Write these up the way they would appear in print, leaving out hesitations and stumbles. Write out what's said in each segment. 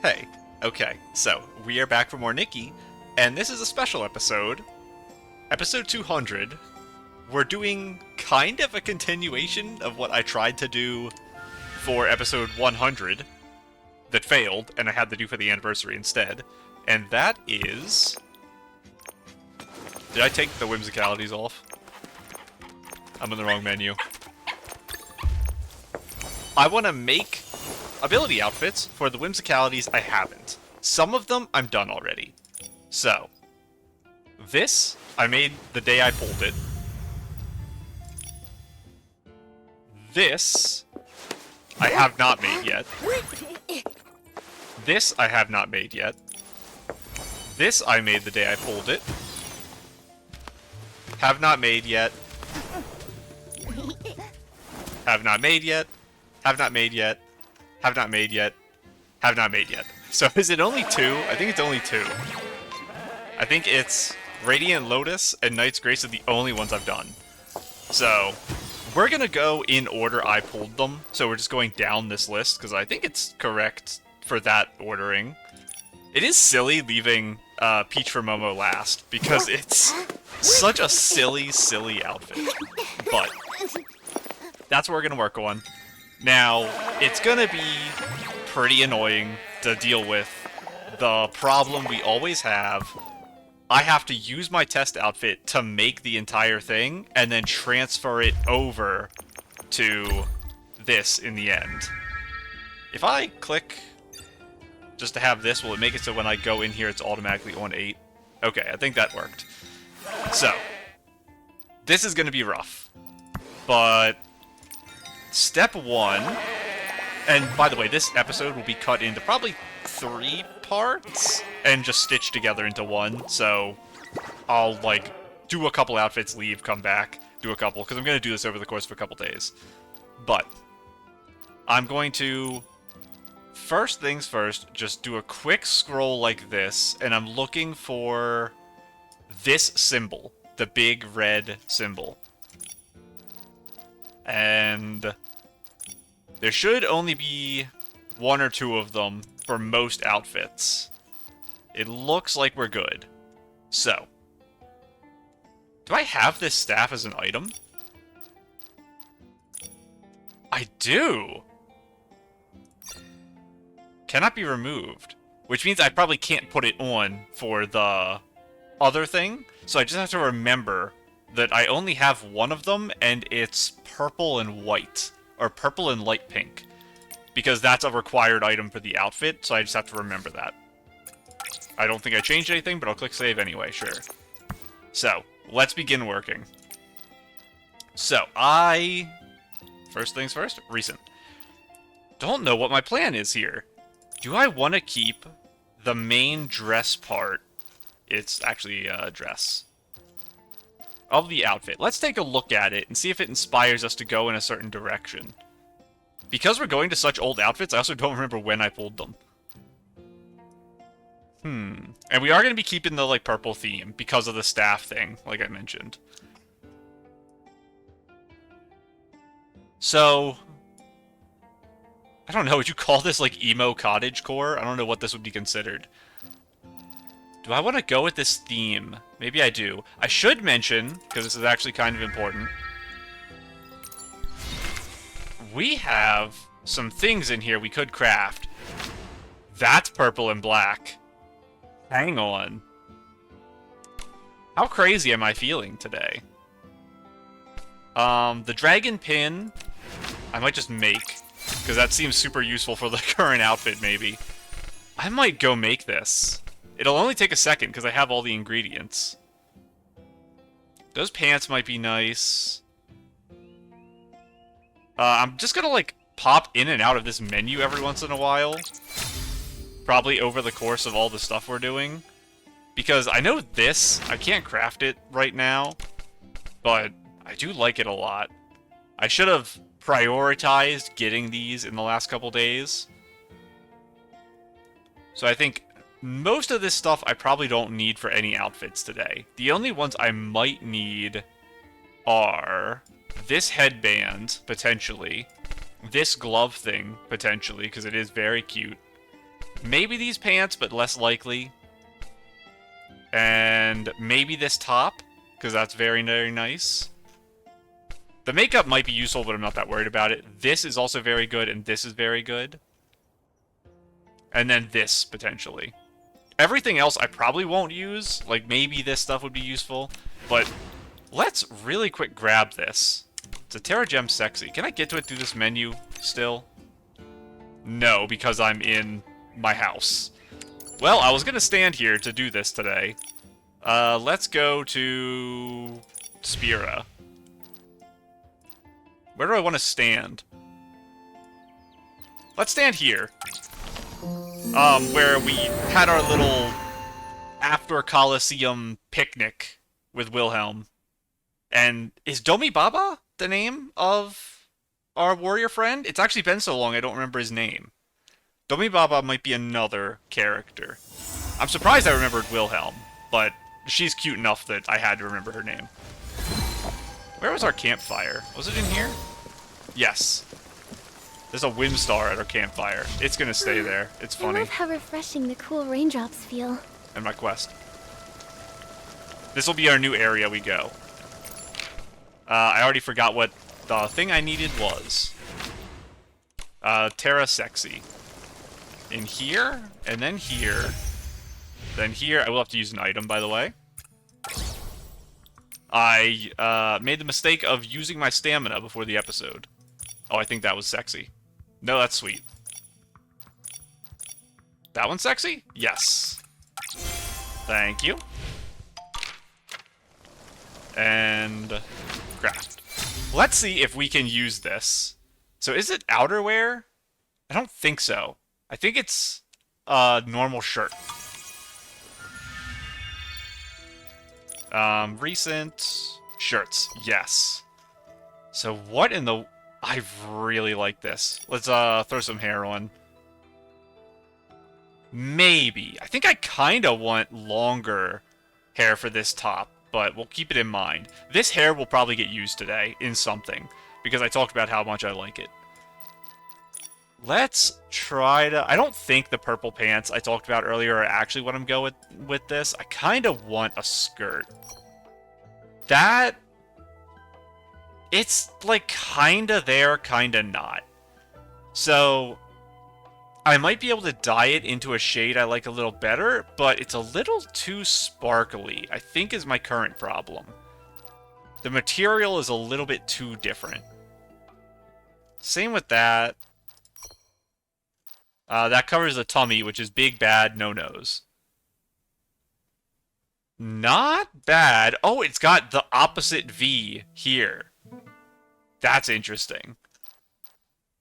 Hey, okay, so we are back for more Nikki, and this is a special episode. Episode 200. We're doing kind of a continuation of what I tried to do for episode 100 that failed, and I had to do for the anniversary instead. And that is... Did I take the whimsicalities off? I'm in the wrong menu. I want to make ability outfits for the whimsicalities I haven't. Some of them I'm done already. So, this I made the day I pulled it. This I have not made yet. This I have not made yet. This I made the day I pulled it. Have not made yet. Have not made yet. Have not made yet. Have not made yet. Have not made yet. So is it only two? I think it's only two. I think it's Radiant Lotus and Knight's Grace are the only ones I've done. So we're gonna go in order I pulled them. So we're just going down this list because I think it's correct for that ordering. It is silly leaving Peach for Momo last because it's such a silly, silly outfit. But that's what we're gonna work on. Now, it's gonna be pretty annoying to deal with the problem we always have. I have to use my test outfit to make the entire thing, and then transfer it over to this in the end. If I click just to have this, will it make it so when I go in here it's automatically on 8? Okay, I think that worked. So, this is gonna be rough. But step one, and by the way, this episode will be cut into probably 3 parts and just stitched together into one. So I'll like do a couple outfits, leave, come back, do a couple, because I'm going to do this over the course of a couple days. But I'm going to, first things first, just do a quick scroll like this, and I'm looking for this symbol, the big red symbol. And there should only be 1 or 2 of them for most outfits. It looks like we're good. So, do I have this staff as an item? I do! Cannot be removed. Which means I probably can't put it on for the other thing. So I just have to remember that I only have 1 of them, and it's purple and white. Or purple and light pink. Because that's a required item for the outfit, so I just have to remember that. I don't think I changed anything, but I'll click save anyway, sure. So, let's begin working. So, first things first, recent. Don't know what my plan is here. Do I want to keep the main dress part? It's actually a dress of the outfit. Let's take a look at it and see if it inspires us to go in a certain direction. Because we're going to such old outfits, I also don't remember when I pulled them. And we are going to be keeping the like purple theme because of the staff thing, like I mentioned. So, I don't know, would you call this like emo cottagecore? I don't know what this would be considered. Do I want to go with this theme? Maybe I do. I should mention, because this is actually kind of important, we have some things in here we could craft. That's purple and black. Hang on. How crazy am I feeling today? The dragon pin, I might just make, because that seems super useful for the current outfit, maybe. I might go make this. It'll only take a second, because I have all the ingredients. Those pants might be nice. I'm just gonna, like, pop in and out of this menu every once in a while. Probably over the course of all the stuff we're doing. Because I know this, I can't craft it right now, but I do like it a lot. I should have prioritized getting these in the last couple days. So I think most of this stuff I probably don't need for any outfits today. The only ones I might need are this headband, potentially. This glove thing, potentially, because it is very cute. Maybe these pants, but less likely. And maybe this top, because that's very, very nice. The makeup might be useful, but I'm not that worried about it. This is also very good, and this is very good. And then this, potentially. Everything else I probably won't use. Like, maybe this stuff would be useful. But let's really quick grab this. It's a Terra Gem Sexy. Can I get to it through this menu still? No, because I'm in my house. Well, I was going to stand here to do this today. Let's go to Spira. Where do I want to stand? Let's stand here. Where we had our little after Coliseum picnic with Wilhelm. And is Domi Baba the name of our warrior friend? It's actually been so long I don't remember his name. Domi Baba might be another character. I'm surprised I remembered Wilhelm, but she's cute enough that I had to remember her name. Where was our campfire? Was it in here? Yes. There's a Whimstar at our campfire. It's gonna stay there. It's funny. I love how refreshing the cool raindrops feel. And my quest. This will be our new area we go. I already forgot what the thing I needed was. Terra Sexy. In here, and then here. Then here, I will have to use an item, by the way. I made the mistake of using my stamina before the episode. Oh, I think that was sexy. No, that's sweet. That one's sexy? Yes. Thank you. And craft. Let's see if we can use this. So is it outerwear? I don't think so. I think it's a normal shirt. Recent shirts. Yes. So what in the... I really like this. Let's throw some hair on. Maybe. I think I kind of want longer hair for this top, but we'll keep it in mind. This hair will probably get used today in something, because I talked about how much I like it. Let's try to... I don't think the purple pants I talked about earlier are actually what I'm going with this. I kind of want a skirt. That... It's, like, kinda there, kinda not. So, I might be able to dye it into a shade I like a little better, but it's a little too sparkly, I think is my current problem. The material is a little bit too different. Same with that. That covers the tummy, which is big, bad, no-nos. Not bad. Oh, it's got the opposite V here. That's interesting.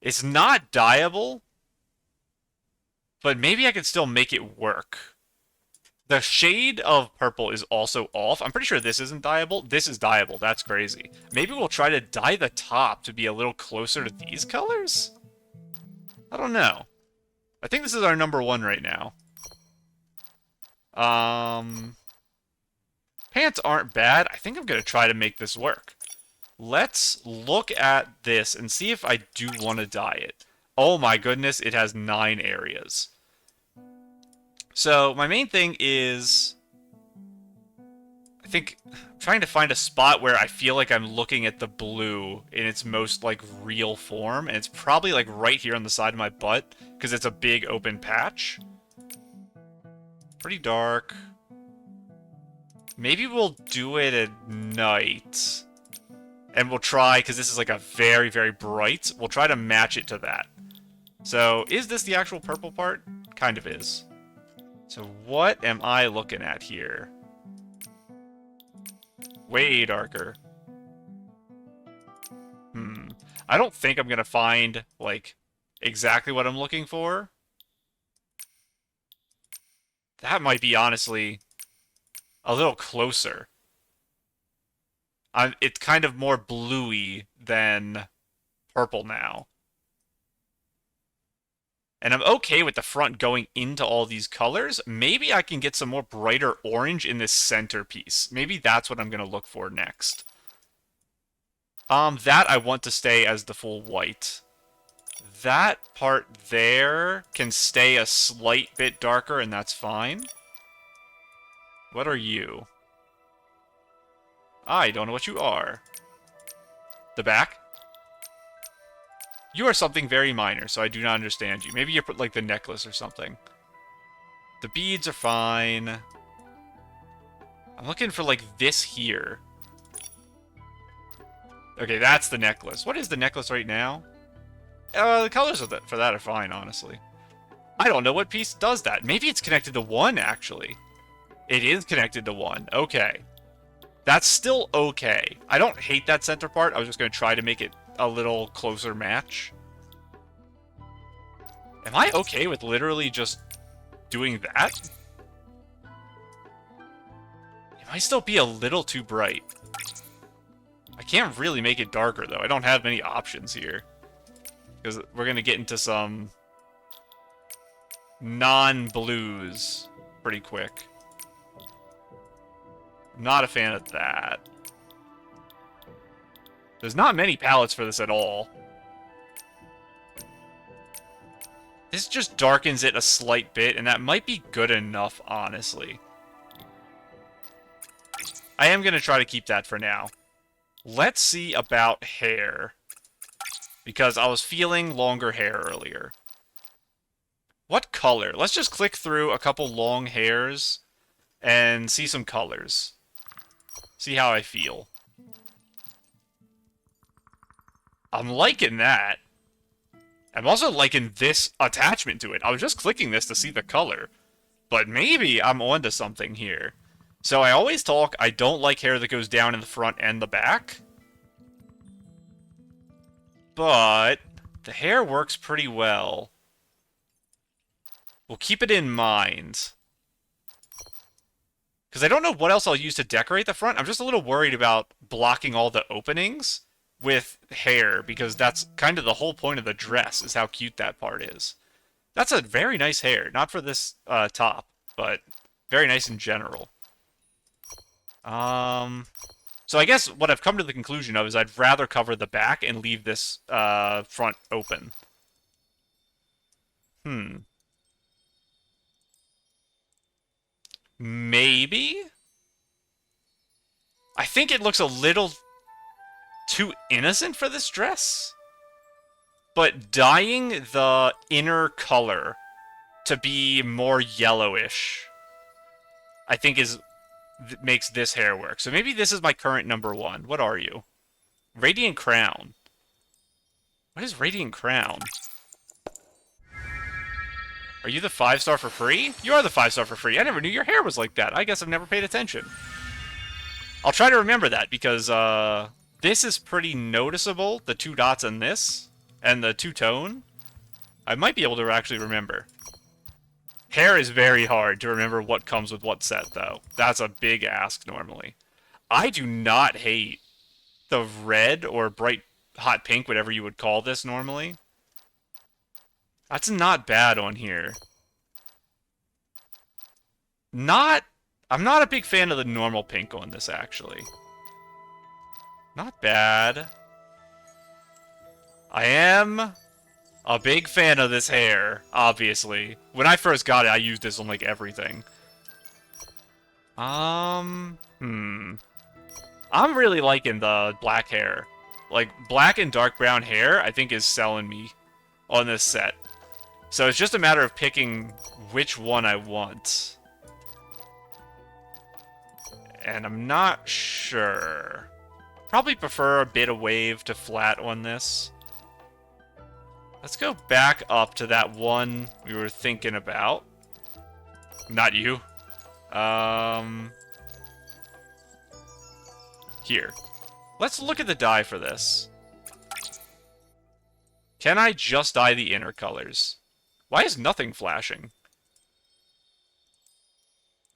It's not dyeable, but maybe I could still make it work. The shade of purple is also off. I'm pretty sure this isn't dyeable. This is dyeable. That's crazy. Maybe we'll try to dye the top to be a little closer to these colors? I don't know. I think this is our number one right now. Pants aren't bad. I think I'm going to try to make this work. Let's look at this and see if I do want to dye it. Oh my goodness, it has 9 areas. So, my main thing is... I think I'm trying to find a spot where I feel like I'm looking at the blue in its most, like, real form. And it's probably, like, right here on the side of my butt, because it's a big open patch. Pretty dark. Maybe we'll do it at night. And we'll try, because this is like a very, very bright, we'll try to match it to that. So, is this the actual purple part? Kind of is. So, what am I looking at here? Way darker. I don't think I'm going to find, like, exactly what I'm looking for. That might be, honestly, a little closer. It's kind of more bluey than purple now. And I'm okay with the front going into all these colors. Maybe I can get some more brighter orange in this centerpiece. Maybe that's what I'm going to look for next. That I want to stay as the full white. that part there can stay a slight bit darker, and that's fine. What are you? I don't know what you are. The back? You are something very minor, so I do not understand you. Maybe you're like the necklace or something. The beads are fine. I'm looking for like this here. Okay, that's the necklace. What is the necklace right now? The colors of for that are fine, honestly. I don't know what piece does that. Maybe it's connected to 1, actually. It is connected to 1. Okay. That's still okay. I don't hate that center part. I was just going to try to make it a little closer match. Am I okay with literally just doing that? It might still be a little too bright. I can't really make it darker, though. I don't have many options here. Because we're going to get into some non-blues pretty quick. I'm not a fan of that. There's not many palettes for this at all. This just darkens it a slight bit, and that might be good enough, honestly. I am going to try to keep that for now. Let's see about hair. Because I was feeling longer hair earlier. What color? Let's just click through a couple long hairs and see some colors. See how I feel. I'm liking that. I'm also liking this attachment to it. I was just clicking this to see the color. But maybe I'm onto something here. So I always talk, I don't like hair that goes down in the front and the back. But the hair works pretty well. We'll keep it in mind. Because I don't know what else I'll use to decorate the front. I'm just a little worried about blocking all the openings with hair, because that's kind of the whole point of the dress, is how cute that part is. That's a very nice hair. Not for this top, but very nice in general. So I guess what I've come to the conclusion of is I'd rather cover the back and leave this front open. Maybe? I think it looks a little too innocent for this dress. But dyeing the inner color to be more yellowish, I think makes this hair work. So maybe this is my current number 1. What are you? Radiant Crown. What is Radiant Crown? Are you the 5-star for free? You are the 5-star for free. I never knew your hair was like that. I guess I've never paid attention. I'll try to remember that, because this is pretty noticeable. The 2 dots in this, and the 2-tone. I might be able to actually remember. Hair is very hard to remember what comes with what set, though. That's a big ask, normally. I do not hate the red or bright hot pink, whatever you would call this normally. That's not bad on here. I'm not a big fan of the normal pink on this, actually. Not bad. I am a big fan of this hair, obviously. When I first got it, I used this on, like, everything. I'm really liking the black hair. Like, black and dark brown hair, I think, is selling me on this set. So it's just a matter of picking which one I want. And I'm not sure. Probably prefer a bit of wave to flat on this. Let's go back up to that one we were thinking about. Not you. Here. Let's look at the dye for this. Can I just dye the inner colors? Why is nothing flashing?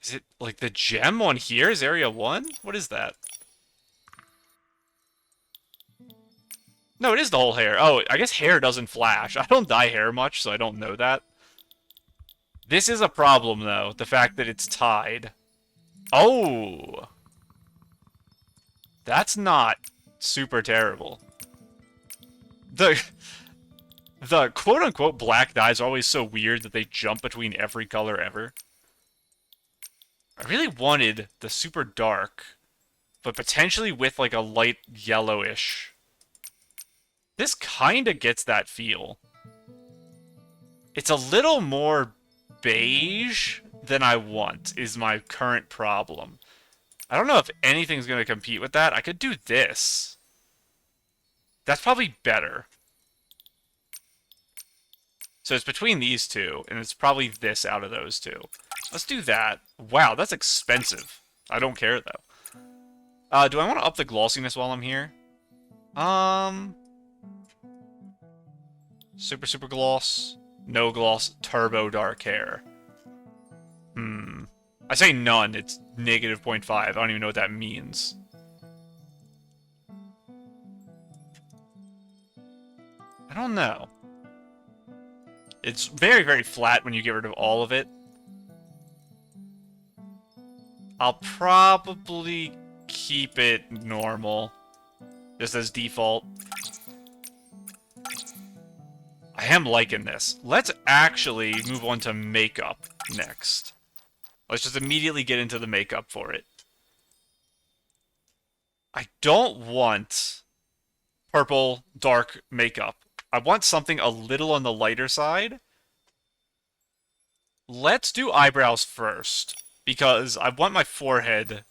Is it like the gem on here is area 1? What is that? No, it is the whole hair. Oh, I guess hair doesn't flash. I don't dye hair much, so I don't know that. This is a problem, though. The fact that it's tied. Oh! That's not super terrible. The quote-unquote black dyes are always so weird that they jump between every color ever. I really wanted the super dark, but potentially with like a light yellowish. This kinda gets that feel. It's a little more beige than I want, is my current problem. I don't know if anything's going to compete with that. I could do this. That's probably better. So it's between these two, and it's probably this out of those two. Let's do that. Wow, that's expensive. I don't care, though. Do I want to up the glossiness while I'm here? Super gloss. No gloss. Turbo dark hair. I say none. It's negative 0.5. I don't even know what that means. I don't know. It's very, very flat when you get rid of all of it. I'll probably keep it normal. Just as default. I am liking this. Let's actually move on to makeup next. Let's just immediately get into the makeup for it. I don't want purple, dark makeup. I want something a little on the lighter side. Let's do eyebrows first, because I want my forehead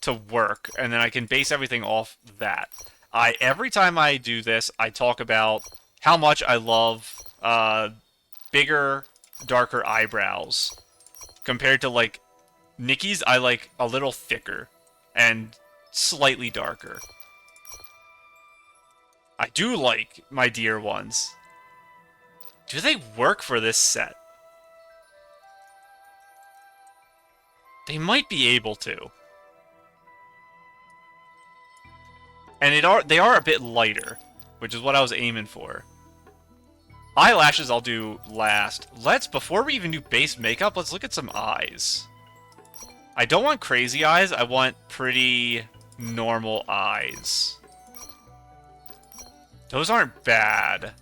to work, and then I can base everything off that. Every time I do this, I talk about how much I love bigger, darker eyebrows. Compared to, like, Nikki's, I like a little thicker and slightly darker. I do like my dear ones. Do they work for this set? They might be able to. And they are a bit lighter, which is what I was aiming for. Eyelashes I'll do last. Before we even do base makeup, let's look at some eyes. I don't want crazy eyes, I want pretty normal eyes. Those aren't bad.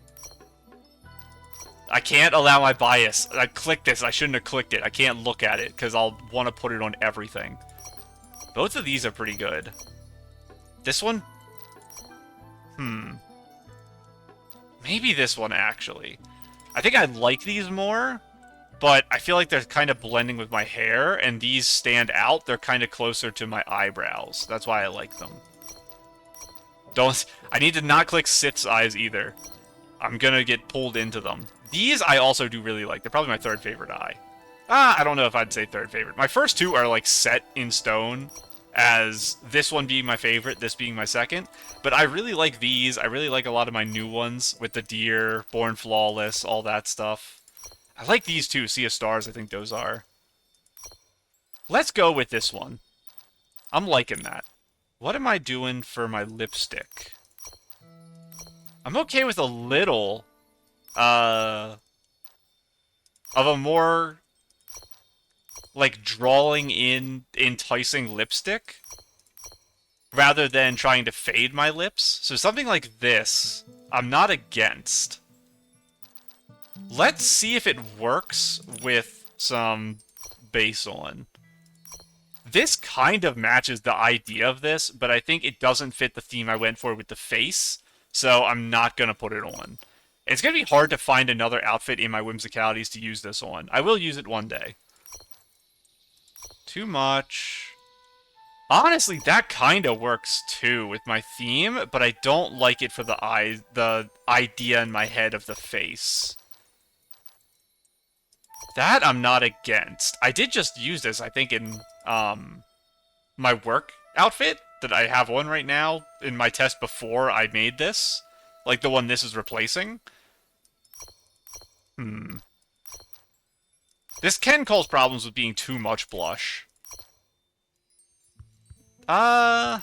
I can't allow my bias. I clicked this, I shouldn't have clicked it. I can't look at it, because I'll want to put it on everything. Both of these are pretty good. This one? Maybe this one, actually. I think I like these more, but I feel like they're kind of blending with my hair, and these stand out. They're kind of closer to my eyebrows. That's why I like them. I need to not click Sith's eyes either. I'm gonna get pulled into them. These I also do really like. They're probably my third favorite eye. I don't know if I'd say third favorite. My first two are, like, set in stone, as this one being my favorite, this being my second. But I really like these. I really like a lot of my new ones with the deer, Born Flawless, all that stuff. I like these too. Sea of Stars, I think those are. Let's go with this one. I'm liking that. What am I doing for my lipstick? I'm okay with a little of a more, like, drawing in enticing lipstick rather than trying to fade my lips. So something like this, I'm not against. Let's see if it works with some base on. This kind of matches the idea of this, but I think it doesn't fit the theme I went for with the face, so I'm not going to put it on. It's going to be hard to find another outfit in my Whimsicalities to use this on. I will use it one day. Too much. Honestly, that kind of works too with my theme, but I don't like it for the idea in my head of the face. That I'm not against. I did just use this, I think, in my work outfit that I have on right now in my test before I made this. Like the one this is replacing. This can cause problems with being too much blush. Not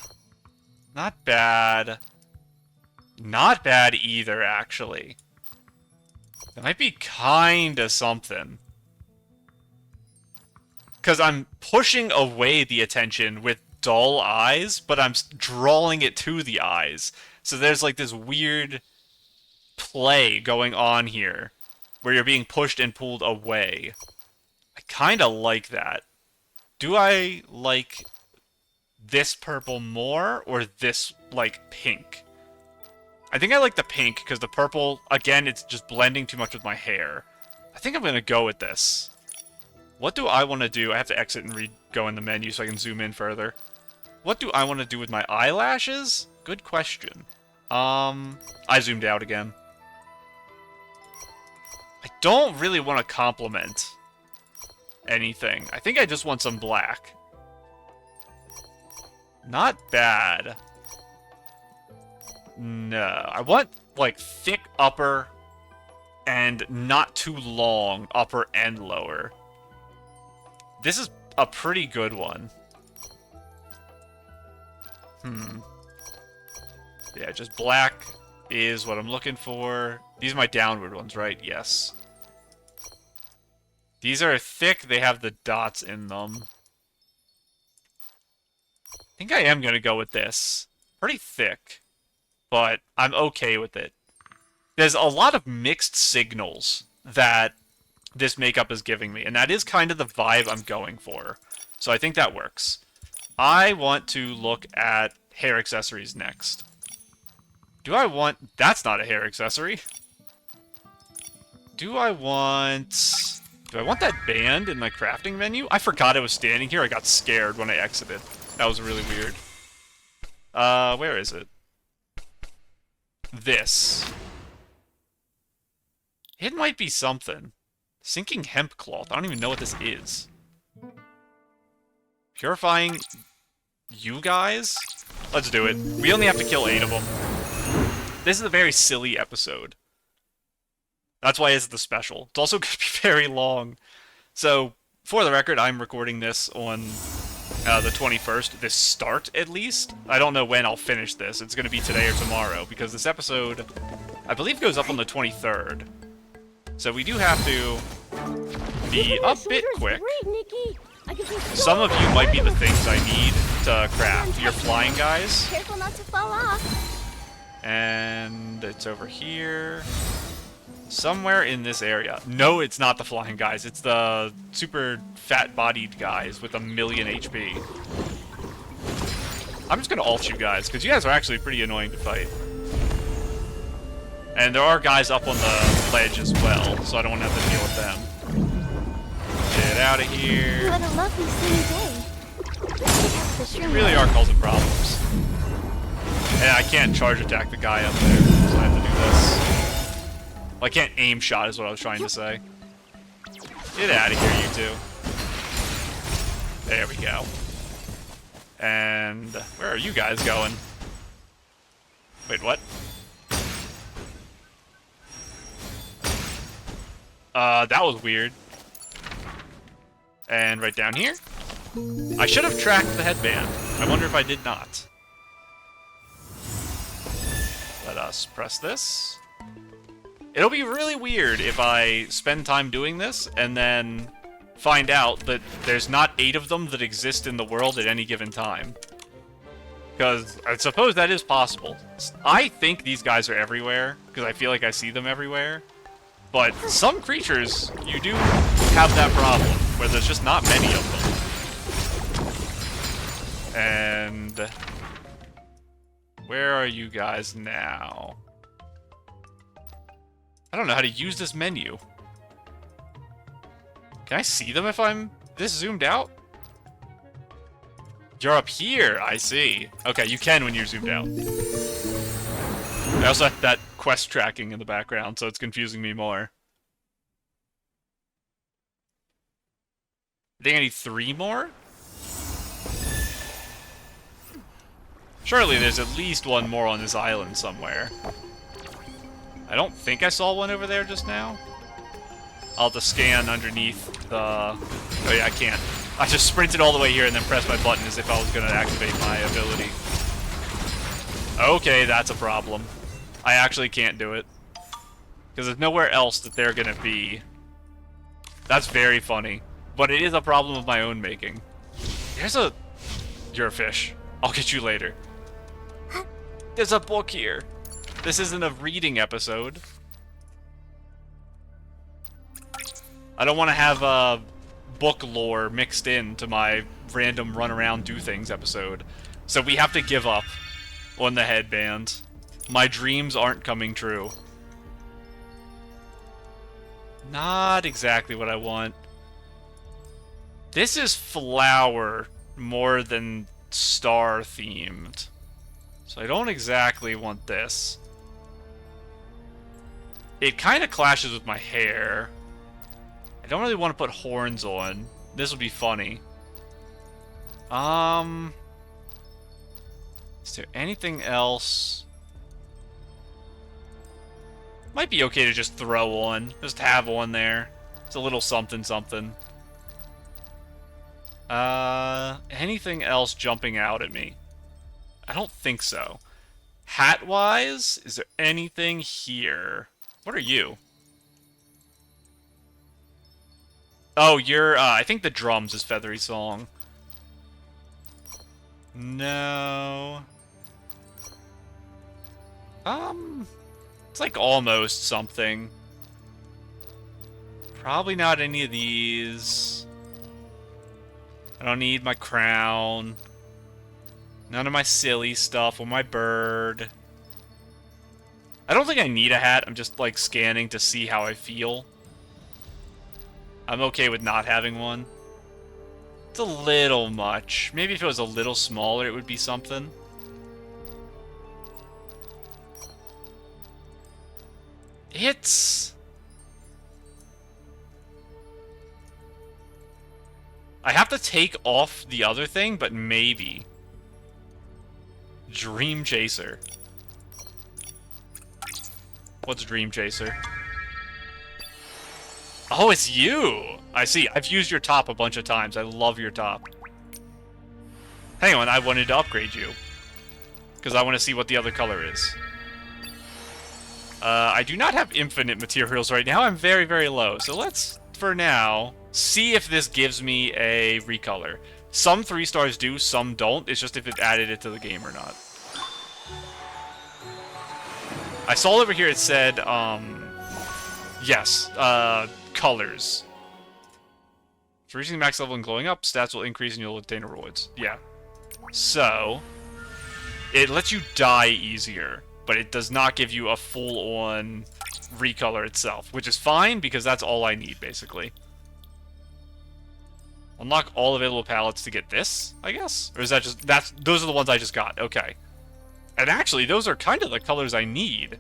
bad. Not bad either, actually. That might be kinda something. Because I'm pushing away the attention with dull eyes, but I'm drawing it to the eyes. So there's like this weird play going on here, where you're being pushed and pulled away. I kind of like that. Do I like this purple more, or this, like, pink? I think I like the pink, because the purple, again, it's just blending too much with my hair. I think I'm going to go with this. What do I want to do? I have to exit and go in the menu so I can zoom in further. What do I want to do with my eyelashes? Good question. I zoomed out again. I don't really want to compliment anything. I think I just want some black. Not bad. No, I want, like, thick upper and not too long upper and lower. This is a pretty good one. Yeah, just black is what I'm looking for. These are my downward ones, right? Yes. These are thick. They have the dots in them. I think I am going to go with this. Pretty thick, but I'm okay with it. There's a lot of mixed signals that this makeup is giving me, and that is kind of the vibe I'm going for. So I think that works. I want to look at hair accessories next. Do I want... That's not a hair accessory. Do I want that band in my crafting menu? I forgot it was standing here. I got scared when I exited. That was really weird. Where is it? This. It might be something. Sinking hemp cloth. I don't even know what this is. Purifying you guys? Let's do it. We only have to kill 8 of them. This is a very silly episode. That's why it's the special. It's also going to be very long. So, for the record, I'm recording this on the 21st. This start, at least. I don't know when I'll finish this. It's going to be today or tomorrow, because this episode, I believe, goes up on the 23rd. So we do have to be a bit quick. Some of you might be the things I need to craft. Your flying guys. Careful not to fall off. And it's over here. Somewhere in this area. No, it's not the flying guys. It's the super fat-bodied guys with 1,000,000 HP. I'm just gonna ult you guys, because you guys are actually pretty annoying to fight. And there are guys up on the ledge as well, so I don't want to have to deal with them. Get out of here. You had a lovely sunny day. You really are causing problems. And I can't charge attack the guy up there, so I have to do this. Well, I can't aim shot is what I was trying to say. Get out of here, you two. There we go. And where are you guys going? Wait, what? That was weird. And right down here. I should have tracked the headband. I wonder if I did not. Let us press this. It'll be really weird if I spend time doing this and then find out that there's not 8 of them that exist in the world at any given time. Because I suppose that is possible. I think these guys are everywhere, because I feel like I see them everywhere. But some creatures, you do have that problem, where there's just not many of them. And where are you guys now? I don't know how to use this menu. Can I see them if I'm this zoomed out? You're up here, I see. Okay, you can when you're zoomed out. I also have that quest tracking in the background, so it's confusing me more. I think I need 3 more? Surely there's at least 1 more on this island somewhere. I don't think I saw one over there just now. I'll have to scan underneath the... Oh yeah, I can't. I just sprinted all the way here and then pressed my button as if I was going to activate my ability. Okay, that's a problem. I actually can't do it. Because there's nowhere else that they're going to be. That's very funny. But it is a problem of my own making. Here's a... You're a fish. I'll get you later. There's a book here. This isn't a reading episode. I don't want to have book lore mixed into my random run around do things episode. So we have to give up on the headband. My dreams aren't coming true. Not exactly what I want. This is flower more than star themed. So I don't exactly want this. It kind of clashes with my hair. I don't really want to put horns on. This would be funny. Is there anything else? Might be okay to just throw on. Just have one there. It's a little something something. Anything else jumping out at me? I don't think so. Hat-wise, is there anything here? What are you? Oh, you're, I think the drums is Feathery Song. No. It's like almost something. Probably not any of these. I don't need my crown. None of my silly stuff or my bird. I don't think I need a hat. I'm just, like, scanning to see how I feel. I'm okay with not having one. It's a little much. Maybe if it was a little smaller, it would be something. It's... I have to take off the other thing, but maybe. Dream Chaser. What's Dream Chaser? Oh, it's you! I see. I've used your top a bunch of times. I love your top. Hang on, I wanted to upgrade you. Because I want to see what the other color is. I do not have infinite materials right now. I'm very, very low. So let's, for now, see if this gives me a recolor. Some 3 stars do, some don't. It's just if it added it to the game or not. I saw over here it said, yes, colors. For reaching the max level and glowing up, stats will increase and you'll obtain rewards. Yeah. So, it lets you die easier, but it does not give you a full-on recolor itself, which is fine because that's all I need, basically. Unlock all available palettes to get this, I guess? Or is that just... those are the ones I just got. Okay. And actually, those are kind of the colors I need.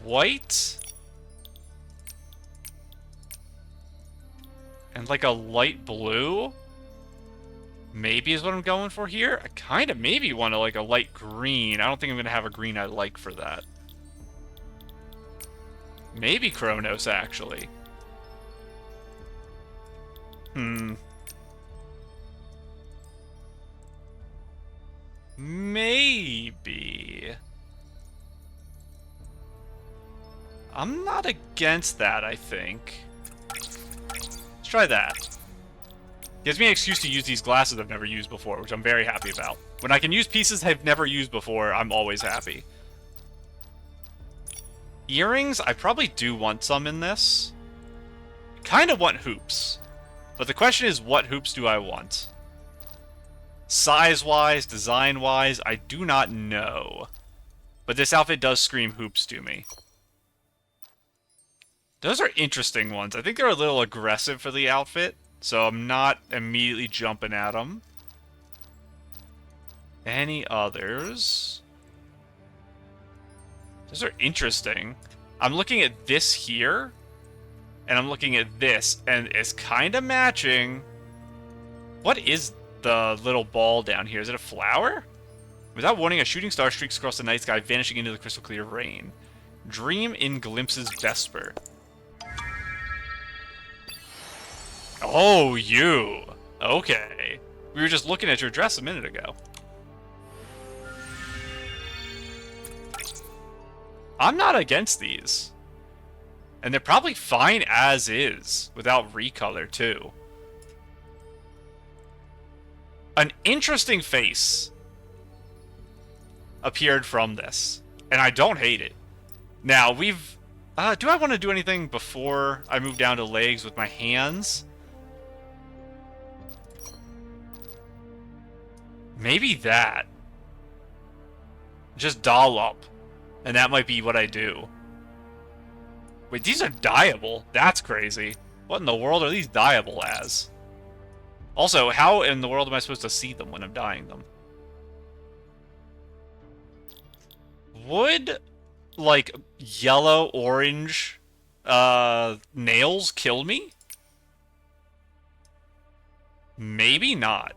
White. And like a light blue. Maybe is what I'm going for here. I kind of maybe want like a light green. I don't think I'm going to have a green I like for that. Maybe Kronos, actually. Maybe. I'm not against that, I think. Let's try that. Gives me an excuse to use these glasses I've never used before, which I'm very happy about. When I can use pieces I've never used before, I'm always happy. Earrings, I probably do want some in this. Kind of want hoops. But the question is, what hoops do I want? Size-wise, design-wise, I do not know. But this outfit does scream hoops to me. Those are interesting ones. I think they're a little aggressive for the outfit, so I'm not immediately jumping at them. Any others? Those are interesting. I'm looking at this here, and I'm looking at this, and it's kind of matching. What is the little ball down here? Is it a flower? Without warning, a shooting star streaks across the night sky, vanishing into the crystal clear rain. Dream in glimpses Vesper. Oh, you. Okay. We were just looking at your dress a minute ago. I'm not against these. And they're probably fine as is, without recolor, too. An interesting face. appeared from this. And I don't hate it. Now, we've... do I want to do anything before I move down to legs with my hands? Maybe that. Just doll up. And that might be what I do. Wait, these are dyeable. That's crazy. What in the world are these dyeable as? Also, how in the world am I supposed to see them when I'm dyeing them? Would, like, yellow, orange, nails kill me? Maybe not.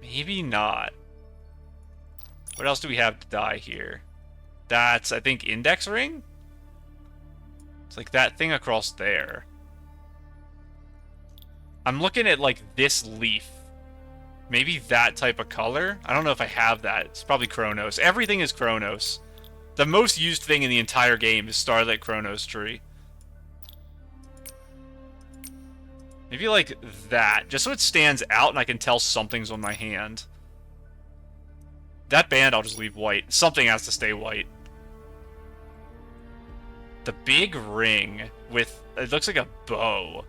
Maybe not. What else do we have to dye here? That's, I think, index ring? It's like that thing across there. I'm looking at, like, this leaf. Maybe that type of color? I don't know if I have that. It's probably Chronos. Everything is Chronos. The most used thing in the entire game is Starlit Chronos Tree. Maybe like that, just so it stands out and I can tell something's on my hand. That band I'll just leave white. Something has to stay white. The big ring with, it looks like a bow.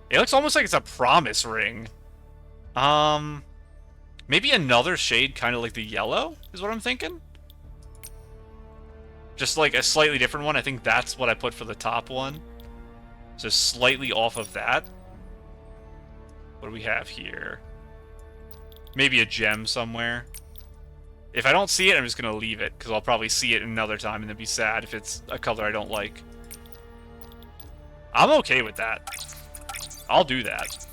It looks almost like it's a promise ring. Maybe another shade kind of like the yellow is what I'm thinking. Just like a slightly different one. I think that's what I put for the top one. So slightly off of that. What do we have here? Maybe a gem somewhere. If I don't see it, I'm just going to leave it, because I'll probably see it another time and then be sad if it's a color I don't like. I'm okay with that. I'll do that.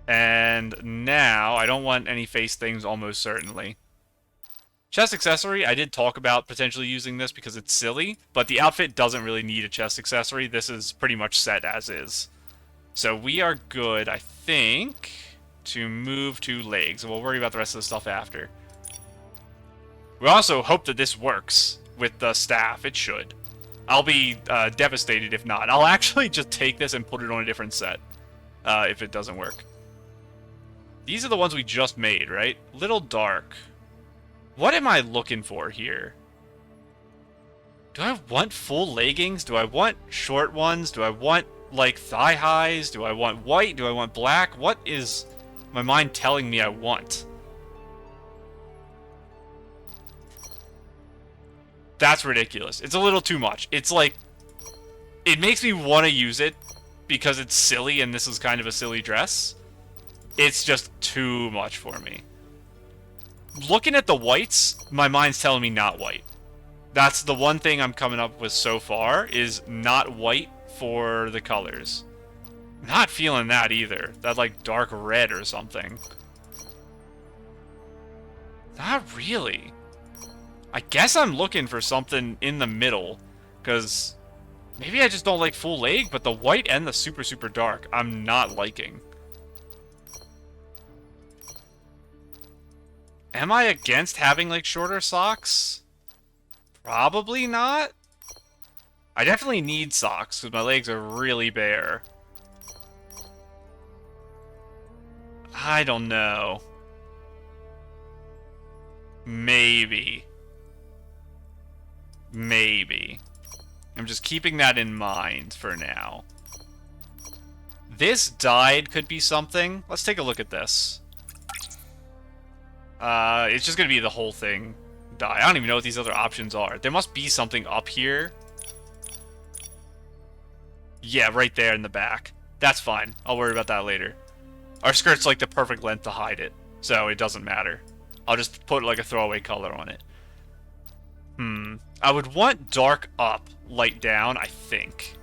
And now, I don't want any face things almost certainly. Chest accessory, I did talk about potentially using this because it's silly, but the outfit doesn't really need a chest accessory. This is pretty much set as is. So we are good, I think, to move to legs. We'll worry about the rest of the stuff after. We also hope that this works with the staff. It should. I'll be devastated if not. I'll actually just take this and put it on a different set if it doesn't work. These are the ones we just made, right? Little dark. What am I looking for here? Do I want full leggings? Do I want short ones? Do I want, like, thigh highs? Do I want white? Do I want black? What is my mind telling me I want? That's ridiculous. It's a little too much. It's like, it makes me want to use it because it's silly and this is kind of a silly dress. It's just too much for me. Looking at the whites, my mind's telling me not white. That's the one thing I'm coming up with so far, is not white for the colors. Not feeling that either. That, like, dark red or something. Not really. I guess I'm looking for something in the middle, because maybe I just don't like full leg, but the white and the super, super dark, I'm not liking. Am I against having, like, shorter socks? Probably not. I definitely need socks, because my legs are really bare. I don't know. Maybe. Maybe. I'm just keeping that in mind for now. This dyed could be something. Let's take a look at this. It's just gonna be the whole thing dye. I don't even know what these other options are. There must be something up here. Yeah, right there in the back. That's fine. I'll worry about that later. Our skirt's like the perfect length to hide it, so it doesn't matter. I'll just put like a throwaway color on it. I would want dark up, light down, I think.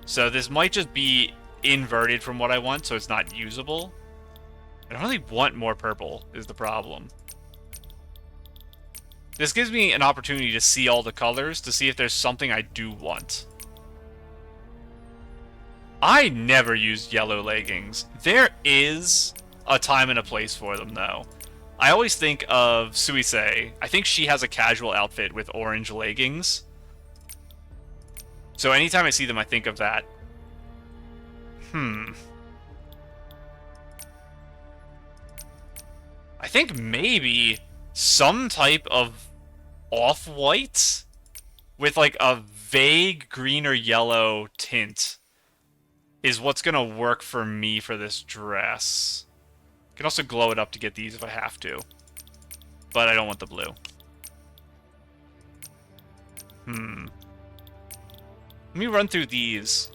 So this might just be inverted from what I want, so it's not usable. I don't really want more purple, is the problem. This gives me an opportunity to see all the colors, to see if there's something I do want. I never used yellow leggings. There is a time and a place for them, though. I always think of Suisei. I think she has a casual outfit with orange leggings. So anytime I see them, I think of that. I think maybe some type of off-white with like a vague green or yellow tint is what's gonna work for me for this dress. I can also glow it up to get these if I have to. But I don't want the blue. Let me run through these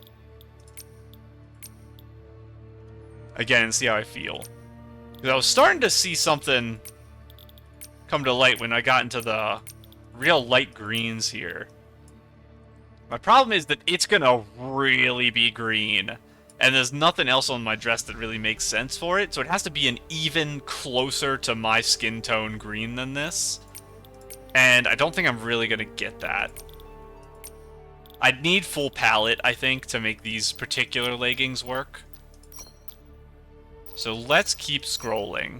again and see how I feel. Because I was starting to see something come to light when I got into the real light greens here. My problem is that it's gonna really be green, and there's nothing else on my dress that really makes sense for it, so it has to be an even closer to my skin tone green than this. And I don't think I'm really gonna get that. I'd need full palette, I think, to make these particular leggings work. So let's keep scrolling.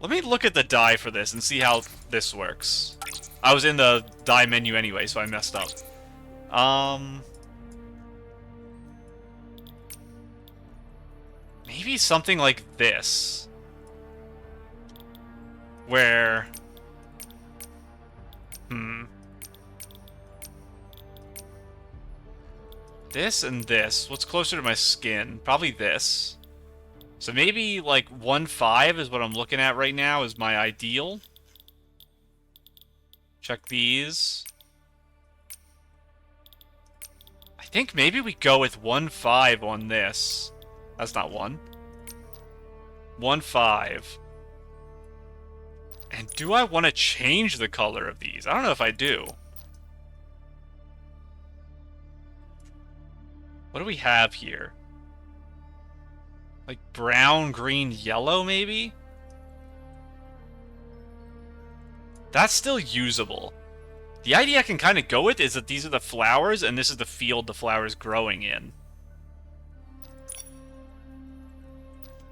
Let me look at the dye for this and see how this works. I was in the dye menu anyway, so I messed up. Maybe something like this. Where... This and this. What's closer to my skin? Probably this. So maybe, like, 1.5 is what I'm looking at right now is my ideal. Check these. I think maybe we go with 1.5 on this. That's not 1. 1.5. And do I want to change the color of these? I don't know if I do. What do we have here? Like brown, green, yellow, maybe? That's still usable. The idea I can kind of go with is that these are the flowers, and this is the field the flower's growing in.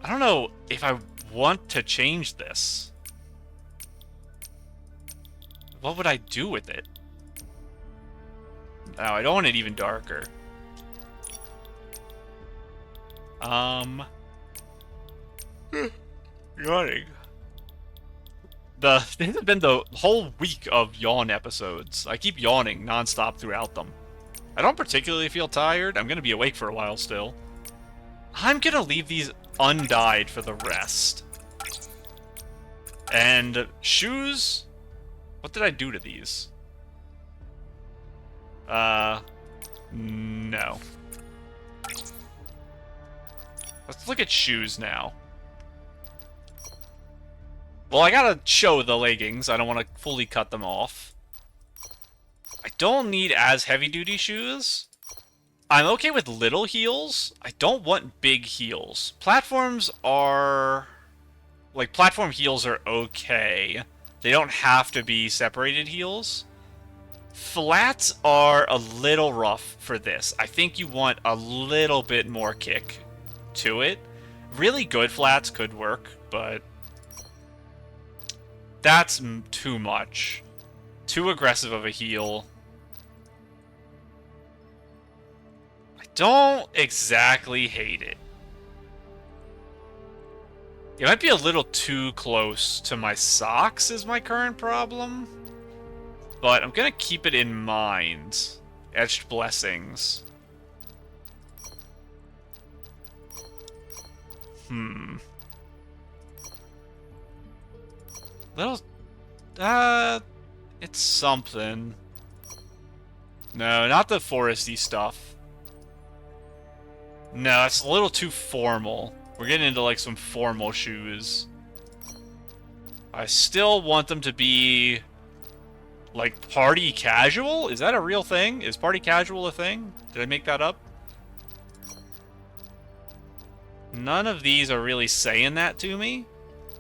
I don't know if I want to change this. What would I do with it? No, I don't want it even darker. Yawning. This has been the whole week of yawn episodes. I keep yawning nonstop throughout them. I don't particularly feel tired. I'm gonna be awake for a while still. I'm gonna leave these undyed for the rest. And shoes? What did I do to these? No. Let's look at shoes now. Well, I gotta show the leggings. I don't want to fully cut them off. I don't need as heavy-duty shoes. I'm okay with little heels. I don't want big heels. Platforms are... Like, platform heels are okay. They don't have to be separated heels. Flats are a little rough for this. I think you want a little bit more kick to it. Really good flats could work, but that's too much. Too aggressive of a heel. I don't exactly hate it. It might be a little too close to my socks is my current problem. But I'm gonna keep it in mind. Etched blessings. Little... it's something. No, not the foresty stuff. No, it's a little too formal. We're getting into, like, some formal shoes. I still want them to be... like, party casual? Is that a real thing? Is party casual a thing? Did I make that up? None of these are really saying that to me.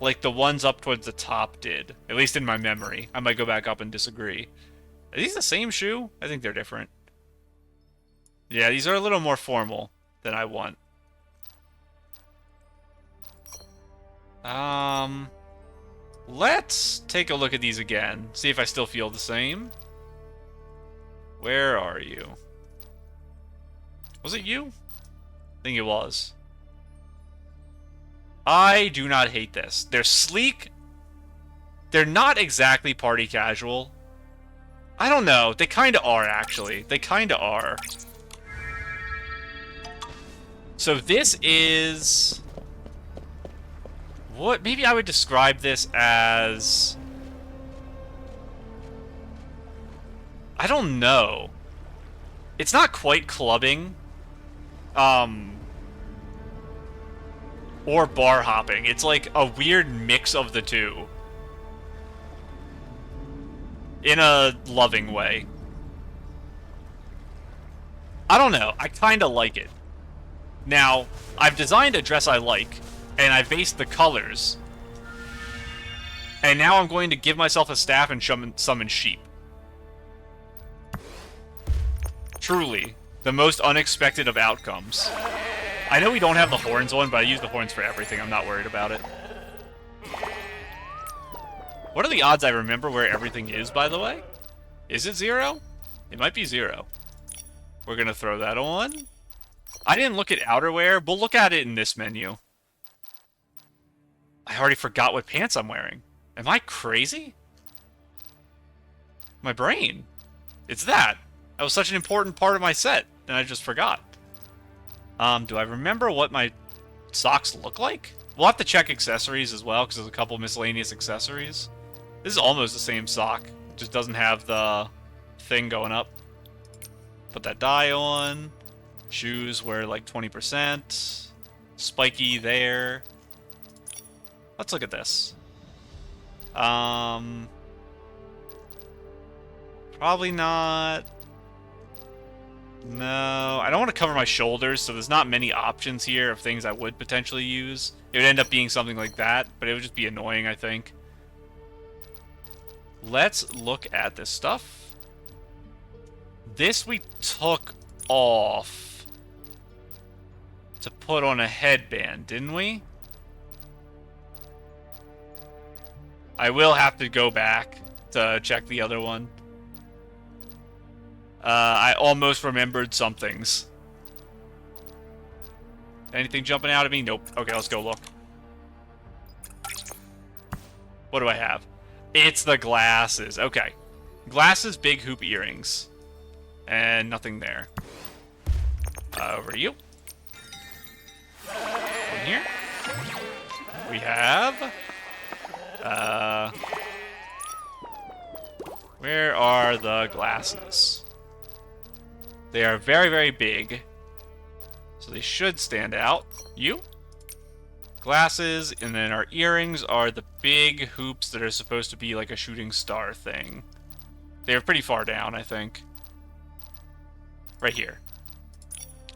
Like the ones up towards the top did. At least in my memory. I might go back up and disagree. Are these the same shoe? I think they're different. Yeah, these are a little more formal than I want. Let's take a look at these again. See if I still feel the same. Where are you? Was it you? I think it was. I do not hate this. They're sleek. They're not exactly party casual. I don't know. They kind of are, actually. They kind of are. So this is... what? Maybe I would describe this as... I don't know. It's not quite clubbing. Or bar hopping. It's like a weird mix of the two. In a loving way. I don't know. I kind of like it. Now, I've designed a dress I like, and I've based the colors. And now I'm going to give myself a staff and summon sheep. Truly, the most unexpected of outcomes. I know we don't have the horns on, but I use the horns for everything. I'm not worried about it. What are the odds I remember where everything is, by the way? Is it 0? It might be 0. We're going to throw that on. I didn't look at outerwear. We'll look at it in this menu. I already forgot what pants I'm wearing. Am I crazy? My brain. It's that. That was such an important part of my set, and I just forgot. Do I remember what my socks look like? We'll have to check accessories as well, because there's a couple miscellaneous accessories. This is almost the same sock. It just doesn't have the thing going up. Put that dye on. Shoes were like 20%. Spiky there. Let's look at this. Probably not. No, I don't want to cover my shoulders, so there's not many options here of things I would potentially use. It would end up being something like that, but it would just be annoying, I think. Let's look at this stuff. This we took off to put on a headband, didn't we? I will have to go back to check the other one. I almost remembered some things. Anything jumping out at me? Nope. Okay, let's go look. What do I have? It's the glasses. Okay. Glasses, big hoop earrings. And nothing there. Over to you. In here. We have... where are the glasses? They are very, very big. So they should stand out. You? Glasses, and then our earrings are the big hoops that are supposed to be like a shooting star thing. They're pretty far down, I think. Right here.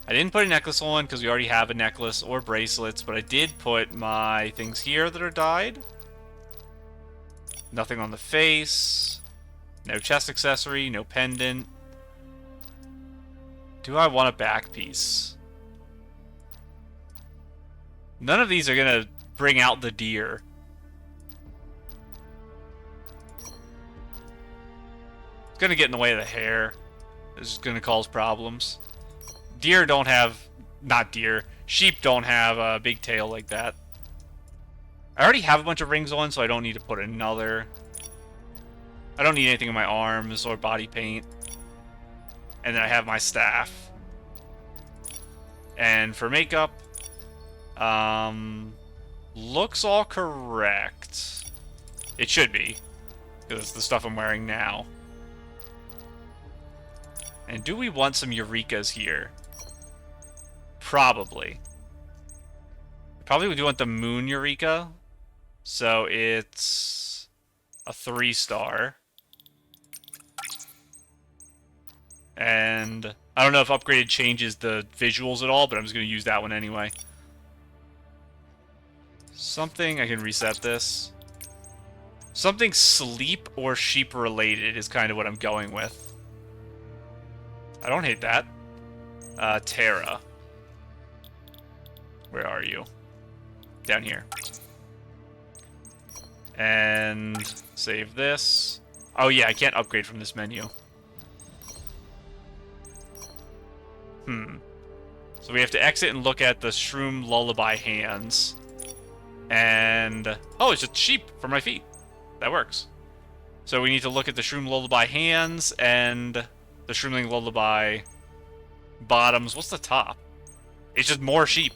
I didn't put a necklace on because we already have a necklace or bracelets, but I did put my things here that are dyed. Nothing on the face. No chest accessory, no pendant. Do I want a back piece? None of these are going to bring out the deer. It's going to get in the way of the hair. This is going to cause problems. Deer don't have... not deer. Sheep don't have a big tail like that. I already have a bunch of rings on, so I don't need to put another. I don't need anything in my arms or body paint. And then I have my staff. And for makeup... looks all correct. It should be. Because it's the stuff I'm wearing now. And do we want some eurekas here? Probably. Probably we do want the moon eureka. So it's a 3-star. And I don't know if upgraded changes the visuals at all, but I'm just going to use that one anyway. Something, I can reset this. Something sleep or sheep related is kind of what I'm going with. I don't hate that. Terra. Where are you? Down here. And save this. Oh yeah, I can't upgrade from this menu. So we have to exit and look at the Shroom Lullaby hands. And... oh, it's just sheep for my feet. That works. So we need to look at the Shroom Lullaby hands and the Shroomling Lullaby bottoms. What's the top? It's just more sheep.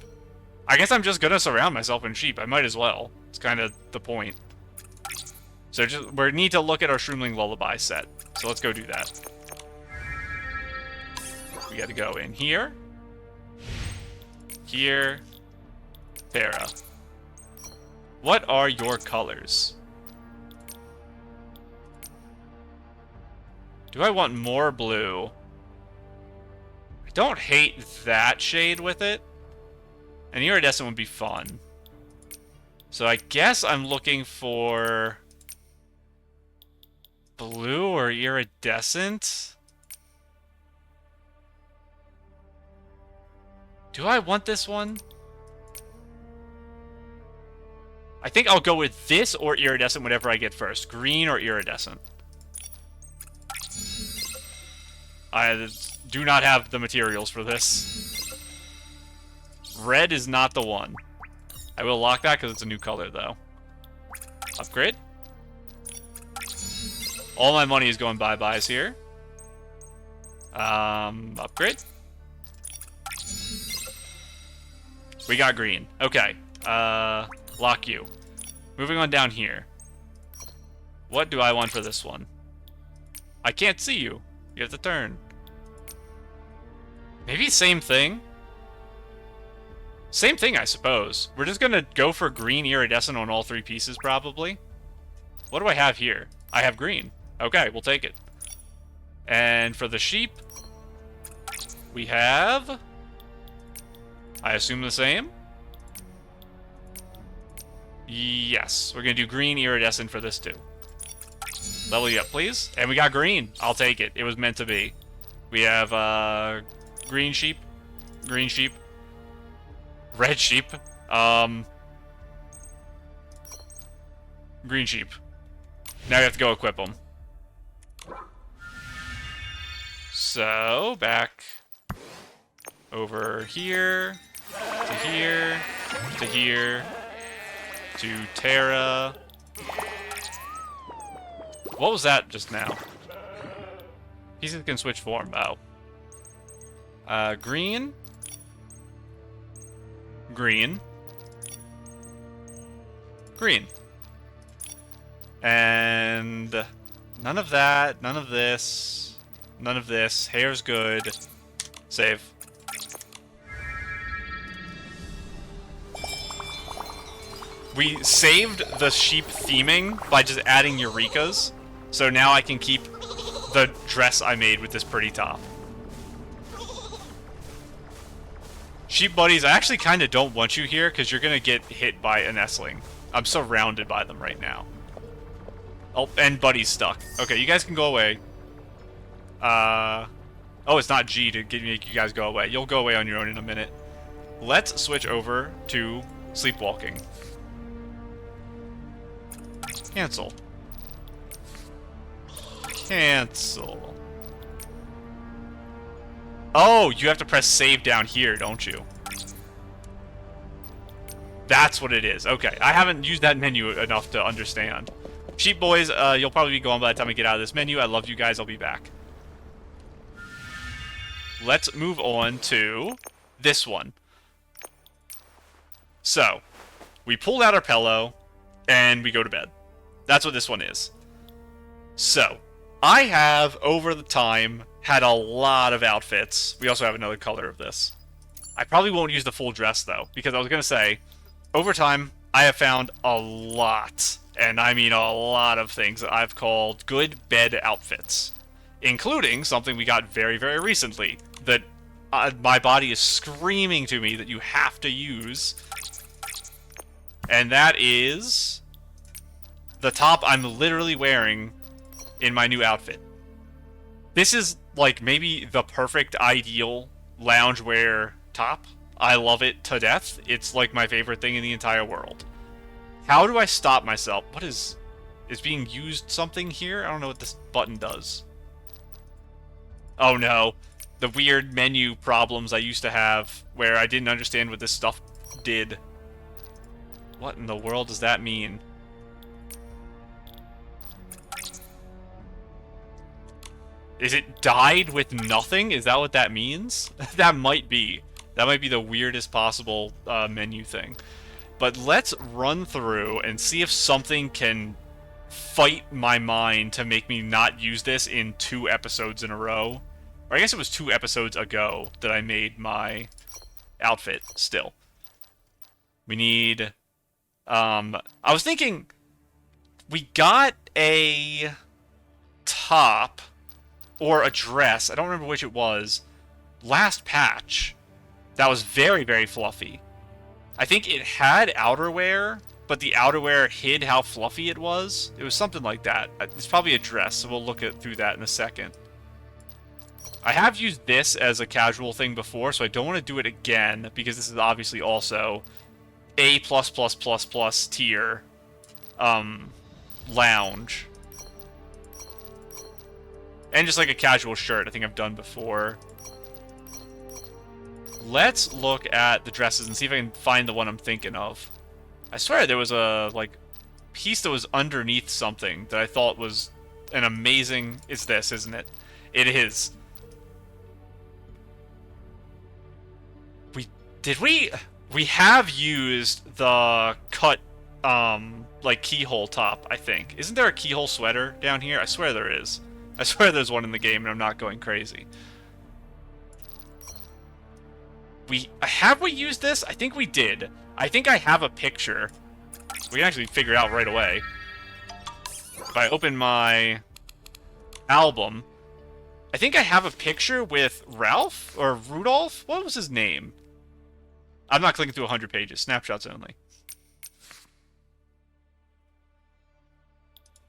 I guess I'm just gonna surround myself in sheep. I might as well. It's kind of the point. So we need to look at our Shroomling Lullaby set. So let's go do that. We gotta go in here. Here. Terra. What are your colors? Do I want more blue? I don't hate that shade with it. And iridescent would be fun. So I guess I'm looking for... blue or iridescent? Do I want this one? I think I'll go with this or iridescent whenever I get first. Green or iridescent. I do not have the materials for this. Red is not the one. I will lock that because it's a new color, though. Upgrade. All my money is going bye-byes here. Upgrade. We got green. Okay. Lock you. Moving on down here. What do I want for this one? I can't see you. You have to turn. Maybe same thing? Same thing, I suppose. We're just gonna go for green iridescent on all three pieces, probably. What do I have here? I have green. Okay, we'll take it. And for the sheep, we have... I assume the same? Yes, we're gonna do green iridescent for this too. Level you up, please. And we got green. I'll take it. It was meant to be. We have green sheep, red sheep, green sheep. Now we have to go equip them. So back over here to here to here to Terra. What was that just now? Pieces can switch form. Oh. Green. Green. Green. And none of that, none of this, none of this. Hair's good. Save. We saved the sheep theming by just adding eurekas. So now I can keep the dress I made with this pretty top. Sheep buddies, I actually kind of don't want you here because you're going to get hit by a nestling. I'm surrounded by them right now. Oh, and Buddy's stuck. Okay, you guys can go away. Oh, it's not G to make you guys go away. You'll go away on your own in a minute. Let's switch over to sleepwalking. Cancel. Cancel. Oh, you have to press save down here, don't you? That's what it is. Okay, I haven't used that menu enough to understand. Sheep boys, you'll probably be gone by the time I get out of this menu. I love you guys. I'll be back. Let's move on to this one. So, we pulled out our pillow, and we go to bed. That's what this one is. So, I have, over the time, had a lot of outfits. We also have another color of this. I probably won't use the full dress, though, because I was going to say, over time, I have found a lot, and I mean a lot of things that I've called good bed outfits, including something we got very, very recently that my body is screaming to me that you have to use, and that is the top I'm literally wearing in my new outfit. This is, like, maybe the perfect ideal loungewear top. I love it to death. It's, like, my favorite thing in the entire world. How do I stop myself? What is being used something here? I don't know what this button does. Oh no. The weird menu problems I used to have where I didn't understand what this stuff did. What in the world does that mean? Is it died with nothing? Is that what that means? That might be. That might be the weirdest possible menu thing. But let's run through and see if something can fight my mind to make me not use this in 2 episodes in a row. Or I guess it was 2 episodes ago that I made my outfit still. We need... I was thinking... We got a top or a dress. I don't remember which it was. Last patch. That was very, very fluffy. I think it had outerwear, but the outerwear hid how fluffy it was. It was something like that. It's probably a dress, so we'll look through that in a second. I have used this as a casual thing before, so I don't want to do it again, because this is obviously also A++++ tier lounge. And just like a casual shirt, I think I've done before. Let's look at the dresses and see if I can find the one I'm thinking of. I swear there was a, like, piece that was underneath something that I thought was an amazing... It's this, isn't it? It is. We have used the cut, like, keyhole top, I think. Isn't there a keyhole sweater down here? I swear there is. I swear there's one in the game and I'm not going crazy. Have we used this? I think we did. I think I have a picture. We can actually figure it out right away. If I open my album, I think I have a picture with Ralph or Rudolph. What was his name? I'm not clicking through 100 pages. Snapshots only.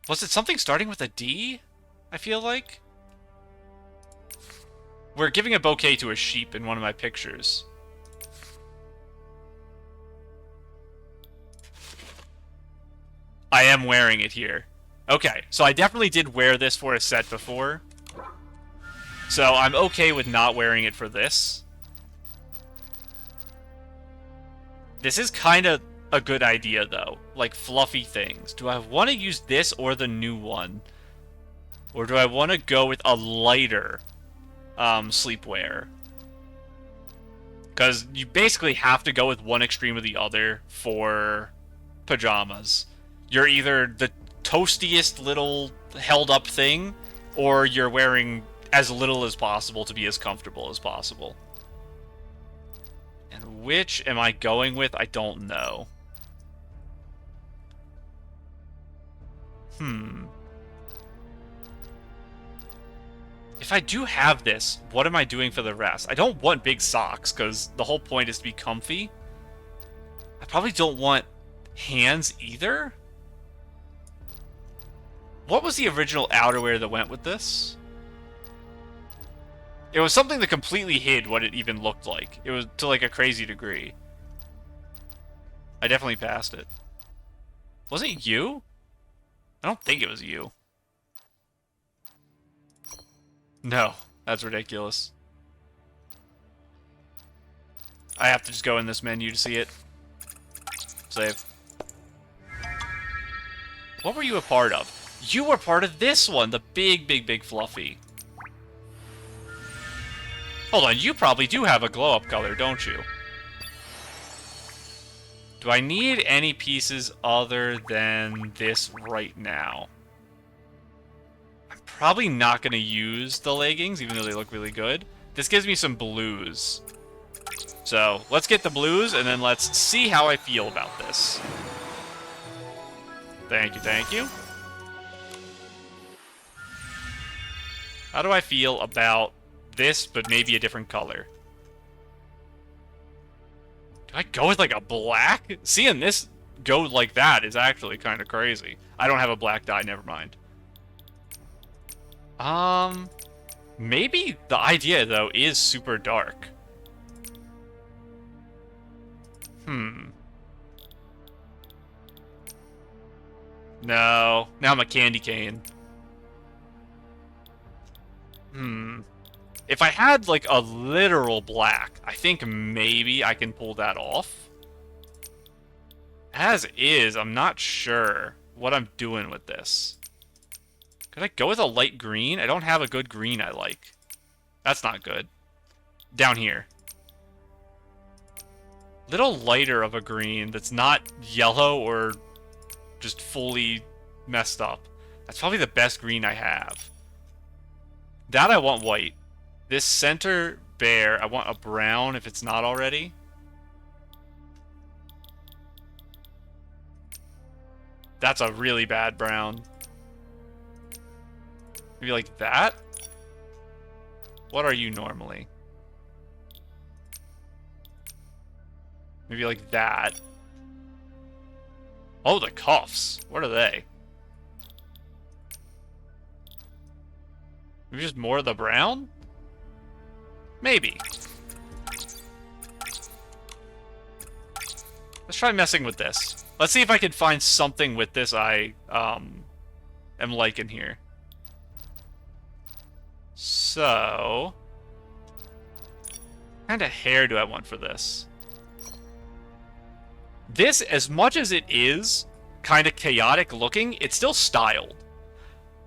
Was it something starting with a D? I feel like. We're giving a bouquet to a sheep in one of my pictures. I am wearing it here. Okay, so I definitely did wear this for a set before. So I'm okay with not wearing it for this. This is kind of a good idea, though. Like, fluffy things. Do I want to use this or the new one? Or do I want to go with a lighter sleepwear? Because you basically have to go with one extreme or the other for pajamas. You're either the toastiest little held-up thing, or you're wearing as little as possible to be as comfortable as possible. And which am I going with? I don't know. If I do have this, what am I doing for the rest? I don't want big socks, because the whole point is to be comfy. I probably don't want hands either. What was the original outerwear that went with this? It was something that completely hid what it even looked like. It was to like a crazy degree. I definitely passed it. Was it you? I don't think it was you. No, that's ridiculous. I have to just go in this menu to see it. Save. What were you a part of? You were part of this one, the big fluffy. Hold on, you probably do have a glow-up color, don't you? Do I need any pieces other than this right now? I'm probably not going to use the leggings, even though they look really good. This gives me some blues. So, let's get the blues, and then let's see how I feel about this. Thank you, thank you. How do I feel about this, but maybe a different color? Do I go with, like, a black? Seeing this go like that is actually kind of crazy. I don't have a black dye, never mind. Maybe the idea, though, is super dark. No. Now I'm a candy cane. If I had, like, a literal black, I think maybe I can pull that off. As is, I'm not sure what I'm doing with this. Could I go with a light green? I don't have a good green I like. That's not good. Down here. Little lighter of a green that's not yellow or just fully messed up. That's probably the best green I have. That I want white. This center bear, I want a brown if it's not already. That's a really bad brown. Maybe like that? What are you normally? Maybe like that. Oh, the cuffs. What are they? Maybe just more of the brown? Maybe. Let's try messing with this. Let's see if I can find something with this I am liking here. So, what kind of hair do I want for this? This, as much as it is kind of chaotic looking, it's still styled.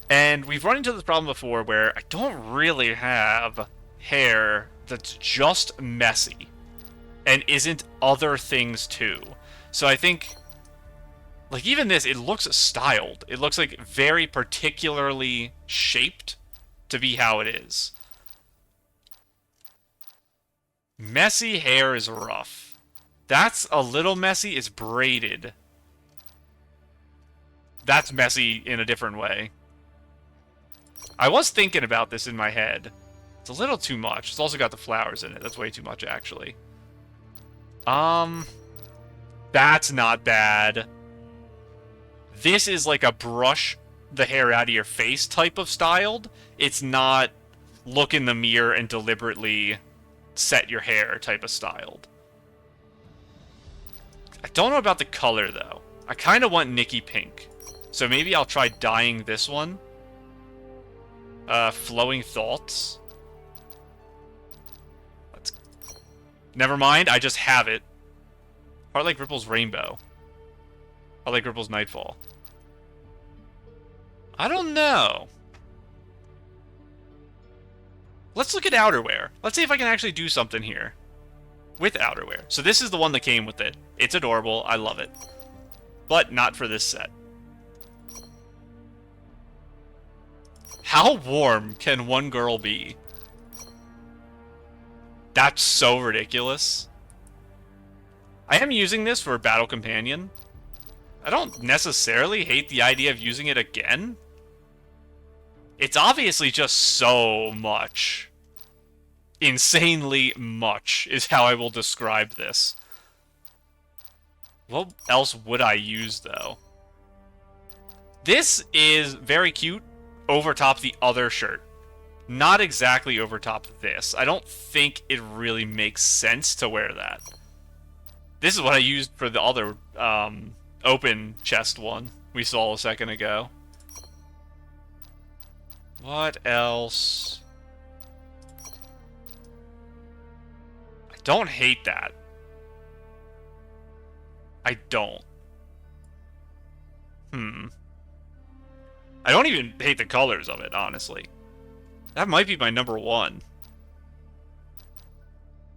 And we've run into this problem before where I don't really have hair that's just messy and isn't other things too. So I think, like, even this, it looks styled. It looks like very particularly shaped to be how it is. Messy hair is rough. That's a little messy. It's braided. That's messy in a different way. I was thinking about this in my head. It's a little too much. It's also got the flowers in it. That's way too much, actually. That's not bad. This is like a brush the hair out of your face type of styled. It's not look in the mirror and deliberately set your hair type of styled. I don't know about the color, though. I kind of want Nikki pink. So maybe I'll try dyeing this one. Flowing Thoughts. Never mind, I just have it. Heart Like Ripple's Rainbow. Heart Like Ripple's Nightfall. I don't know. Let's look at outerwear. Let's see if I can actually do something here with outerwear. So this is the one that came with it. It's adorable. I love it. But not for this set. How warm can one girl be? That's so ridiculous. I am using this for a battle companion. I don't necessarily hate the idea of using it again. It's obviously just so much. Insanely much is how I will describe this. What else would I use, though? This is very cute over top the other shirt. Not exactly over top this. I don't think it really makes sense to wear that. This is what I used for the other open chest one we saw a second ago. What else? I don't hate that. I don't. I don't even hate the colors of it, honestly. That might be my number one.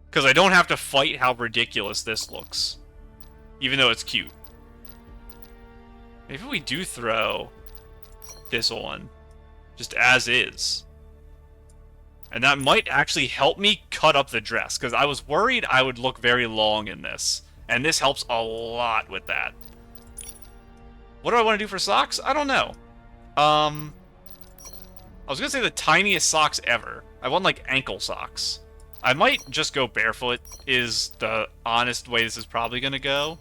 Because I don't have to fight how ridiculous this looks. Even though it's cute. Maybe we do throw this on. Just as is. And that might actually help me cut up the dress. Because I was worried I would look very long in this. And this helps a lot with that. What do I want to do for socks? I don't know. I was going to say the tiniest socks ever. I want, like, ankle socks. I might just go barefoot, is the honest way this is probably going to go.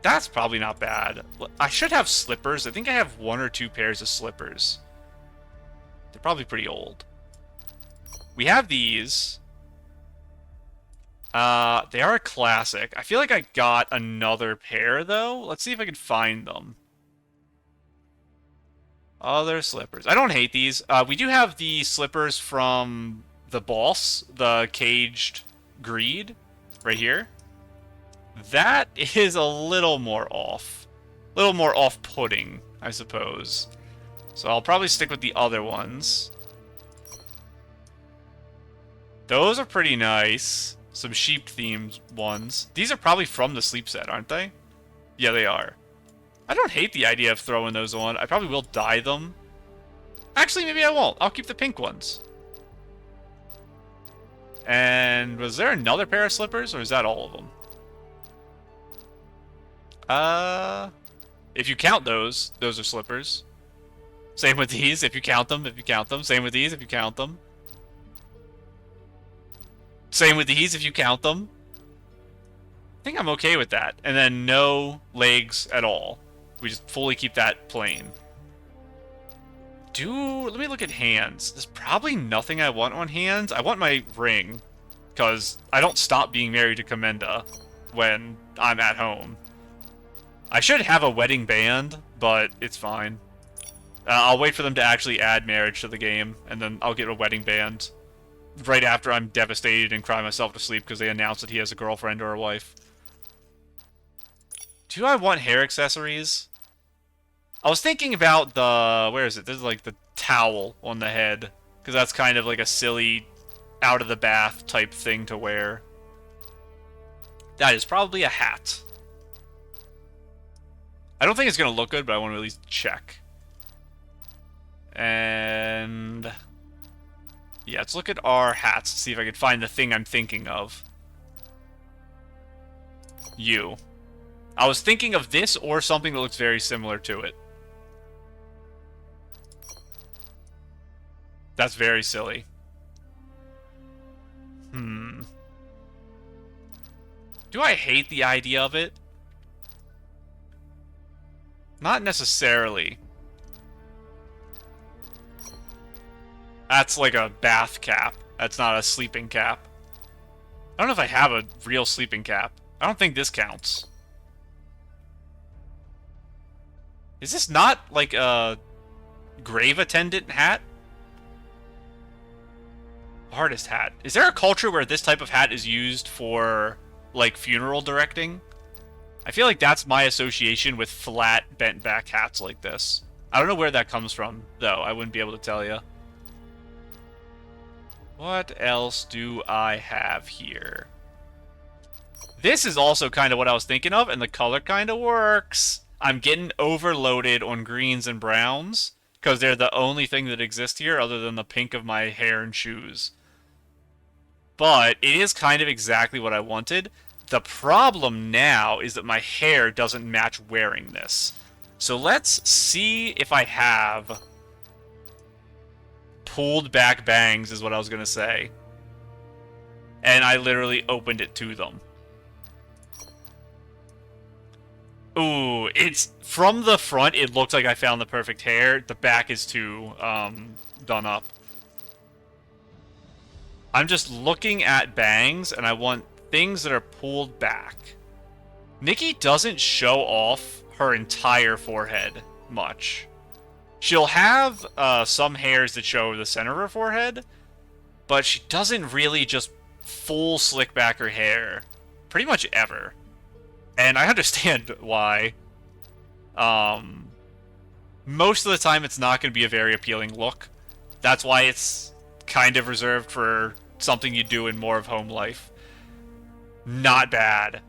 That's probably not bad. I should have slippers. I think I have 1 or 2 pairs of slippers. They're probably pretty old. We have these. They are a classic. I feel like I got another pair, though. Let's see if I can find them. Other slippers. I don't hate these. We do have the slippers from the boss, the caged greed, right here. That is a little more off. A little more off-putting, I suppose. So I'll probably stick with the other ones. Those are pretty nice. Some sheep-themed ones. These are probably from the sleep set, aren't they? Yeah, they are. I don't hate the idea of throwing those on. I probably will dye them. Actually, maybe I won't. I'll keep the pink ones. And was there another pair of slippers, or is that all of them? If you count those are slippers. Same with these, if you count them, Same with these, if you count them. Same with these, if you count them. I think I'm okay with that. And then no legs at all. We just fully keep that plain. Let me look at hands. There's probably nothing I want on hands. I want my ring, because I don't stop being married to Commenda when I'm at home. I should have a wedding band, but it's fine. I'll wait for them to actually add marriage to the game, and then I'll get a wedding band right after I'm devastated and cry myself to sleep because they announce that he has a girlfriend or a wife. Do I want hair accessories? I was thinking about the... Where is it? There's like the towel on the head, because that's kind of like a silly out-of-the-bath type thing to wear. That is probably a hat. I don't think it's going to look good, but I want to at least check. And... yeah, let's look at our hats to see if I can find the thing I'm thinking of. You. I was thinking of this or something that looks very similar to it. That's very silly. Do I hate the idea of it? Not necessarily. That's like a bath cap. That's not a sleeping cap. I don't know if I have a real sleeping cap. I don't think this counts. Is this not like a grave attendant hat? Artist hat. Is there a culture where this type of hat is used for, like, funeral directing? I feel like that's my association with flat, bent-back hats like this. I don't know where that comes from, though. I wouldn't be able to tell you. What else do I have here? This is also kind of what I was thinking of, and the color kind of works. I'm getting overloaded on greens and browns, because they're the only thing that exist here other than the pink of my hair and shoes. But it is kind of exactly what I wanted. The problem now is that my hair doesn't match wearing this. So let's see if I have pulled back bangs, is what I was going to say. And I literally opened it to them. Ooh, it's from the front, it looks like I found the perfect hair. The back is too done up. I'm just looking at bangs, and I want things that are pulled back. Nikki doesn't show off her entire forehead much. She'll have some hairs that show over the center of her forehead, but she doesn't really just full slick back her hair pretty much ever. And I understand why. Most of the time it's not going to be a very appealing look. That's why it's kind of reserved for something you do in more of home life. Not bad.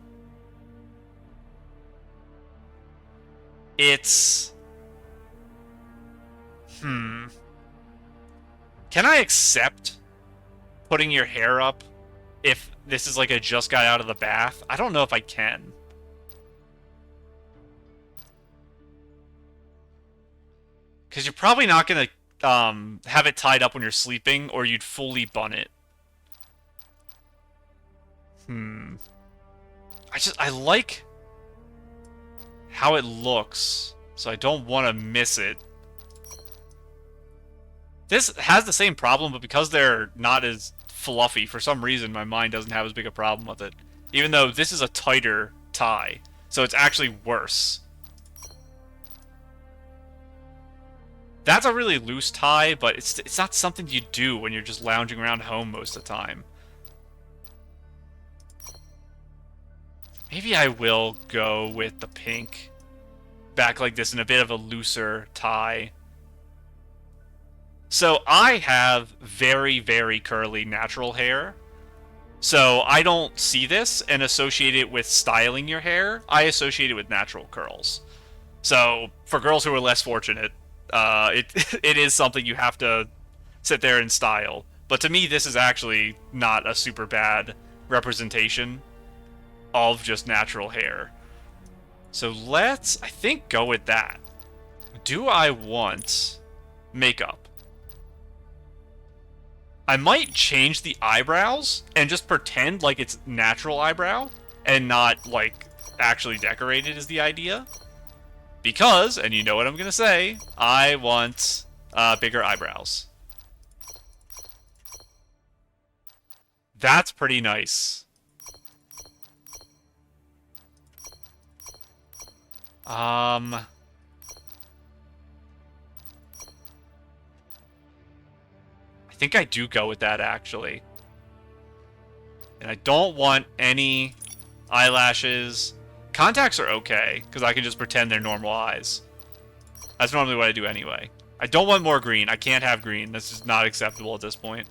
It's... Can I accept putting your hair up if this is like a just got out of the bath? I don't know if I can. Because you're probably not going to have it tied up when you're sleeping, or you'd fully bun it. I like how it looks, so I don't want to miss it. This has the same problem, but because they're not as fluffy, for some reason my mind doesn't have as big a problem with it. Even though this is a tighter tie, so it's actually worse. That's a really loose tie, but it's not something you do when you're just lounging around home most of the time. Maybe I will go with the pink. Back like this in a bit of a looser tie. So I have very, very curly natural hair. So I don't see this and associate it with styling your hair. I associate it with natural curls. So for girls who are less fortunate, it is something you have to sit there and style. But to me, this is actually not a super bad representation of just natural hair. So let's, I think, go with that. Do I want makeup? I might change the eyebrows and just pretend like it's natural eyebrow and not, like, actually decorated is the idea. Because, and you know what I'm gonna say, I want bigger eyebrows. That's pretty nice. I think I do go with that, actually. And I don't want any eyelashes. Contacts are okay, because I can just pretend they're normal eyes. That's normally what I do anyway. I don't want more green. I can't have green. This is not acceptable at this point.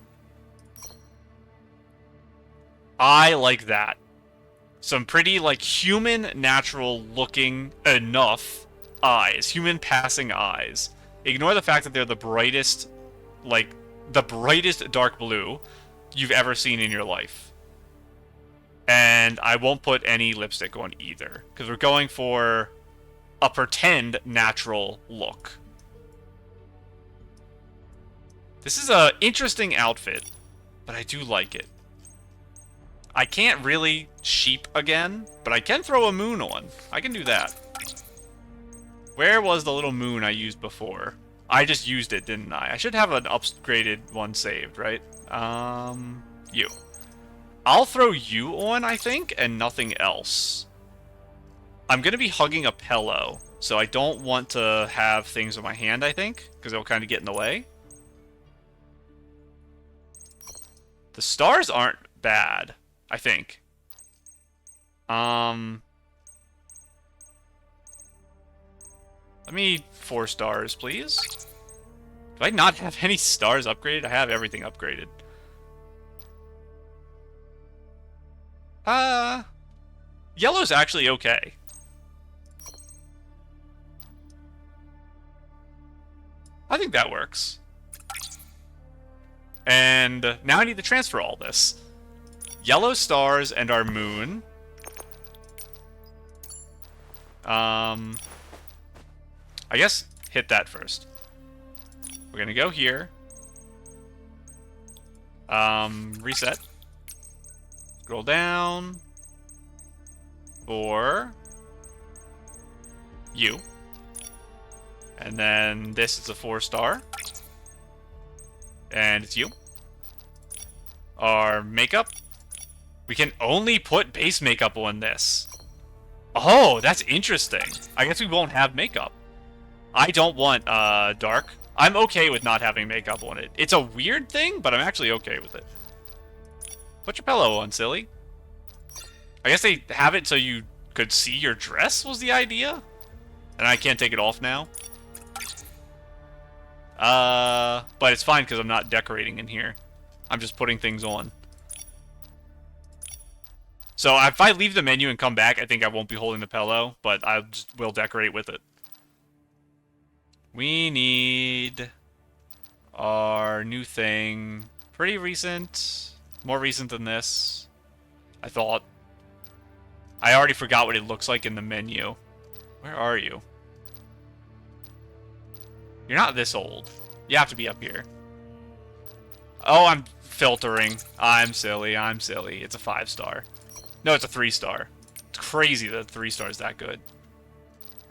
I like that. Some pretty, like, human, natural-looking enough eyes. Human passing eyes. Ignore the fact that they're the brightest, like, the brightest dark blue you've ever seen in your life. And I won't put any lipstick on either, because we're going for a pretend natural look. This is an interesting outfit, but I do like it. I can't really sheep again, but I can throw a moon on. I can do that. Where was the little moon I used before? I just used it, didn't I? I should have an upgraded one saved, right? You. I'll throw you on, I think, and nothing else. I'm going to be hugging a pillow, so I don't want to have things on my hand, I think, because it'll kind of get in the way. The stars aren't bad, I think. Let me 4 stars, please. Do I not have any stars upgraded? I have everything upgraded. Yellow's actually okay. I think that works. And now I need to transfer all this. Yellow stars and our moon. I guess hit that first. We're gonna go here. Reset. Scroll down. For you. And then this is a 4-star. And it's you. Our makeup. We can only put base makeup on this. Oh, that's interesting. I guess we won't have makeup. I don't want dark. I'm okay with not having makeup on it. It's a weird thing, but I'm actually okay with it. Put your pillow on, silly. I guess they have it so you could see your dress was the idea? And I can't take it off now? But it's fine because I'm not decorating in here. I'm just putting things on. So if I leave the menu and come back, I think I won't be holding the pillow, but I just will decorate with it. We need our new thing. Pretty recent. More recent than this, I thought. I already forgot what it looks like in the menu. Where are you? You're not this old. You have to be up here. Oh, I'm filtering. I'm silly. I'm silly. It's a 5-star. No, it's a 3-star. It's crazy that 3-star is that good.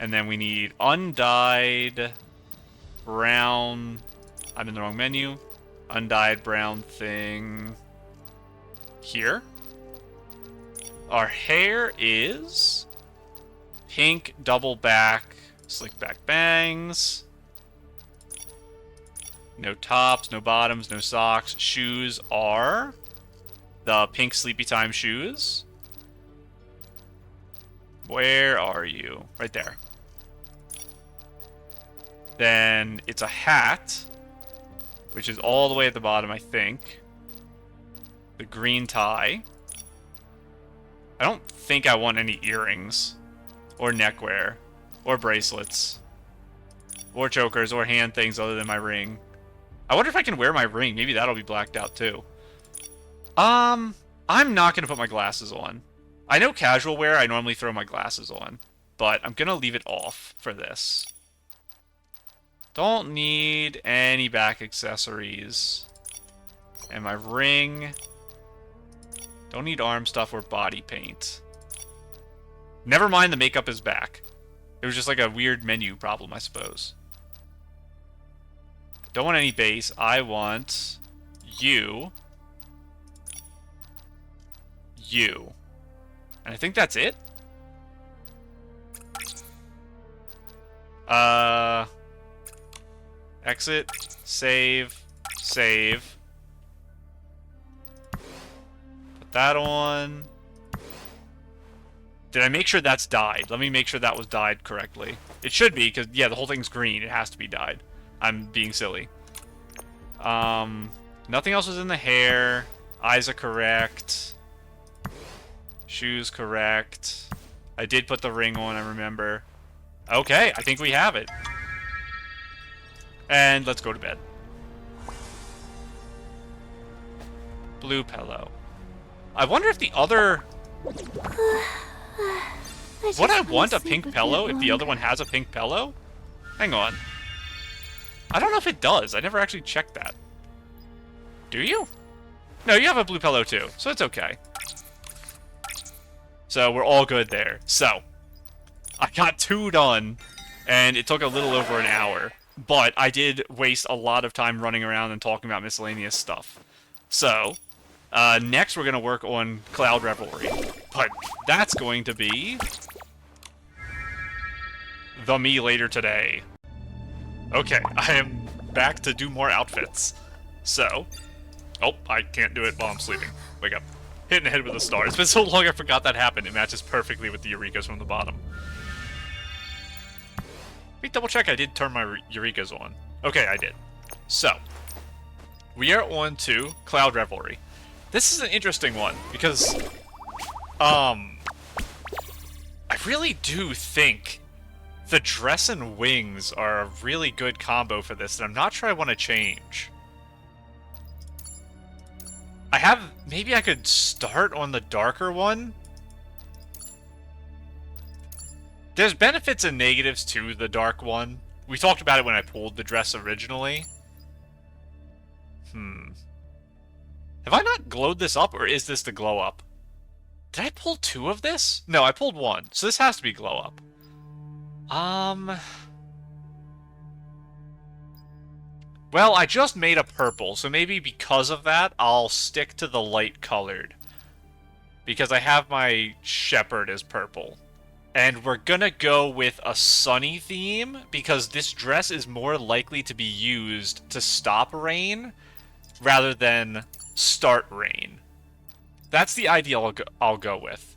And then we need undyed brown. I'm in the wrong menu. Undyed brown thing. Here. Our hair is pink double back, slick back bangs. No tops, no bottoms, no socks. Shoes are the pink Sleepy Time shoes. Where are you? Right there. Then it's a hat, which is all the way at the bottom, I think. The green tie. I don't think I want any earrings, or neckwear, or bracelets, or chokers, or hand things other than my ring. I wonder if I can wear my ring. Maybe that'll be blacked out too. I'm not gonna put my glasses on. I know casual wear, I normally throw my glasses on, but I'm gonna leave it off for this. Don't need any back accessories. And my ring. Don't need arm stuff or body paint. Never mind, the makeup is back. It was just like a weird menu problem, I suppose. I don't want any base. I want you. You. And I think that's it? Exit. Save. Save. Put that on. Did I make sure that's dyed? Let me make sure that was dyed correctly. It should be, because, yeah, the whole thing's green. It has to be dyed. I'm being silly. Nothing else was in the hair. Eyes are correct. Shoes correct. I did put the ring on, I remember. Okay, I think we have it. And let's go to bed. Blue pillow. I wonder if the other... Would I want a pink pillow if the other one has a pink pillow? Hang on. I don't know if it does. I never actually checked that. Do you? No, you have a blue pillow too, so it's okay. So we're all good there. So, I got 2 done, and it took a little over an hour. But I did waste a lot of time running around and talking about miscellaneous stuff. So, next we're going to work on Cloud Revelry. But that's going to be... the me later today. Okay, I am back to do more outfits. So... Oh, I can't do it while I'm sleeping. Wake up. Hitting the head with a star. It's been so long I forgot that happened. It matches perfectly with the eurekas from the bottom. Let me double check I did turn my eurekas on. Okay, I did. So, we are on to Cloud Revelry. This is an interesting one, because, I really do think the dress and wings are a really good combo for this, and I'm not sure I want to change. Maybe I could start on the darker one? There's benefits and negatives to the dark one. We talked about it when I pulled the dress originally. Have I not glowed this up, or is this the glow up? Did I pull 2 of this? No, I pulled 1, so this has to be glow up. Well, I just made a purple, so maybe because of that, I'll stick to the light colored. Because I have my shepherd as purple. And we're gonna go with a sunny theme, because this dress is more likely to be used to stop rain, rather than start rain. That's the ideal I'll go with.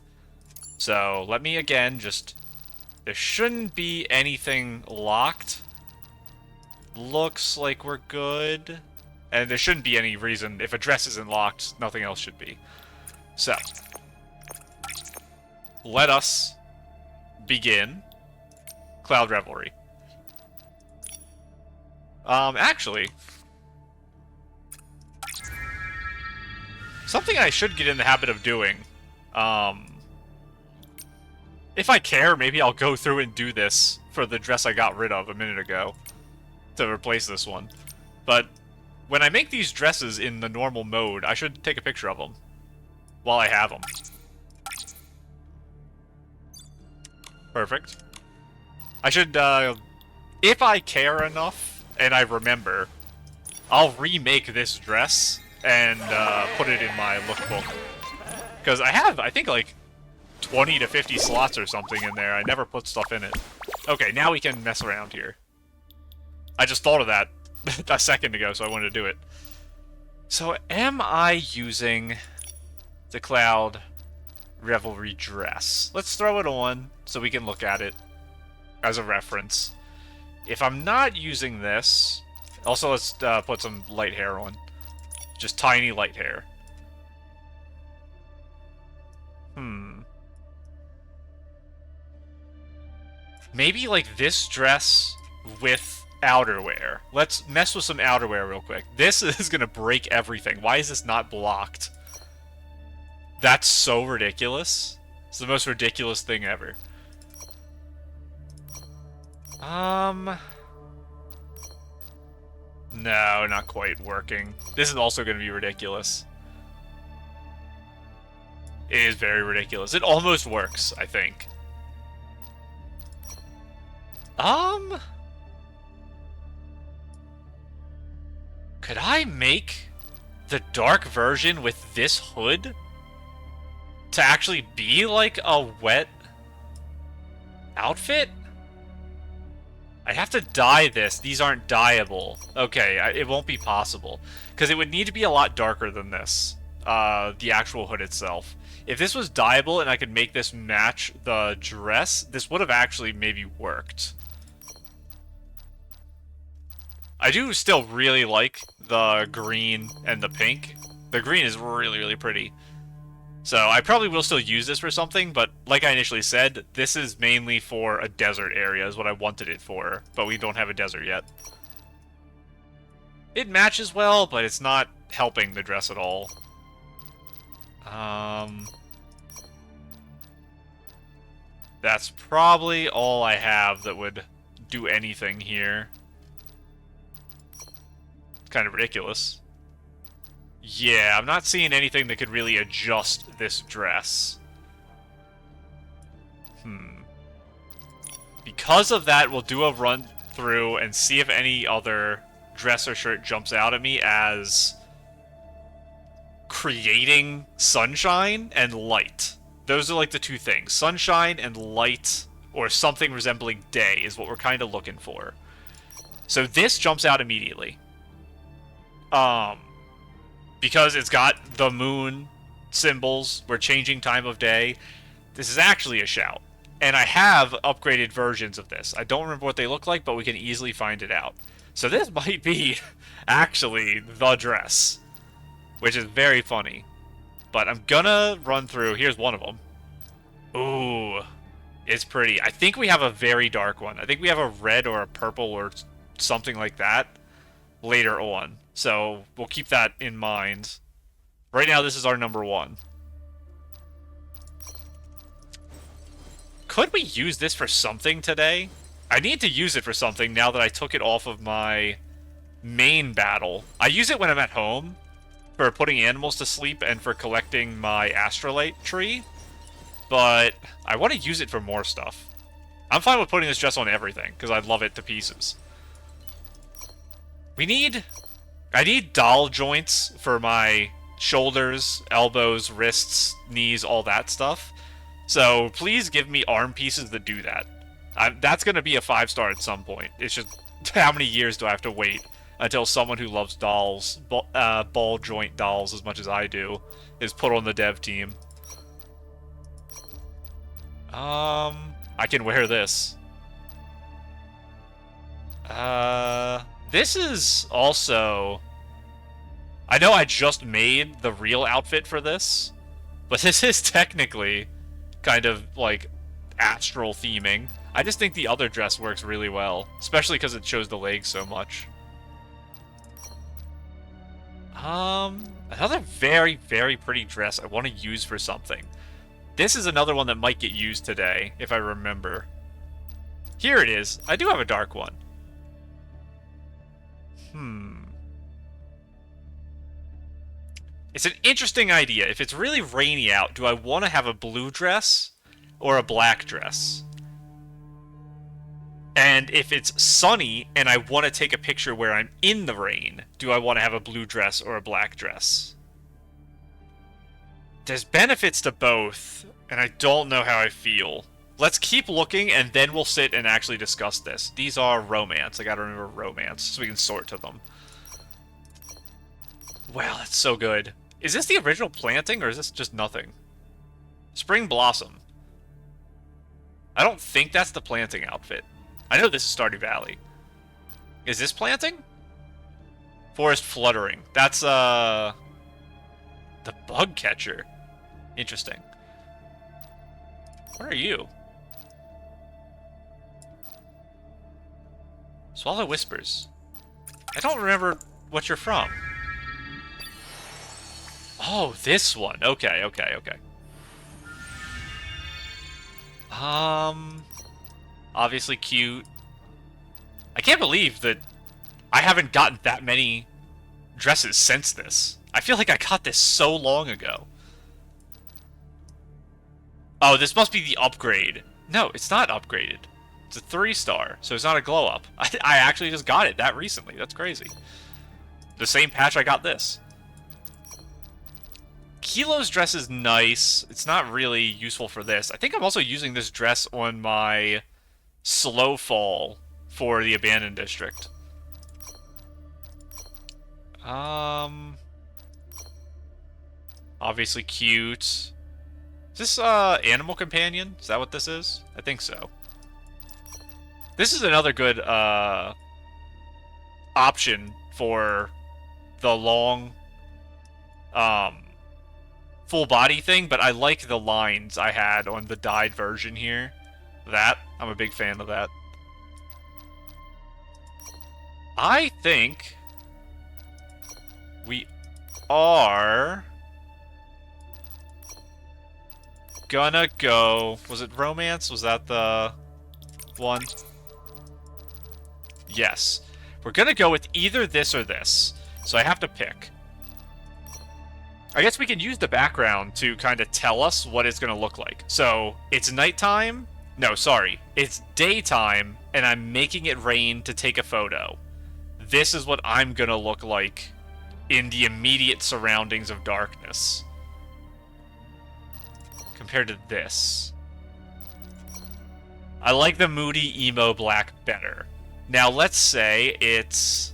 So, let me again just... There shouldn't be anything locked. Looks like we're good. And there shouldn't be any reason. If a dress isn't locked, nothing else should be. So. Let us begin Cloud Revelry. Actually. Something I should get in the habit of doing. If I care, maybe I'll go through and do this for the dress I got rid of a minute ago. To replace this one. But when I make these dresses in the normal mode, I should take a picture of them while I have them. Perfect. I should, if I care enough and I remember, I'll remake this dress and put it in my lookbook. Because I have, I think, like 20 to 50 slots or something in there. I never put stuff in it. Okay, now we can mess around here. I just thought of that a second ago, so I wanted to do it. So am I using the Cloud Revelry dress? Let's throw it on so we can look at it as a reference. If I'm not using this... Also, let's put some light hair on. Just tiny light hair. Maybe, like, this dress with outerwear. Let's mess with some outerwear real quick. This is gonna break everything. Why is this not blocked? That's so ridiculous. It's the most ridiculous thing ever. No, not quite working. This is also going to be ridiculous. It is very ridiculous. It almost works, I think. Could I make the dark version with this hood to actually be like a wet outfit? I have to dye this. These aren't dyeable. Okay, it won't be possible. Because it would need to be a lot darker than this. The actual hood itself. If this was dyeable and I could make this match the dress, this would have actually maybe worked. I do still really like the green and the pink. The green is really, really pretty. So I probably will still use this for something, but like I initially said, this is mainly for a desert area is what I wanted it for, but we don't have a desert yet. It matches well, but it's not helping the dress at all. That's probably all I have that would do anything here. It's kind of ridiculous. Yeah, I'm not seeing anything that could really adjust this dress. Because of that, we'll do a run through and see if any other dress or shirt jumps out at me as creating sunshine and light. Those are like the two things. Sunshine and light, or something resembling day, is what we're kind of looking for. So this jumps out immediately. Because it's got the moon symbols, we're changing time of day. This is actually a shout. And I have upgraded versions of this. I don't remember what they look like, but we can easily find it out. So this might be actually the dress, which is very funny. But I'm gonna run through. Here's one of them. Ooh, it's pretty. I think we have a very dark one. I think we have a red or a purple or something like that later on. So we'll keep that in mind. Right now, this is our number one. Could we use this for something today? I need to use it for something now that I took it off of my main battle. I use it when I'm at home for putting animals to sleep and for collecting my astrolite tree. But I want to use it for more stuff. I'm fine with putting this dress on everything because I love it to pieces. I need doll joints for my shoulders, elbows, wrists, knees, all that stuff. So please give me arm pieces that do that. That's going to be a 5-star at some point. It's just, how many years do I have to wait until someone who loves dolls, ball joint dolls as much as I do, is put on the dev team? I can wear this. This is also... I know I just made the real outfit for this, but this is technically kind of, like, astral theming. I just think the other dress works really well, especially because it shows the legs so much. Another very, very pretty dress I want to use for something. This is another one that might get used today, if I remember. Here it is. I do have a dark one. It's an interesting idea. If it's really rainy out, do I want to have a blue dress or a black dress? And if it's sunny and I want to take a picture where I'm in the rain, do I want to have a blue dress or a black dress? There's benefits to both, and I don't know how I feel. Let's keep looking, and then we'll sit and actually discuss this. These are romance. I gotta remember romance, so we can sort to them. Wow, that's so good. Is this the original planting, or is this just nothing? Spring Blossom. I don't think that's the planting outfit. I know this is Stardew Valley. Is this planting? Forest Fluttering. That's, the bug catcher. Interesting. What are you? Swallow Whispers. I don't remember what you're from. Oh, this one. Okay, okay, okay. Obviously cute. I can't believe that I haven't gotten that many dresses since this. I feel like I got this so long ago. Oh, this must be the upgrade. No, it's not upgraded. It's a 3-star, so it's not a glow-up. I actually just got it that recently. That's crazy. The same patch I got this. Kilo's dress is nice. It's not really useful for this. I think I'm also using this dress on my slow fall for the Abandoned District. Obviously cute. Is this, Animal Companion? Is that what this is? I think so. This is another good, option for the long, full body thing, but I like the lines I had on the dyed version here. I'm a big fan of that. I think we are gonna go... Was it romance? Was that the one? Yes. We're gonna go with either this or this. So I have to pick. I guess we can use the background to kind of tell us what it's gonna look like. So, it's nighttime. No, sorry. It's daytime, and I'm making it rain to take a photo. This is what I'm gonna look like in the immediate surroundings of darkness. Compared to this. I like the moody emo black better. Now, let's say it's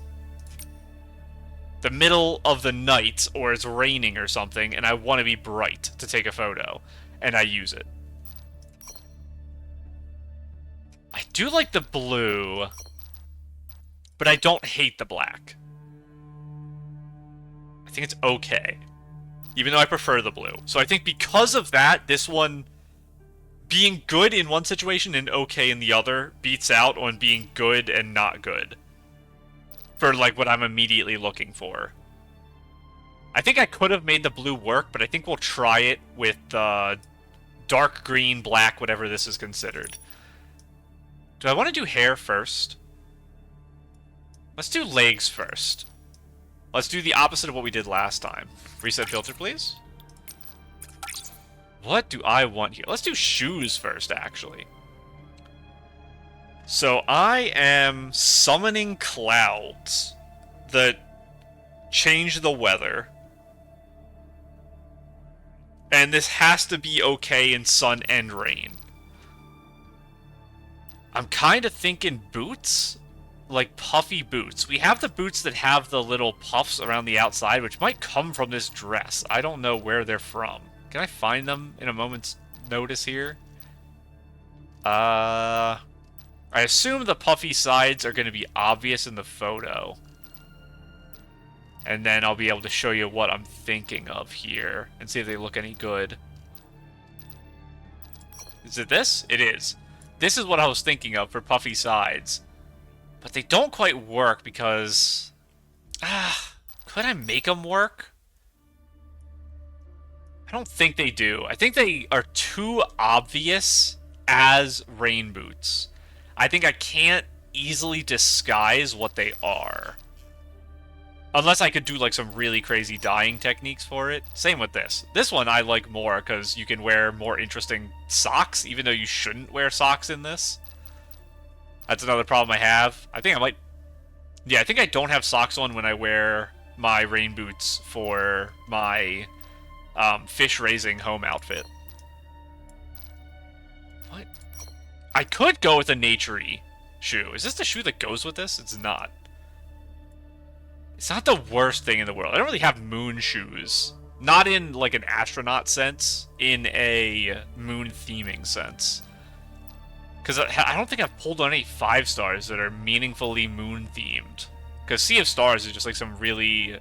the middle of the night, or it's raining or something, and I want to be bright to take a photo, and I use it. I do like the blue, but I don't hate the black. I think it's okay, even though I prefer the blue. So I think because of that, this one being good in one situation and okay in the other beats out on being good and not good for, like, what I'm immediately looking for. I think I could have made the blue work, but I think we'll try it with the dark green, black, whatever this is considered. Do I want to do hair first? Let's do legs first. Let's do the opposite of what we did last time. Reset filter, please. What do I want here? Let's do shoes first, actually. So I am summoning clouds that change the weather. And this has to be okay in sun and rain. I'm kind of thinking boots? Like puffy boots. We have the boots that have the little puffs around the outside, which might come from this dress. I don't know where they're from. Can I find them in a moment's notice here? I assume the puffy sides are going to be obvious in the photo. And then I'll be able to show you what I'm thinking of here and see if they look any good. Is it this? It is. This is what I was thinking of for puffy sides. But they don't quite work because... could I make them work? I don't think they do. I think they are too obvious as rain boots. I think I can't easily disguise what they are. Unless I could do like some really crazy dyeing techniques for it. Same with this. This one I like more because you can wear more interesting socks, even though you shouldn't wear socks in this. That's another problem I have. I think I might... Yeah, I think I don't have socks on when I wear my rain boots for my fish raising home outfit. What? I could go with a naturey shoe. Is this the shoe that goes with this? It's not. It's not the worst thing in the world. I don't really have moon shoes. Not in, like, an astronaut sense. In a moon theming sense. Because I don't think I've pulled on any 5 stars that are meaningfully moon themed. Because Sea of Stars is just like some really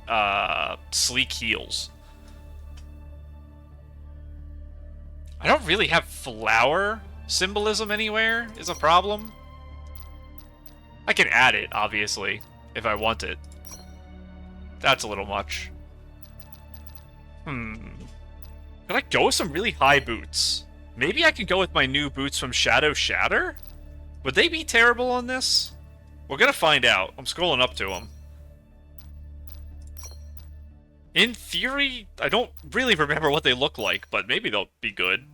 sleek heels. I don't really have flower symbolism anywhere is a problem. I can add it, obviously, if I want it. That's a little much. Could I go with some really high boots? Maybe I can go with my new boots from Shadow Shatter? Would they be terrible on this? We're gonna find out. I'm scrolling up to them. In theory, I don't really remember what they look like, but maybe they'll be good.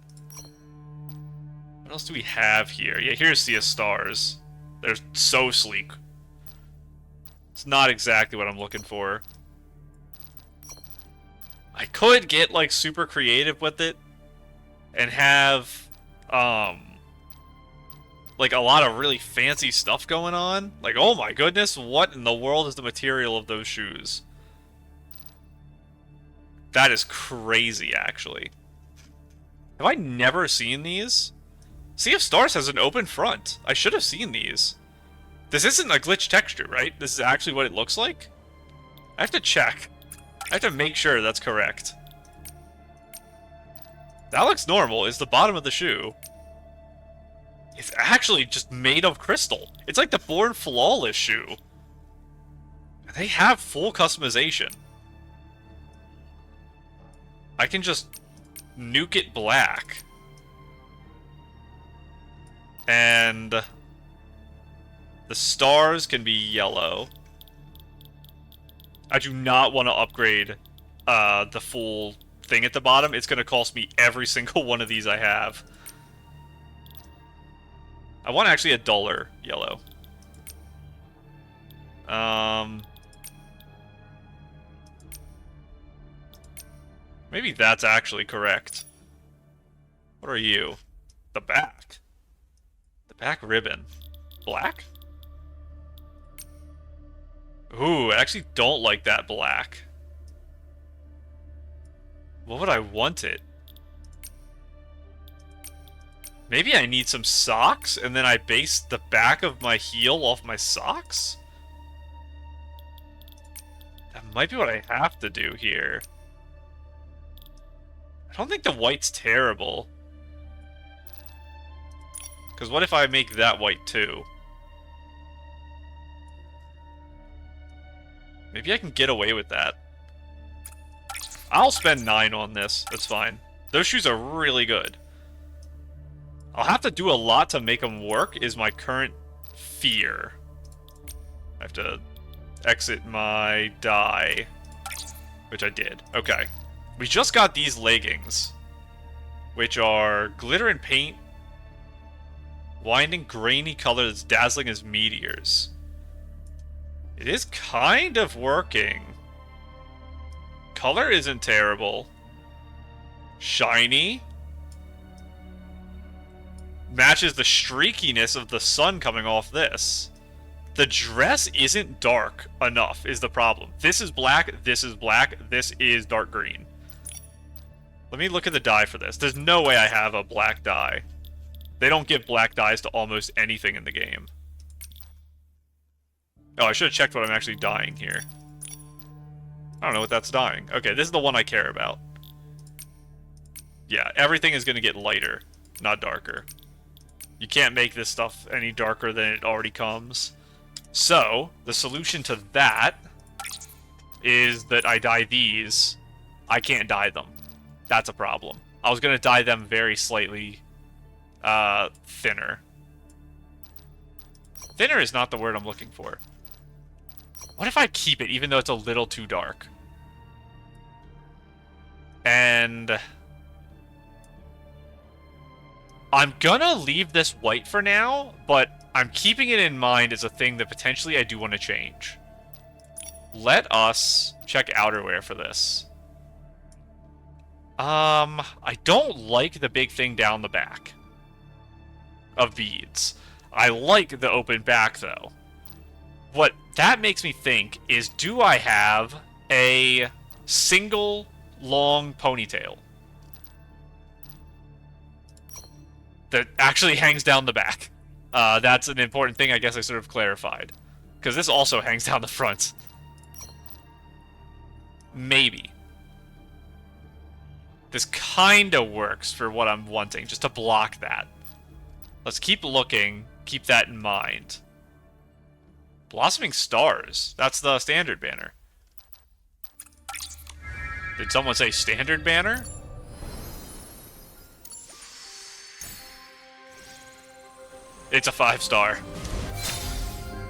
What else do we have here? Yeah, here's Sea of Stars. They're so sleek. It's not exactly what I'm looking for. I could get, like, super creative with it and have, like, a lot of really fancy stuff going on. Like, oh my goodness, what in the world is the material of those shoes? That is crazy, actually. Have I never seen these? Sea of Stars has an open front. I should have seen these. This isn't a glitch texture, right? This is actually what it looks like? I have to check. I have to make sure that's correct. That looks normal. It's the bottom of the shoe. It's actually just made of crystal. It's like the Born Flawless shoe. They have full customization. I can just nuke it black. And the stars can be yellow. I do not want to upgrade the full thing at the bottom. It's going to cost me every single one of these I have. I want actually a duller yellow. Maybe that's actually correct. What are you? The back. The back ribbon. Black? Ooh, I actually don't like that black. What would I want it? Maybe I need some socks, and then I base the back of my heel off my socks? That might be what I have to do here. I don't think the white's terrible. Because what if I make that white too? Maybe I can get away with that. I'll spend 9 on this. That's fine. Those shoes are really good. I'll have to do a lot to make them work, is my current fear. I have to exit my die. Which I did. Okay. We just got these leggings. Which are glitter and paint. Winding grainy color that's dazzling as meteors. It is kind of working. Color isn't terrible. Shiny. Matches the streakiness of the sun coming off this. The dress isn't dark enough is the problem. This is black, this is black, this is dark green. Let me look at the dye for this. There's no way I have a black dye. They don't give black dyes to almost anything in the game. Oh, I should have checked what I'm actually dyeing here. I don't know what that's dyeing. Okay, this is the one I care about. Yeah, everything is going to get lighter, not darker. You can't make this stuff any darker than it already comes. So, the solution to that is that I dye these. I can't dye them. That's a problem. I was going to dye them very slightly thinner. Thinner is not the word I'm looking for. What if I keep it, even though it's a little too dark? And I'm gonna leave this white for now, but I'm keeping it in mind as a thing that potentially I do want to change. Let us check outerwear for this. I don't like the big thing down the back. of beads. I like the open back, though. What that makes me think is, do I have a single long ponytail that actually hangs down the back? That's an important thing I guess I sort of clarified. Because this also hangs down the front. Maybe. This kinda works for what I'm wanting, just to block that. Let's keep looking, keep that in mind. Blossoming Stars. That's the standard banner. Did someone say standard banner? It's a 5-star.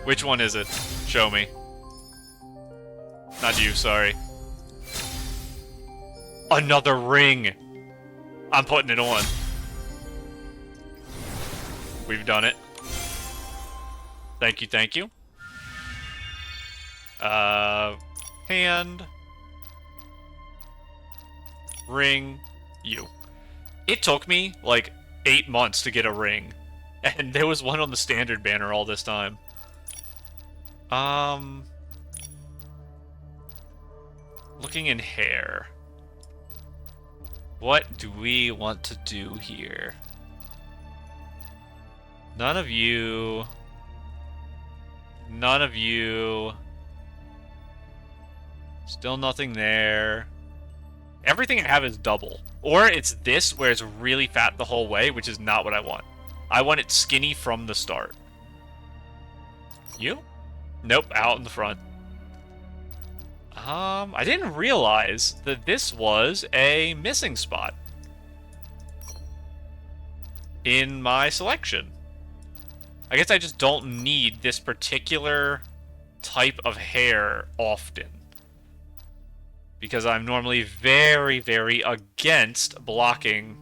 Which one is it? Show me. Not you, sorry. Another ring! I'm putting it on. We've done it. Thank you, thank you. Hand. Ring. You. It took me, like, 8 months to get a ring. And there was one on the standard banner all this time. Looking in hair. What do we want to do here? None of you. None of you. Still nothing there. Everything I have is double. Or it's this, where it's really fat the whole way, which is not what I want. I want it skinny from the start. You? Nope, out in the front. I didn't realize that this was a missing spot in my selection. I guess I just don't need this particular type of hair often, because I'm normally very, very against blocking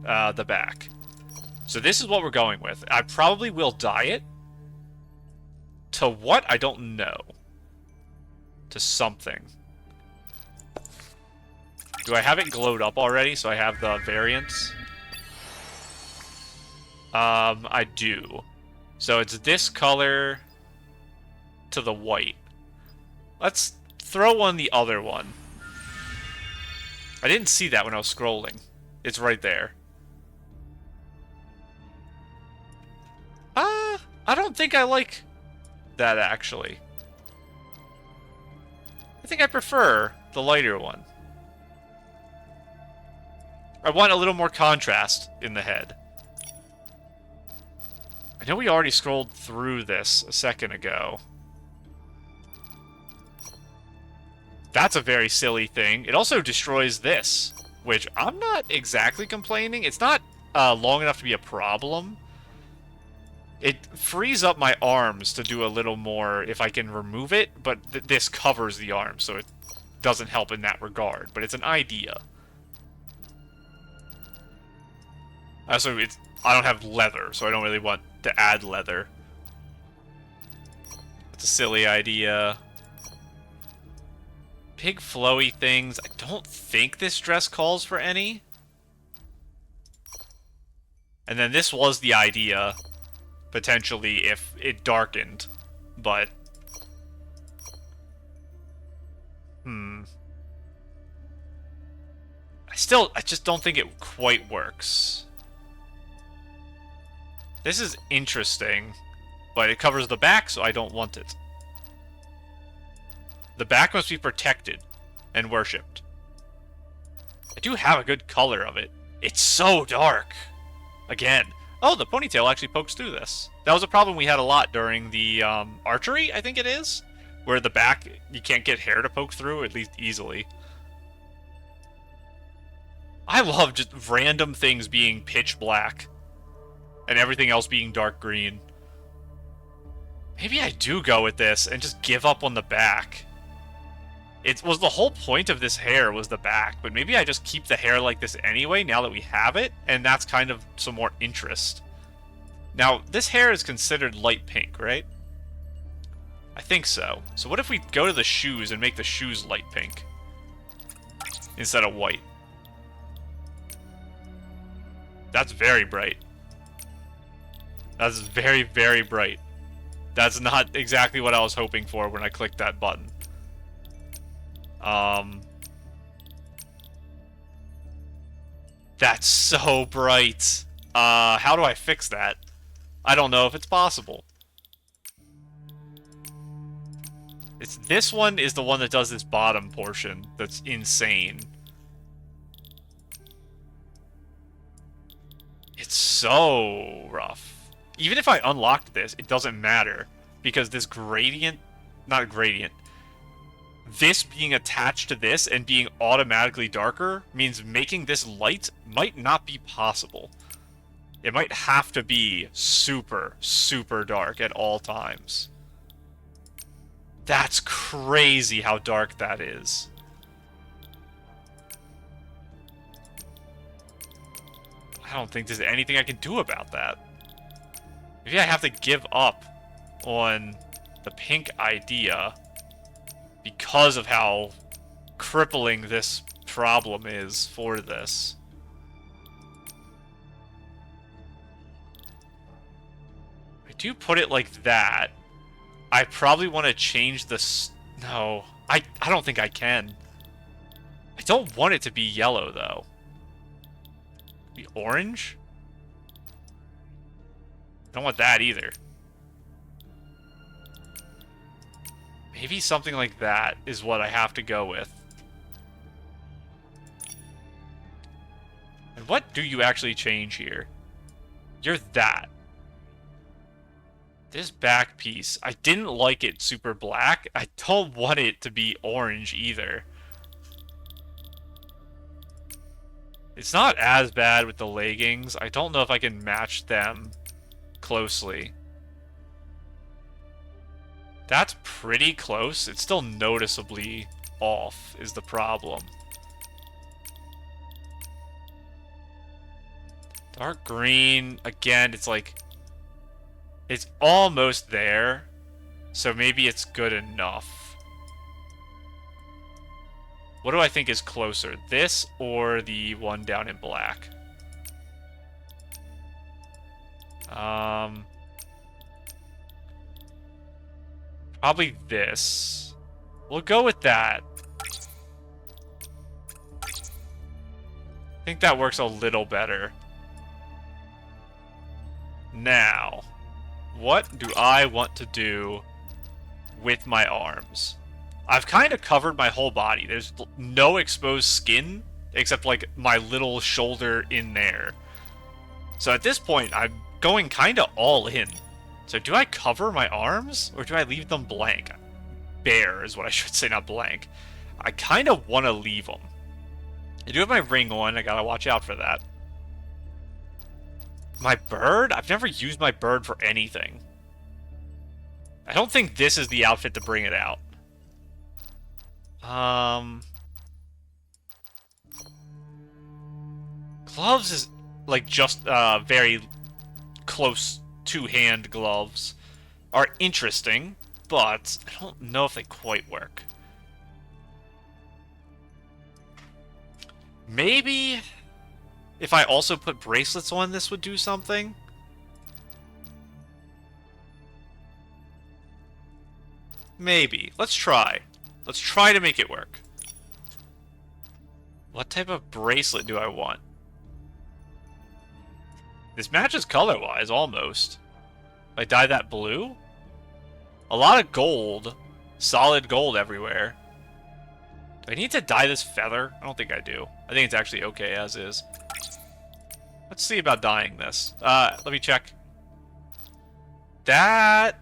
the back. So this is what we're going with. I probably will dye it. To what? I don't know. To something. Do I have it glowed up already, so I have the variants? I do. So it's this color to the white. Let's throw on the other one. I didn't see that when I was scrolling. It's right there. I don't think I like that, actually. I think I prefer the lighter one. I want a little more contrast in the head. I know we already scrolled through this a second ago. That's a very silly thing. It also destroys this, which I'm not exactly complaining. It's not long enough to be a problem. It frees up my arms to do a little more if I can remove it, but this covers the arms, so it doesn't help in that regard. But it's an idea. Also, I don't have leather, so I don't really want to add leather. It's a silly idea. Big flowy things. I don't think this dress calls for any. And then this was the idea, potentially, if it darkened. But... I just don't think it quite works. This is interesting, but it covers the back, so I don't want it. The back must be protected and worshipped. I do have a good color of it. It's so dark. Again. Oh, the ponytail actually pokes through this. That was a problem we had a lot during the archery, I think it is. Where the back, you can't get hair to poke through, at least easily. I love just random things being pitch black. And everything else being dark green. Maybe I do go with this and just give up on the back. It was the whole point of this hair was the back, but maybe I just keep the hair like this anyway now that we have it, and that's kind of some more interest. Now, this hair is considered light pink, right? I think so. So what if we go to the shoes and make the shoes light pink instead of white? That's very bright. That's very, very bright. That's not exactly what I was hoping for when I clicked that button. That's so bright. How do I fix that? I don't know if it's possible. This one is the one that does this bottom portion that's insane. It's so rough. Even if I unlocked this, it doesn't matter. Because this gradient... Not gradient. This being attached to this and being automatically darker means making this light might not be possible. It might have to be super, super dark at all times. That's crazy how dark that is. I don't think there's anything I can do about that. Maybe I have to give up on the pink idea because of how crippling this problem is for this. I do put it like that. I probably want to change this. No, I don't think I can. I don't want it to be yellow, though. Be orange? I don't want that either. Maybe something like that is what I have to go with. And what do you actually change here? You're that. This back piece, I didn't like it super black. I don't want it to be orange either. It's not as bad with the leggings. I don't know if I can match them closely. That's pretty close. It's still noticeably off, is the problem. Dark green, again, it's like... It's almost there, so maybe it's good enough. What do I think is closer? This or the one down in black? Probably this. We'll go with that. I think that works a little better. Now, what do I want to do with my arms? I've kind of covered my whole body. There's no exposed skin except like my little shoulder in there. So at this point, I'm going kind of all in. So do I cover my arms or do I leave them blank? Bare is what I should say, not blank. I kind of want to leave them. I do have my ring on. I gotta watch out for that. My bird? I've never used my bird for anything. I don't think this is the outfit to bring it out. Gloves is like just very close two-hand gloves are interesting, but I don't know if they quite work. Maybe if I also put bracelets on, this would do something. Maybe. Let's try. Let's try to make it work. What type of bracelet do I want? This matches color-wise, almost. If I dye that blue? A lot of gold. Solid gold everywhere. Do I need to dye this feather? I don't think I do. I think it's actually okay as is. Let's see about dyeing this. Let me check. That...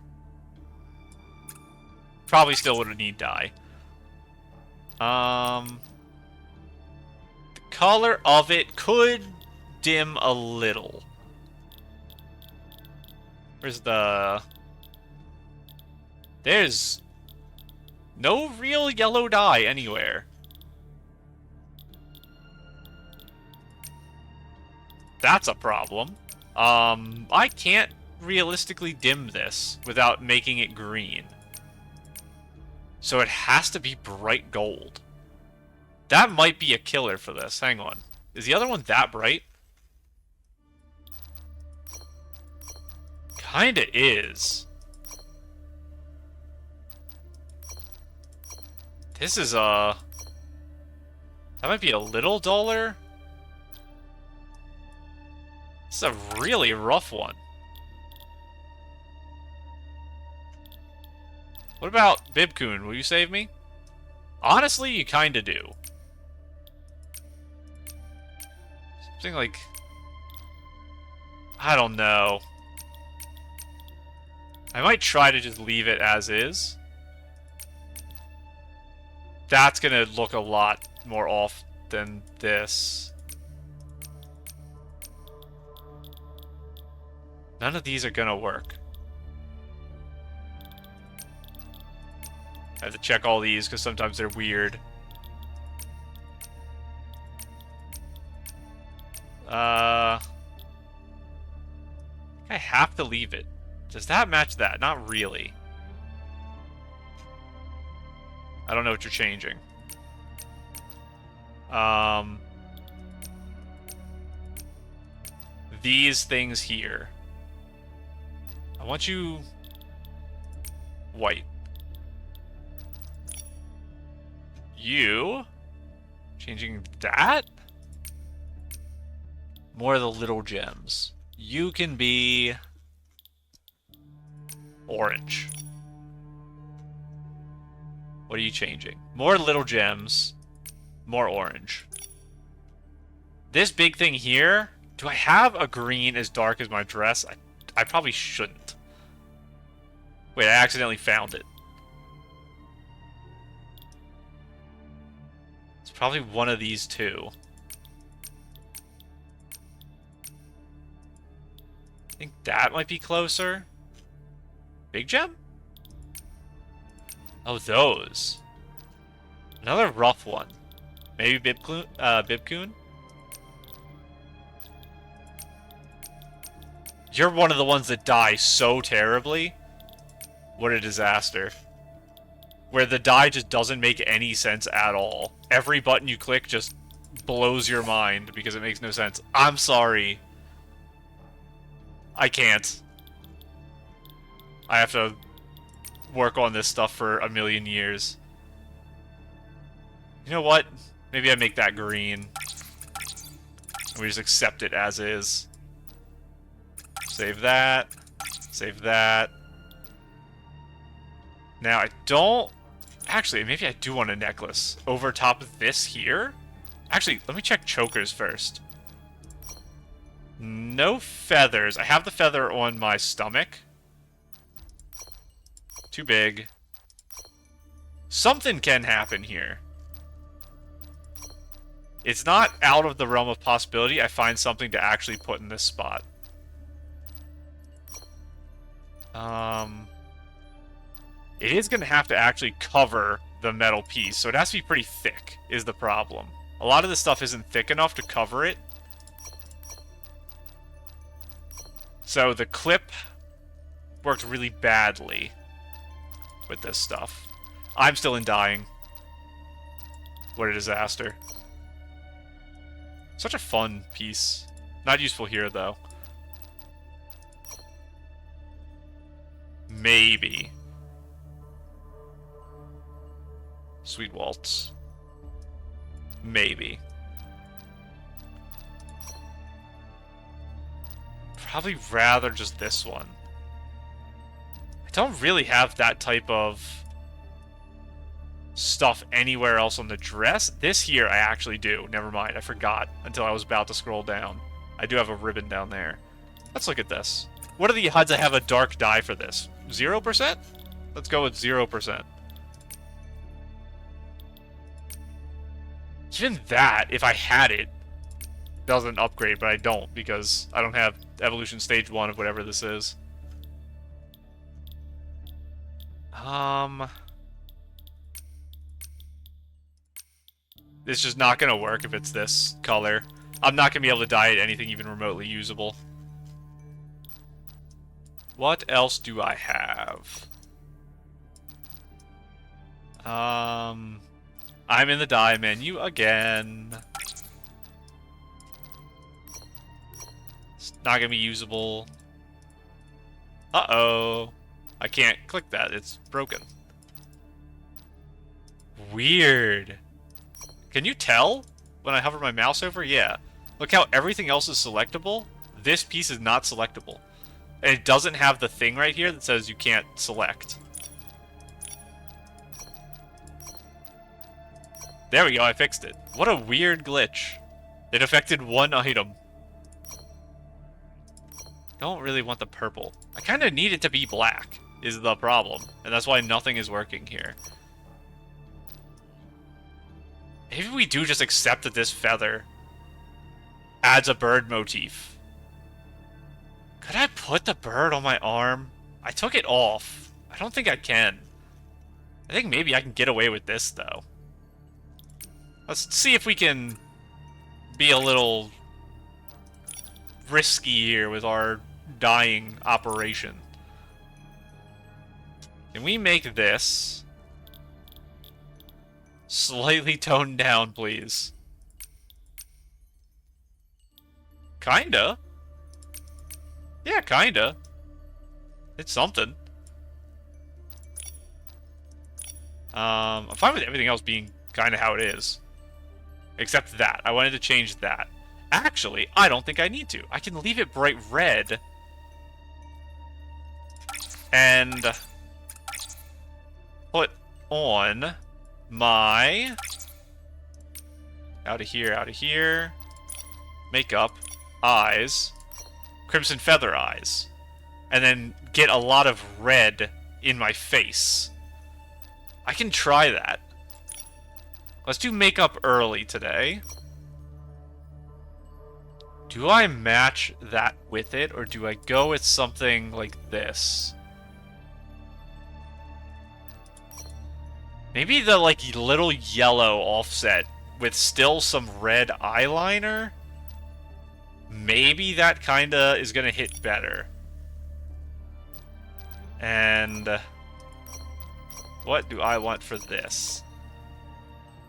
probably still would need dye. The color of it could dim a little. Where's the... There's no real yellow dye anywhere. That's a problem. I can't realistically dim this without making it green. So it has to be bright gold. That might be a killer for this. Hang on. Is the other one that bright? kinda is. This is, that might be a little duller. This is a really rough one. What about Bibcoon? Will you save me? Honestly, you kinda do. Something like... I don't know. I might try to just leave it as is. That's gonna look a lot more off than this. None of these are gonna work. I have to check all these because sometimes they're weird. I have to leave it. Does that match that? Not really. I don't know what you're changing. These things here. I want you white. You changing that? More of the little gems. You can be orange. What are you changing? More little gems. More orange. This big thing here. Do I have a green as dark as my dress? I probably shouldn't. Wait, I accidentally found it. It's probably one of these two. I think that might be closer. Big gem? Oh, those. Another rough one. Maybe Bibcoon? You're one of the ones that die so terribly. What a disaster. Where the die just doesn't make any sense at all. Every button you click just blows your mind because it makes no sense. I'm sorry. I can't. I have to work on this stuff for a million years. You know what? Maybe I make that green. And we just accept it as is. Save that. Save that. Now, I don't... Actually, maybe I do want a necklace over top of this here. Actually, let me check chokers first. No feathers. I have the feather on my stomach. Too big. Something can happen here. It's not out of the realm of possibility. I find something to actually put in this spot. It is going to have to actually cover the metal piece, so it has to be pretty thick, is the problem. A lot of this stuff isn't thick enough to cover it. So the clip worked really badly with this stuff. I'm still in dying. What a disaster. Such a fun piece. Not useful here, though. Maybe. Sweet Waltz. Maybe. Probably rather just this one. I don't really have that type of stuff anywhere else on the dress. This here I actually do. Never mind, I forgot until I was about to scroll down. I do have a ribbon down there. Let's look at this. What are the odds I have a dark dye for this? 0%? Let's go with 0%. Even that, if I had it, doesn't upgrade, but I don't, because I don't have Evolution Stage 1 of whatever this is. It's just not gonna work if it's this color. I'm not gonna be able to dye it anything even remotely usable. What else do I have? I'm in the dye menu again. It's not gonna be usable. Uh-oh. I can't click that. It's broken. Weird. Can you tell when I hover my mouse over? Yeah. Look how everything else is selectable. This piece is not selectable. And it doesn't have the thing right here that says you can't select. There we go, I fixed it. What a weird glitch. It affected one item. Don't really want the purple. I kind of need it to be black, is the problem. And that's why nothing is working here. Maybe we do just accept that this feather adds a bird motif. Could I put the bird on my arm? I took it off. I don't think I can. I think maybe I can get away with this, though. Let's see if we can be a little risky here with our dyeing operation. Can we make this slightly toned down, please? Kinda. Yeah, kinda. It's something. I'm fine with everything else being kinda how it is. Except that. I wanted to change that. Actually, I don't think I need to. I can leave it bright red. And put on my out of here, makeup, eyes, crimson feather eyes, and then get a lot of red in my face. I can try that. Let's do makeup early today. Do I match that with it, or do I go with something like this? Maybe the, like, little yellow offset with still some red eyeliner? Maybe that kinda is gonna hit better. And what do I want for this?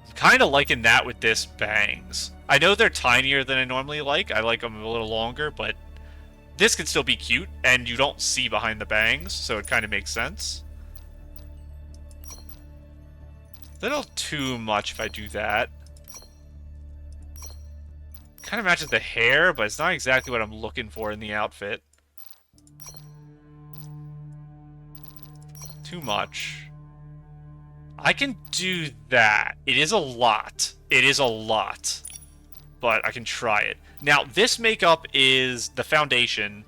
I'm kinda liking that with this bangs. I know they're tinier than I normally like. I like them a little longer, but this can still be cute, and you don't see behind the bangs, so it kind of makes sense. A little too much if I do that. Kind of matches the hair, but it's not exactly what I'm looking for in the outfit. Too much. I can do that. It is a lot. It is a lot. But I can try it. Now, this makeup is the foundation.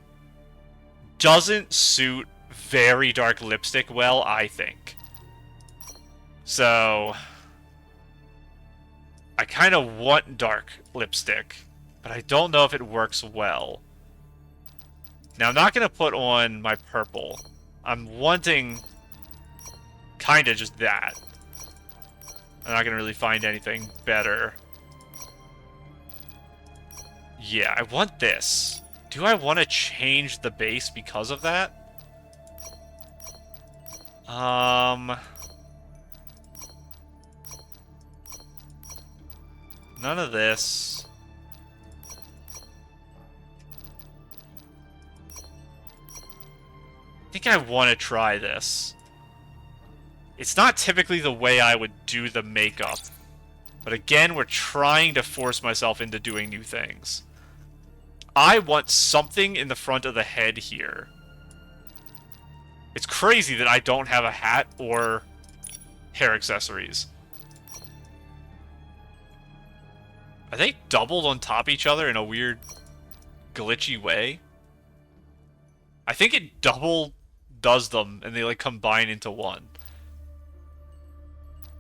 Doesn't suit very dark lipstick well, I think. So I kind of want dark lipstick, but I don't know if it works well. Now, I'm not going to put on my purple. I'm wanting kind of just that. I'm not going to really find anything better. Yeah, I want this. Do I want to change the base because of that? None of this. I think I want to try this. It's not typically the way I would do the makeup. But again, we're trying to force myself into doing new things. I want something in the front of the head here. It's crazy that I don't have a hat or hair accessories. Are they doubled on top of each other in a weird, glitchy way? I think it double does them, and they, like, combine into one.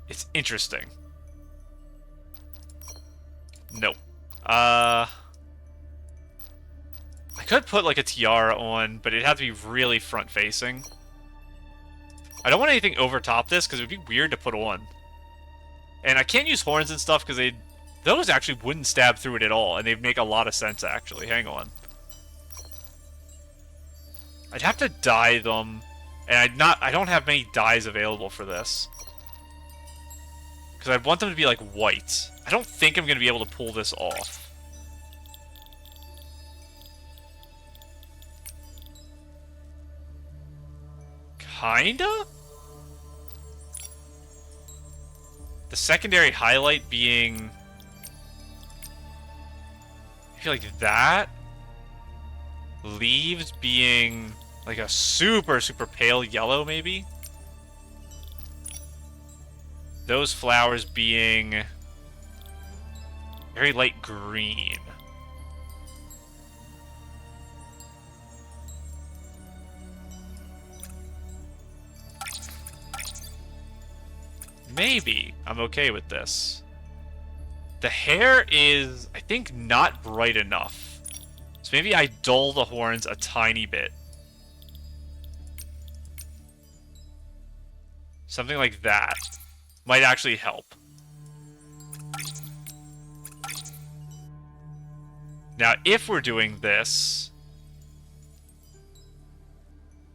It's interesting. Nope. I could put, like, a tiara on, but it'd have to be really front-facing. I don't want anything over top this, because it would be weird to put on. And I can't use horns and stuff, because those actually wouldn't stab through it at all, and they'd make a lot of sense, actually. Hang on. I'd have to dye them, and I don't have many dyes available for this. Because I want them to be, like, white. I don't think I'm going to be able to pull this off. Kinda? The secondary highlight being... I feel like that. Leaves being like a super, super pale yellow, maybe? Those flowers being very light green. Maybe I'm okay with this. The hair is, I think, not bright enough. So maybe I dull the horns a tiny bit. Something like that might actually help. Now, if we're doing this...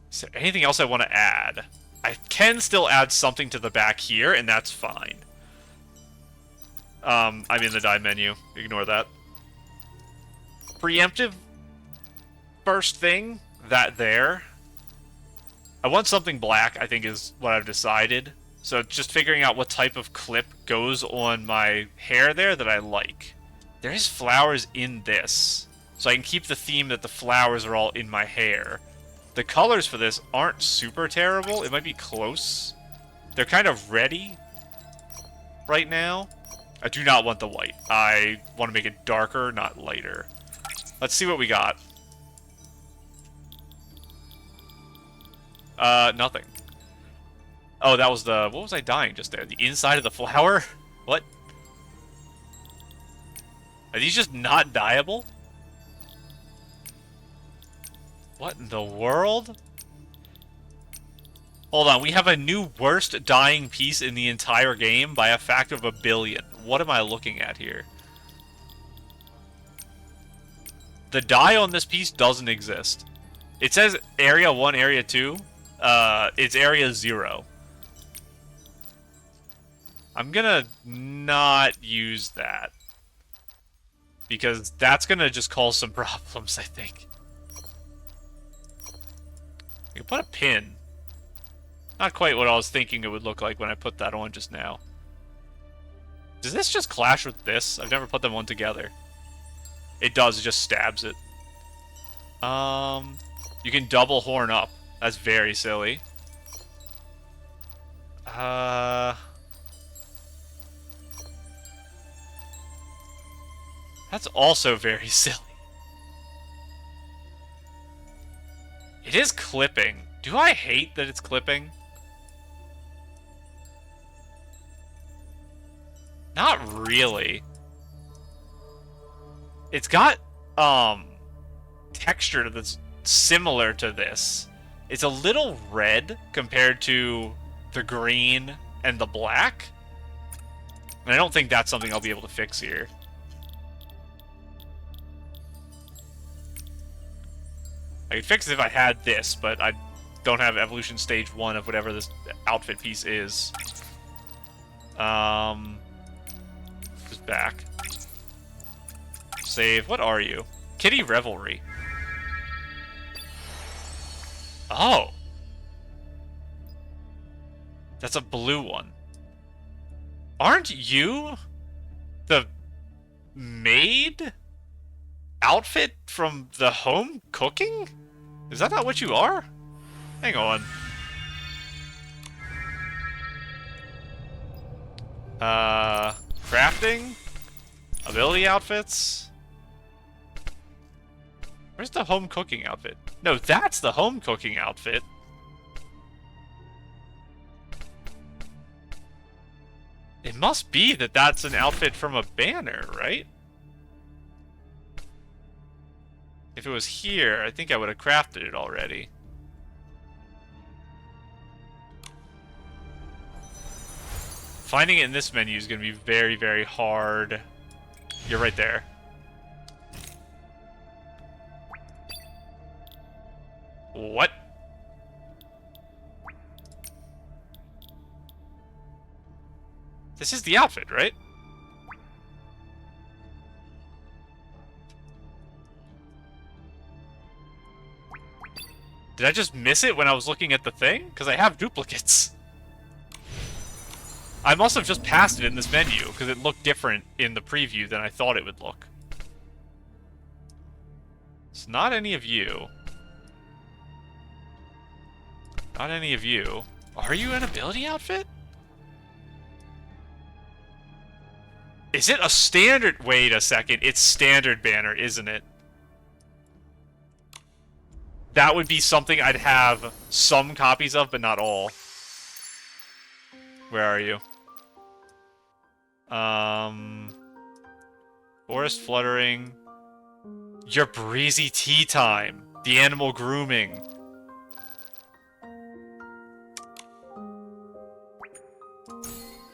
Is there anything else I want to add? I can still add something to the back here, and that's fine. I'm in the dye menu. Ignore that. Preemptive first thing, that there. I want something black, I think is what I've decided. So just figuring out what type of clip goes on my hair there that I like. There is flowers in this, so I can keep the theme that the flowers are all in my hair. The colors for this aren't super terrible. It might be close. They're kind of ready right now. I do not want the white. I want to make it darker, not lighter. Let's see what we got. Nothing. Oh, that was the... What was I dyeing just there? The inside of the flower? What? Are these just not dyeable? What in the world? Hold on, we have a new worst dyeing piece in the entire game by a factor of 1 billion. What am I looking at here? The dye on this piece doesn't exist. It says Area 1, Area 2. It's Area 0. I'm gonna not use that. Because that's gonna just cause some problems, I think. You can put a pin. Not quite what I was thinking it would look like when I put that on just now. Does this just clash with this? I've never put them on together. It does, it just stabs it. You can double horn up. That's very silly. That's also very silly. It is clipping. Do I hate that it's clipping? Not really. It's got, texture that's similar to this. It's a little red compared to the green and the black. And I don't think that's something I'll be able to fix here. I could fix it if I had this, but I don't have evolution stage 1 of whatever this outfit piece is. Just back. Save. What are you? Kitty Revelry. Oh. That's a blue one. Aren't you the maid outfit from the home cooking? Is that not what you are? Hang on. Crafting? Ability outfits? Where's the home cooking outfit? No, that's the home cooking outfit. It must be that that's an outfit from a banner, right? If it was here, I think I would have crafted it already. Finding it in this menu is going to be very, very hard. You're right there. What? This is the outfit, right? Did I just miss it when I was looking at the thing? Because I have duplicates. I must have just passed it in this menu, because it looked different in the preview than I thought it would look. It's not any of you. Not any of you. Are you an ability outfit? Is it a standard? Wait a second. It's standard banner, isn't it? That would be something I'd have some copies of, but not all. Where are you? Forest fluttering. Your breezy tea time. The animal grooming.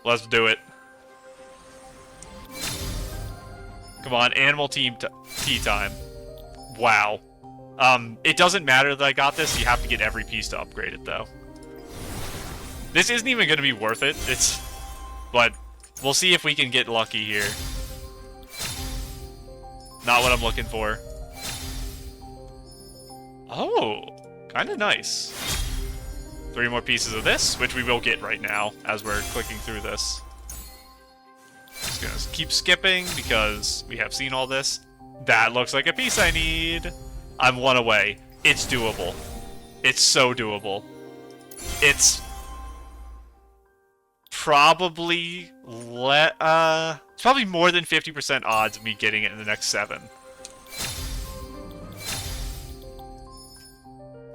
Let's do it. Come on, animal tea time. Wow. It doesn't matter that I got this. You have to get every piece to upgrade it, though. This isn't even going to be worth it. But we'll see if we can get lucky here. Not what I'm looking for. Oh, kind of nice. 3 more pieces of this, which we will get right now as we're clicking through this. Just gonna keep skipping because we have seen all this. That looks like a piece I need. I'm 1 away. It's doable. It's so doable. It's probably it's probably more than 50% odds of me getting it in the next 7.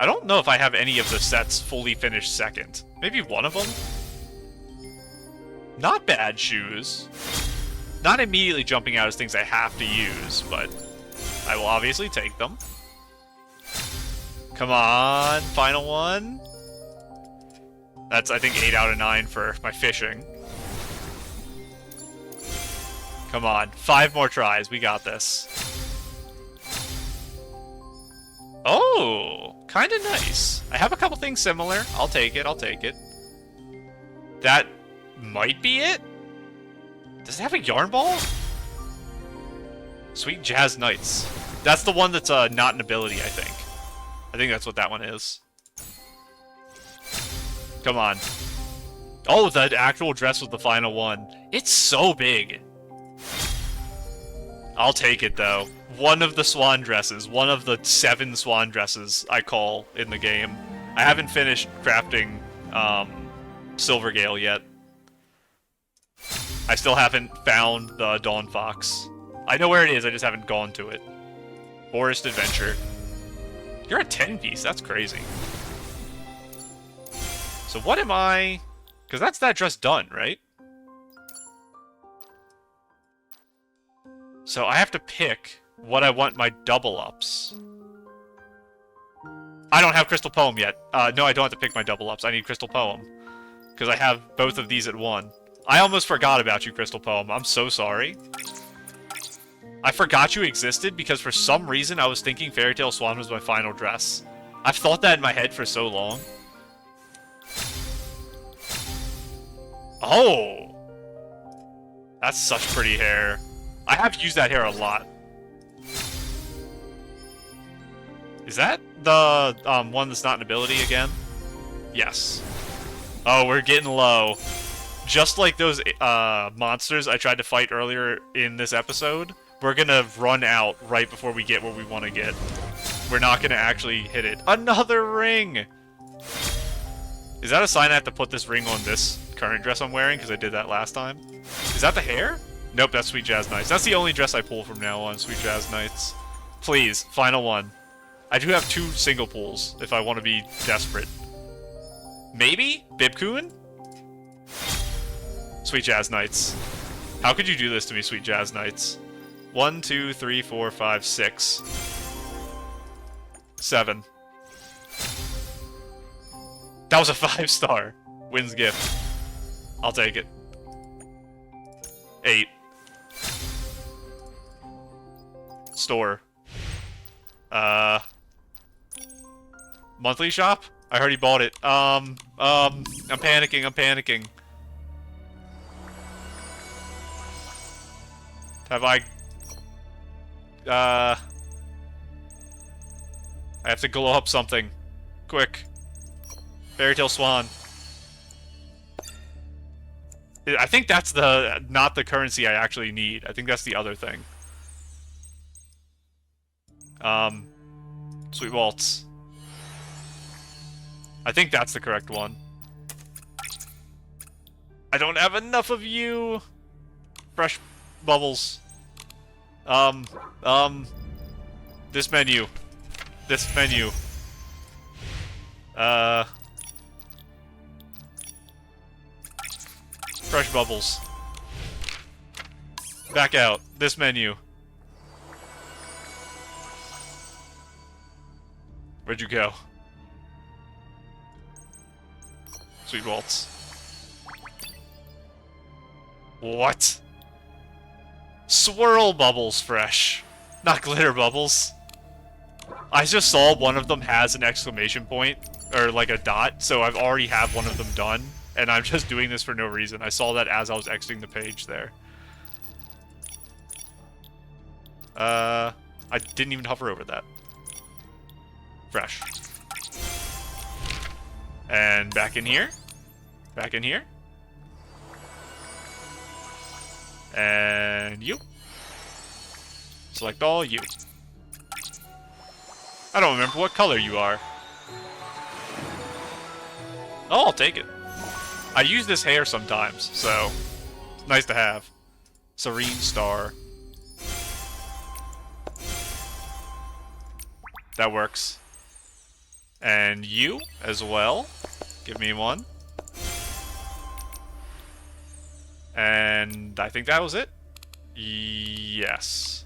I don't know if I have any of the sets fully finished second. Maybe one of them? Not bad shoes. Not immediately jumping out as things I have to use, but I will obviously take them. Come on, final one. That's, I think, 8 out of 9 for my fishing. Come on, 5 more tries. We got this. Oh, kind of nice. I have a couple things similar. I'll take it, I'll take it. That might be it? Does it have a yarn ball? Sweet Jazz Knights. That's the one that's not an ability, I think. I think that's what that one is. Come on. Oh, the actual dress was the final one. It's so big. I'll take it, though. One of the swan dresses. One of the 7 swan dresses I call in the game. I haven't finished crafting Silvergale yet. I still haven't found the Dawn Fox. I know where it is, I just haven't gone to it. Forest Adventure. You're a 10-piece, that's crazy. So what am I... Because that's that dress done, right? So I have to pick what I want my double-ups. I don't have Crystal Poem yet. No, I don't have to pick my double-ups. I need Crystal Poem. Because I have both of these at 1. I almost forgot about you, Crystal Poem. I'm so sorry. I forgot you existed because for some reason I was thinking Fairy Tail Swan was my final dress. I've thought that in my head for so long. Oh! That's such pretty hair. I have used that hair a lot. Is that the one that's not an ability again? Yes. Oh, we're getting low. Just like those monsters I tried to fight earlier in this episode, we're gonna run out right before we get what we want to get. We're not gonna actually hit it. Another ring! Is that a sign I have to put this ring on this current dress I'm wearing? Because I did that last time. Is that the hair? Nope, that's Sweet Jazz Knights. That's the only dress I pull from now on, Sweet Jazz Knights. Please, final one. I do have 2 single pulls if I want to be desperate. Maybe? Bibcoon? Sweet Jazz Knights. How could you do this to me, Sweet Jazz Knights? 1, 2, 3, 4, 5, 6. 7. That was a 5-star. Wins gift. I'll take it. 8. Store. Monthly shop? I already bought it. I'm panicking, I'm panicking. Have I have to glow up something. quick. Fairy Tale Swan. I think that's not the currency I actually need. I think that's the other thing. Sweet Waltz. I think that's the correct one. I don't have enough of you. Fresh bubbles. This menu. This menu. Fresh bubbles. Back out. This menu. Where'd you go? Sweet Waltz. What? Swirl bubbles fresh. Not glitter bubbles. I just saw one of them has an exclamation point, or like a dot, so I've already have one of them done, and I'm just doing this for no reason. I saw that as I was exiting the page there. I didn't even hover over that. Fresh. And back in here. Back in here. And you. Select all, you. I don't remember what color you are. Oh, I'll take it. I use this hair sometimes, so it's nice to have. Serene Star. That works. And you as well. Give me one. And I think that was it. Yes.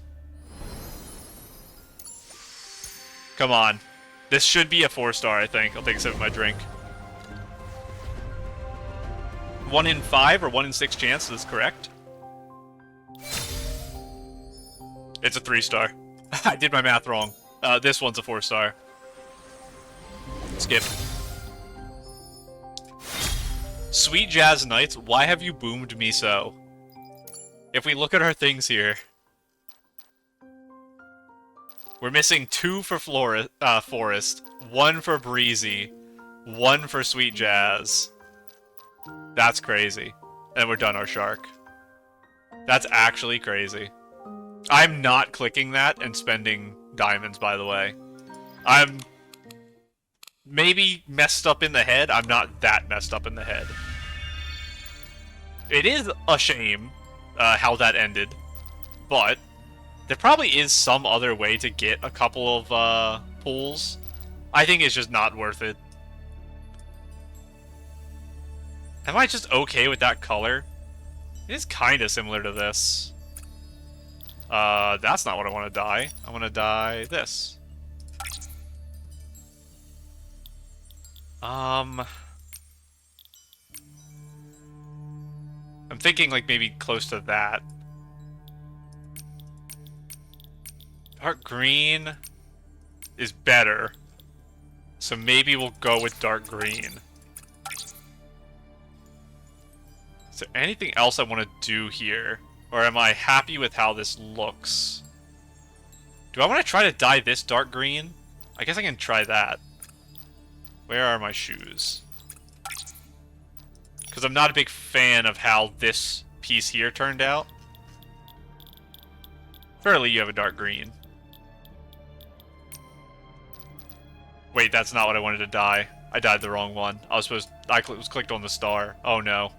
Come on. This should be a 4-star, I think. I'll take a sip of my drink. 1 in 5 or 1 in 6 chance is correct. It's a 3-star. I did my math wrong. This one's a 4-star. Skip. Sweet Jazz Nights, why have you boomed me so? If we look at our things here, we're missing 2 for Forest, 1 for Breezy, 1 for Sweet Jazz. That's crazy. And we're done our shark. That's actually crazy. I'm not clicking that and spending diamonds, by the way. I'm maybe messed up in the head. I'm not that messed up in the head. It is a shame how that ended, but there probably is some other way to get a couple of pulls. I think it's just not worth it. Am I just okay with that color? It is kind of similar to this. That's not what I want to dye. I want to dye this. I'm thinking like maybe close to that. Dark green is better. So maybe we'll go with dark green. Is there anything else I want to do here? Or am I happy with how this looks? Do I want to try to dye this dark green? I guess I can try that. Where are my shoes? Because I'm not a big fan of how this piece here turned out. Fairly, you have a dark green. Wait, that's not what I wanted to dye. I dyed the wrong one. I was clicked on the star. Oh no.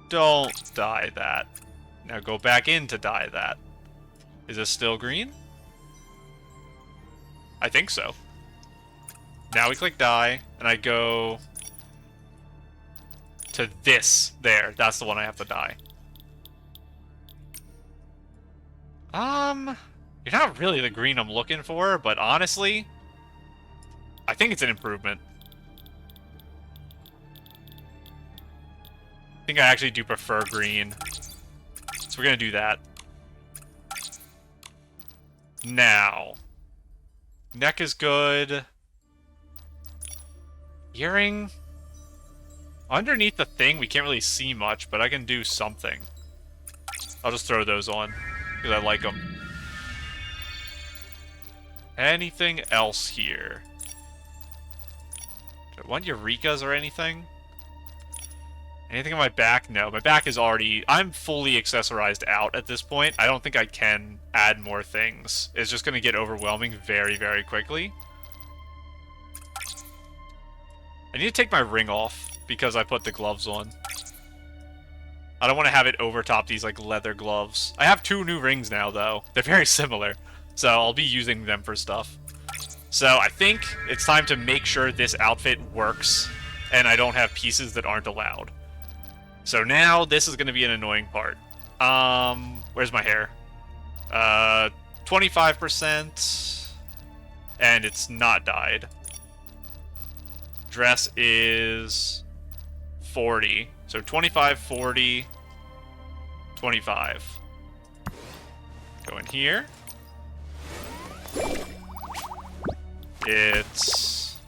Don't dye that. Now go back in to dye that. Is this still green? I think so. Now we click dye, and I go to this there. That's the one I have to dye. You're not really the green I'm looking for, but honestly, I think it's an improvement. I think I actually do prefer green. So we're gonna do that. Now. Neck is good. Earring. Underneath the thing, we can't really see much, but I can do something. I'll just throw those on, because I like them. Anything else here? Do I want eurekas or anything? Anything on my back? No, my back is already... I'm fully accessorized out at this point. I don't think I can add more things. It's just going to get overwhelming very, very quickly. I need to take my ring off because I put the gloves on. I don't want to have it overtop these, like, leather gloves. I have 2 new rings now, though. They're very similar, so I'll be using them for stuff. So I think it's time to make sure this outfit works, and I don't have pieces that aren't allowed. So now, this is going to be an annoying part. Where's my hair? 25%, and it's not dyed. Dress is 40. So 25, 40, 25. Go in here. It's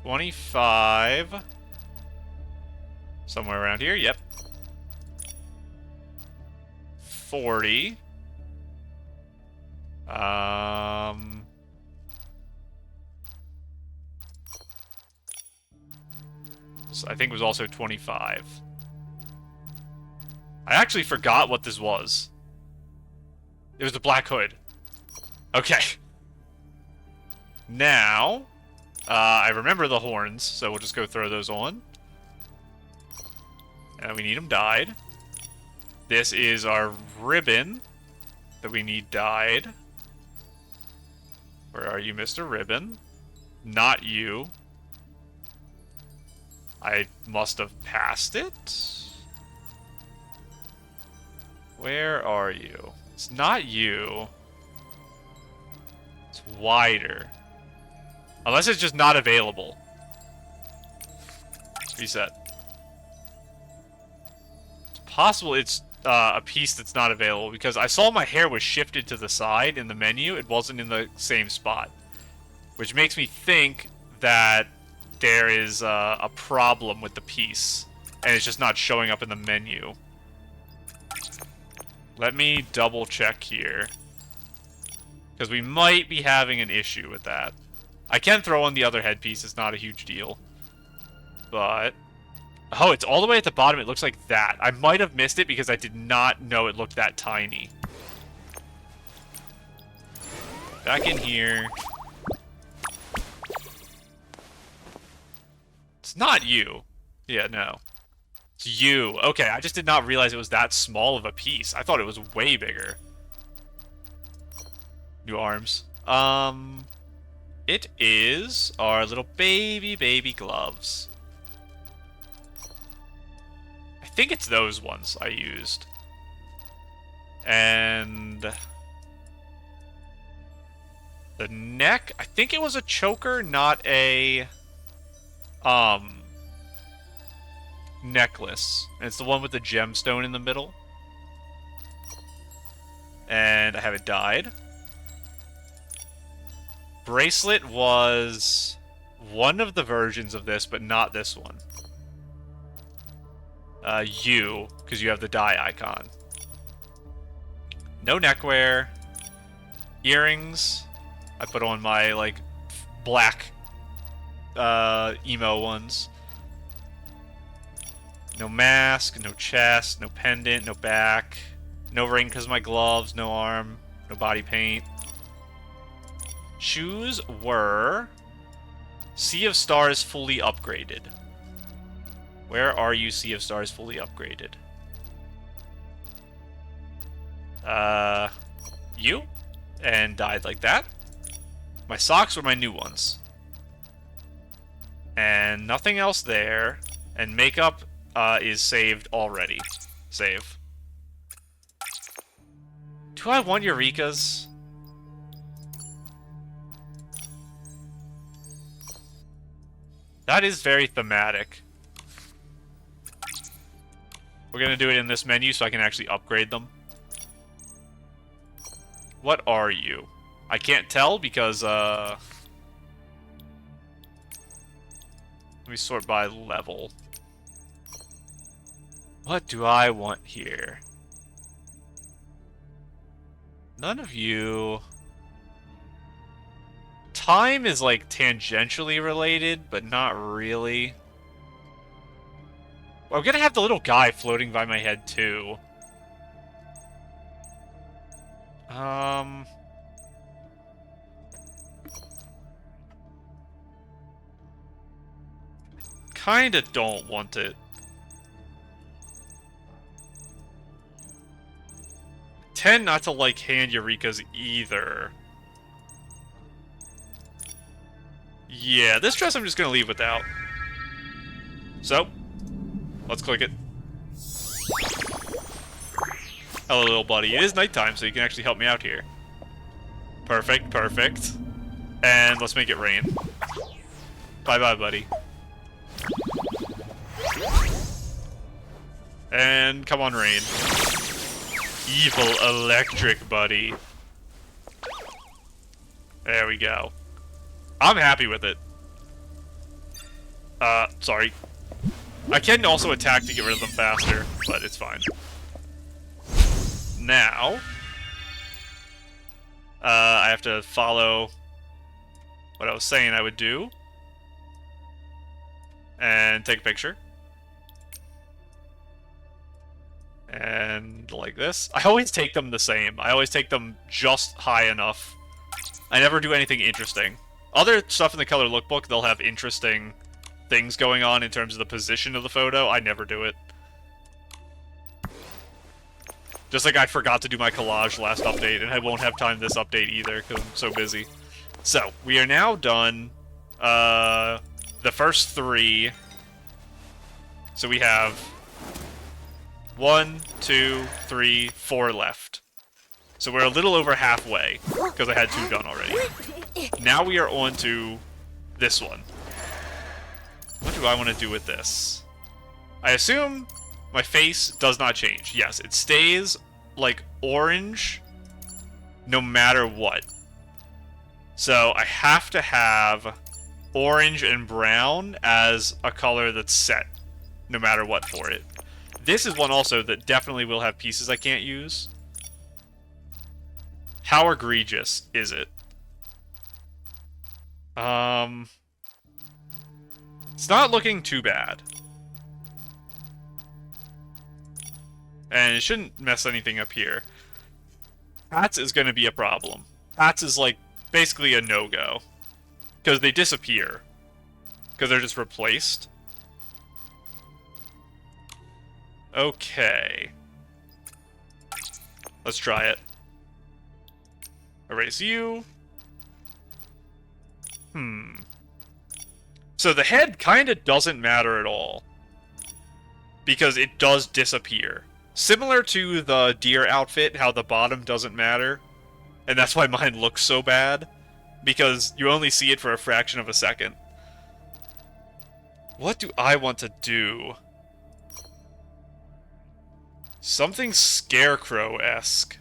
25. Somewhere around here, yep. 40. I think it was also 25. I actually forgot what this was. It was the black hood. Okay. Now, I remember the horns, so we'll just go throw those on. And we need them dyed. This is our ribbon that we need dyed. Where are you, Mr. Ribbon? Not you. I must have passed it? Where are you? It's not you. It's wider. Unless it's just not available. Reset. It's possible it's a piece that's not available, because I saw my hair was shifted to the side in the menu. It wasn't in the same spot. Which makes me think that there is a problem with the piece, and it's just not showing up in the menu. Let me double check here, because we might be having an issue with that. I can throw on the other headpiece, it's not a huge deal. But... oh, it's all the way at the bottom, it looks like that. I might have missed it because I did not know it looked that tiny. Back in here. It's not you. Yeah, no. It's you. Okay, I just did not realize it was that small of a piece. I thought it was way bigger. New arms. It is our little baby gloves. I think it's those ones I used. And... the neck, I think it was a choker, not a... necklace. And it's the one with the gemstone in the middle. And I have it dyed. Bracelet was one of the versions of this, but not this one. You, because you have the dye icon. No neckwear. Earrings. I put on my, like, black emo ones. No mask, no chest, no pendant, no back. No ring because of my gloves, no arm, no body paint. Shoes were... Sea of Stars fully upgraded. Where are you, Sea of Stars fully upgraded? You? And died like that. My socks were my new ones. And nothing else there. And makeup is saved already. Save. Do I want eurekas? That is very thematic. We're gonna do it in this menu so I can actually upgrade them. What are you? I can't tell because, let me sort by level. What do I want here? None of you... Time is, like, tangentially related, but not really. Well, I'm gonna have the little guy floating by my head, too. Kinda don't want it. Tend not to like hand eurekas either. Yeah, this dress I'm just gonna leave without. So, let's click it. Hello, little buddy. It is nighttime, so you can actually help me out here. Perfect, perfect. And let's make it rain. Bye-bye, buddy. And come on, rain. Evil electric, buddy. There we go. I'm happy with it. Sorry. I can also attack to get rid of them faster, but it's fine. Now, I have to follow what I was saying I would do. And take a picture. And like this. I always take them the same. I always take them just high enough. I never do anything interesting. Other stuff in the color lookbook, they'll have interesting things going on in terms of the position of the photo. I never do it. Just like I forgot to do my collage last update, and I won't have time this update either, because I'm so busy. So, we are now done the first 3. So we have 1, 2, 3, 4 left. So we're a little over halfway, because I had 2 done already. Now we are on to this one. What do I want to do with this? I assume my face does not change. Yes, it stays like orange no matter what. So I have to have orange and brown as a color that's set no matter what for it. This is one also that definitely will have pieces I can't use. How egregious is it? It's not looking too bad. And it shouldn't mess anything up here. Hats is going to be a problem. Hats is like basically a no-go. Because they disappear. Because they're just replaced. Okay. Let's try it. Erase you. So the head kind of doesn't matter at all. Because it does disappear. Similar to the deer outfit, how the bottom doesn't matter. And that's why mine looks so bad. Because you only see it for a fraction of a second. What do I want to do? Something Scarecrow-esque.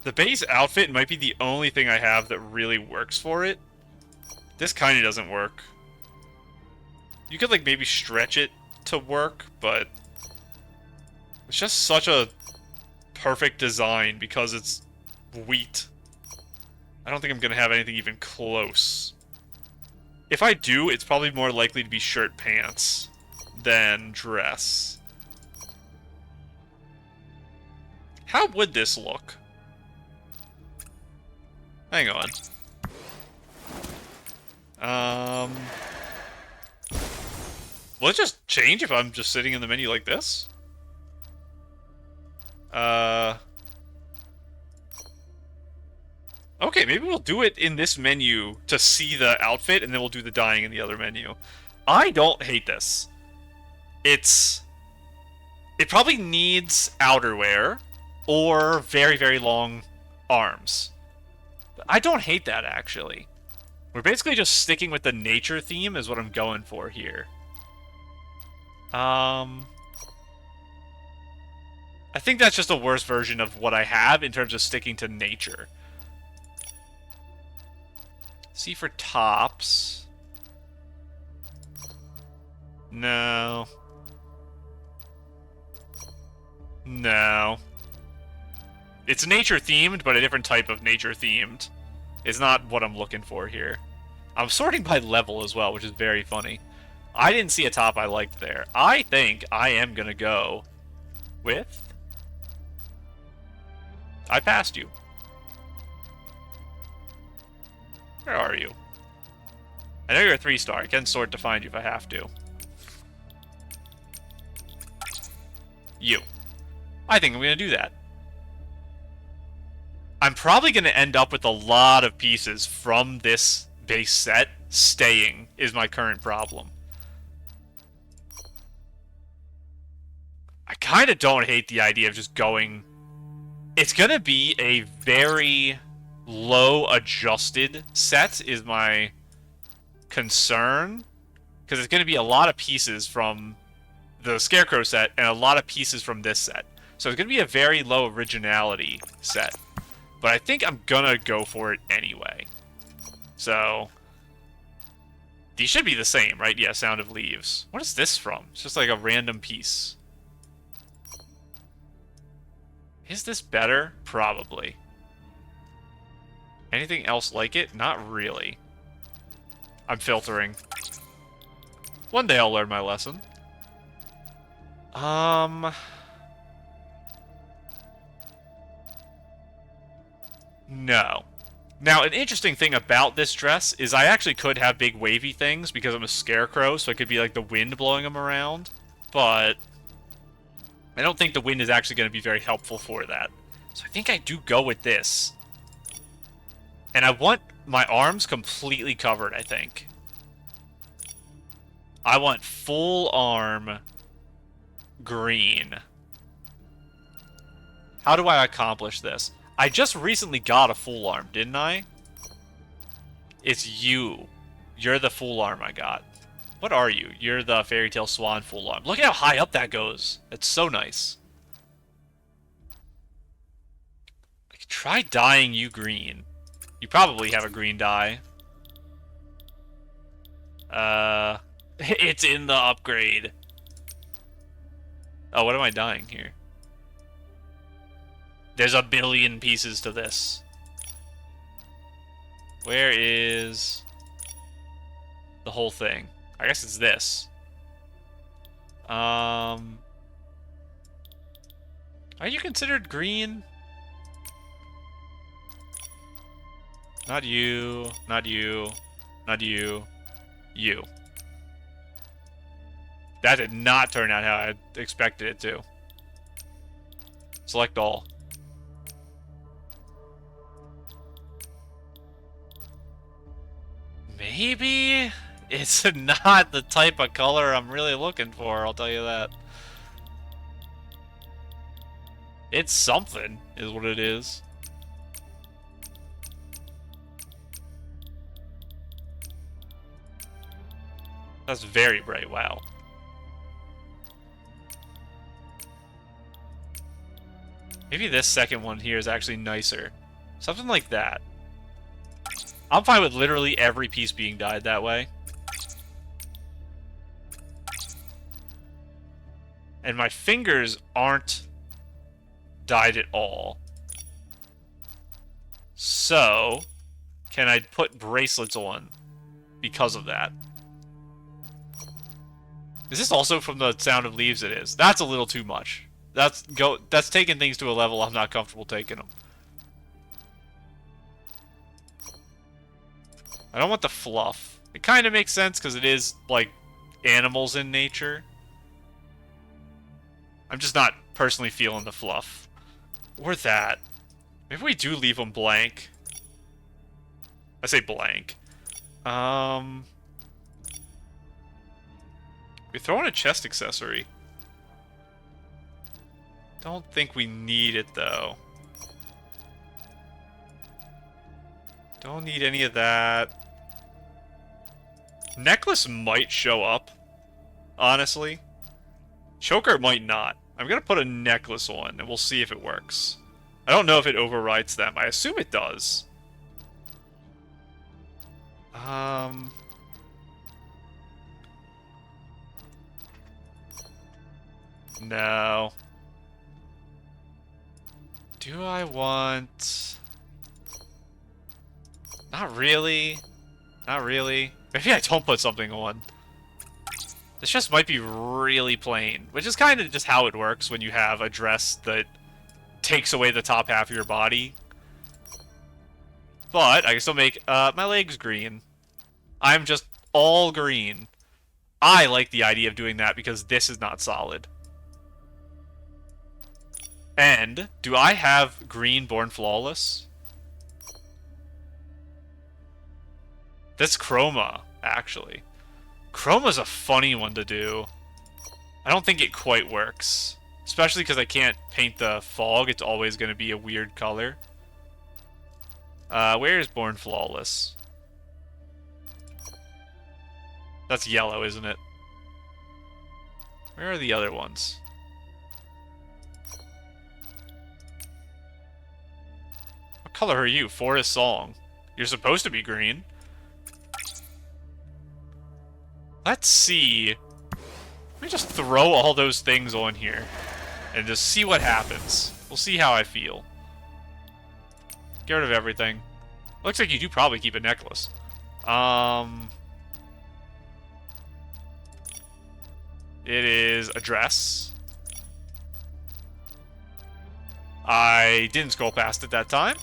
The base outfit might be the only thing I have that really works for it. This kind of doesn't work. You could, like, maybe stretch it to work, but it's just such a perfect design because it's wheat. I don't think I'm going to have anything even close. If I do, it's probably more likely to be shirt pants than dress. How would this look? Hang on. Will it just change if I'm just sitting in the menu like this? Okay, maybe we'll do it in this menu to see the outfit, and then we'll do the dyeing in the other menu. I don't hate this. It probably needs outerwear, or very, very long arms. But I don't hate that, actually. We're basically just sticking with the nature theme is what I'm going for here. I think that's just a worse version of what I have in terms of sticking to nature. C for tops. No. No. It's nature-themed, but a different type of nature-themed. It's not what I'm looking for here. I'm sorting by level as well, which is very funny. I didn't see a top I liked there. I think I am going to go with... I passed you. Where are you? I know you're a 3-star. I can sort to find you if I have to. You. I think I'm going to do that. I'm probably going to end up with a lot of pieces from this base set staying is my current problem. I kind of don't hate the idea of just going... It's going to be a very low adjusted set is my concern. Because it's going to be a lot of pieces from the Scarecrow set and a lot of pieces from this set. So it's going to be a very low originality set. But I think I'm going to go for it anyway. So... These should be the same, right? Yeah, Sound of Leaves. What is this from? It's just like a random piece. Is this better? Probably. Anything else like it? Not really. I'm filtering. One day I'll learn my lesson. No. Now, an interesting thing about this dress is I actually could have big wavy things because I'm a scarecrow, so it could be like the wind blowing them around. But I don't think the wind is actually going to be very helpful for that. So I think I do go with this. And I want my arms completely covered, I think. I want full arm green. How do I accomplish this? I just recently got a full arm, didn't I? It's you. You're the full arm I got. What are you? You're the Fairy Tale Swan full arm. Look at how high up that goes. It's so nice. I could try dyeing you green. You probably have a green dye. It's in the upgrade. Oh, what am I dyeing here? There's a billion pieces to this. Where is the whole thing? I guess it's this. Are you considered green? Not you, not you, not you, you. That did not turn out how I expected it to. Select all. Maybe it's not the type of color I'm really looking for, I'll tell you that. It's something, is what it is. That's very bright, wow. Maybe this second one here is actually nicer. Something like that. I'm fine with literally every piece being dyed that way. And my fingers aren't dyed at all. So, can I put bracelets on because of that? Is this also from the Sound of Leaves? It is. That's a little too much. That's taking things to a level I'm not comfortable taking them. I don't want the fluff. It kind of makes sense because it is, like, animals in nature. I'm just not personally feeling the fluff. Or that. Maybe we do leave them blank. I say blank. We throw in a chest accessory. Don't think we need it, though. Don't need any of that. Necklace might show up, honestly. Choker might not. I'm gonna put a necklace on, and we'll see if it works. I don't know if it overwrites them. I assume it does. No. Do I want... Not really. Not really. Maybe I don't put something on. This just might be really plain, which is kind of just how it works when you have a dress that takes away the top half of your body. But I can still make my legs green. I'm just all green. I like the idea of doing that because this is not solid. And do I have green Born Flawless? That's Chroma, actually. Chroma's a funny one to do. I don't think it quite works. Especially because I can't paint the fog. It's always going to be a weird color. Where is Born Flawless? That's yellow, isn't it? Where are the other ones? What color are you? Forest Song. You're supposed to be green. Let's see. Let me just throw all those things on here and just see what happens. We'll see how I feel. Get rid of everything. Looks like you do probably keep a necklace. It is a dress. I didn't scroll past it that time.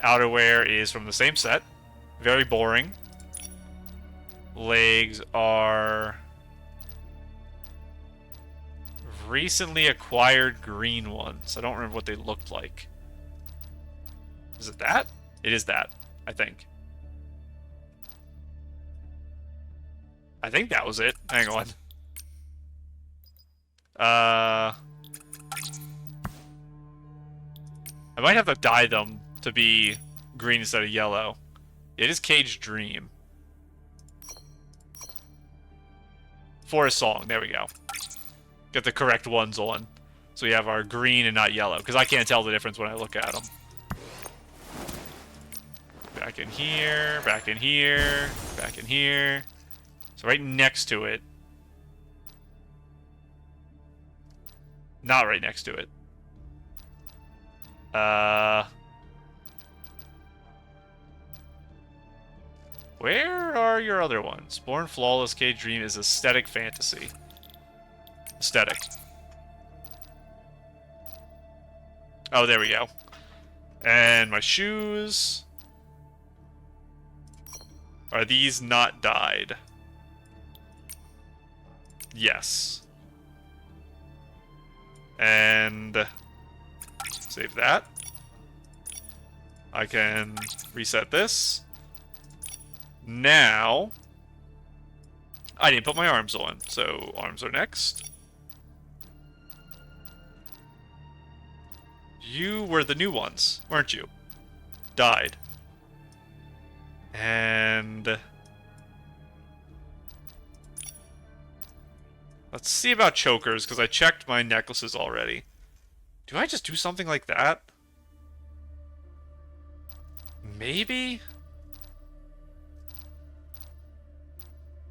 Outerwear is from the same set. Very boring. Legs are recently acquired green ones. I don't remember what they looked like. Is it that? It is that, I think. I think that was it. Hang on. I might have to dye them to be green instead of yellow. It is Cage Dream. Forest Song, there we go. Get the correct ones on. So we have our green and not yellow, because I can't tell the difference when I look at them. Back in here, back in here, back in here. So right next to it. Not right next to it. Where are your other ones? Born Flawless, Cage Dream is aesthetic fantasy. Aesthetic. Oh, there we go. And my shoes. Are these not dyed? Yes. And save that. I can reset this. Now, I didn't put my arms on, so arms are next. You were the new ones, weren't you? Died. And let's see about chokers, because I checked my necklaces already. Do I just do something like that? Maybe?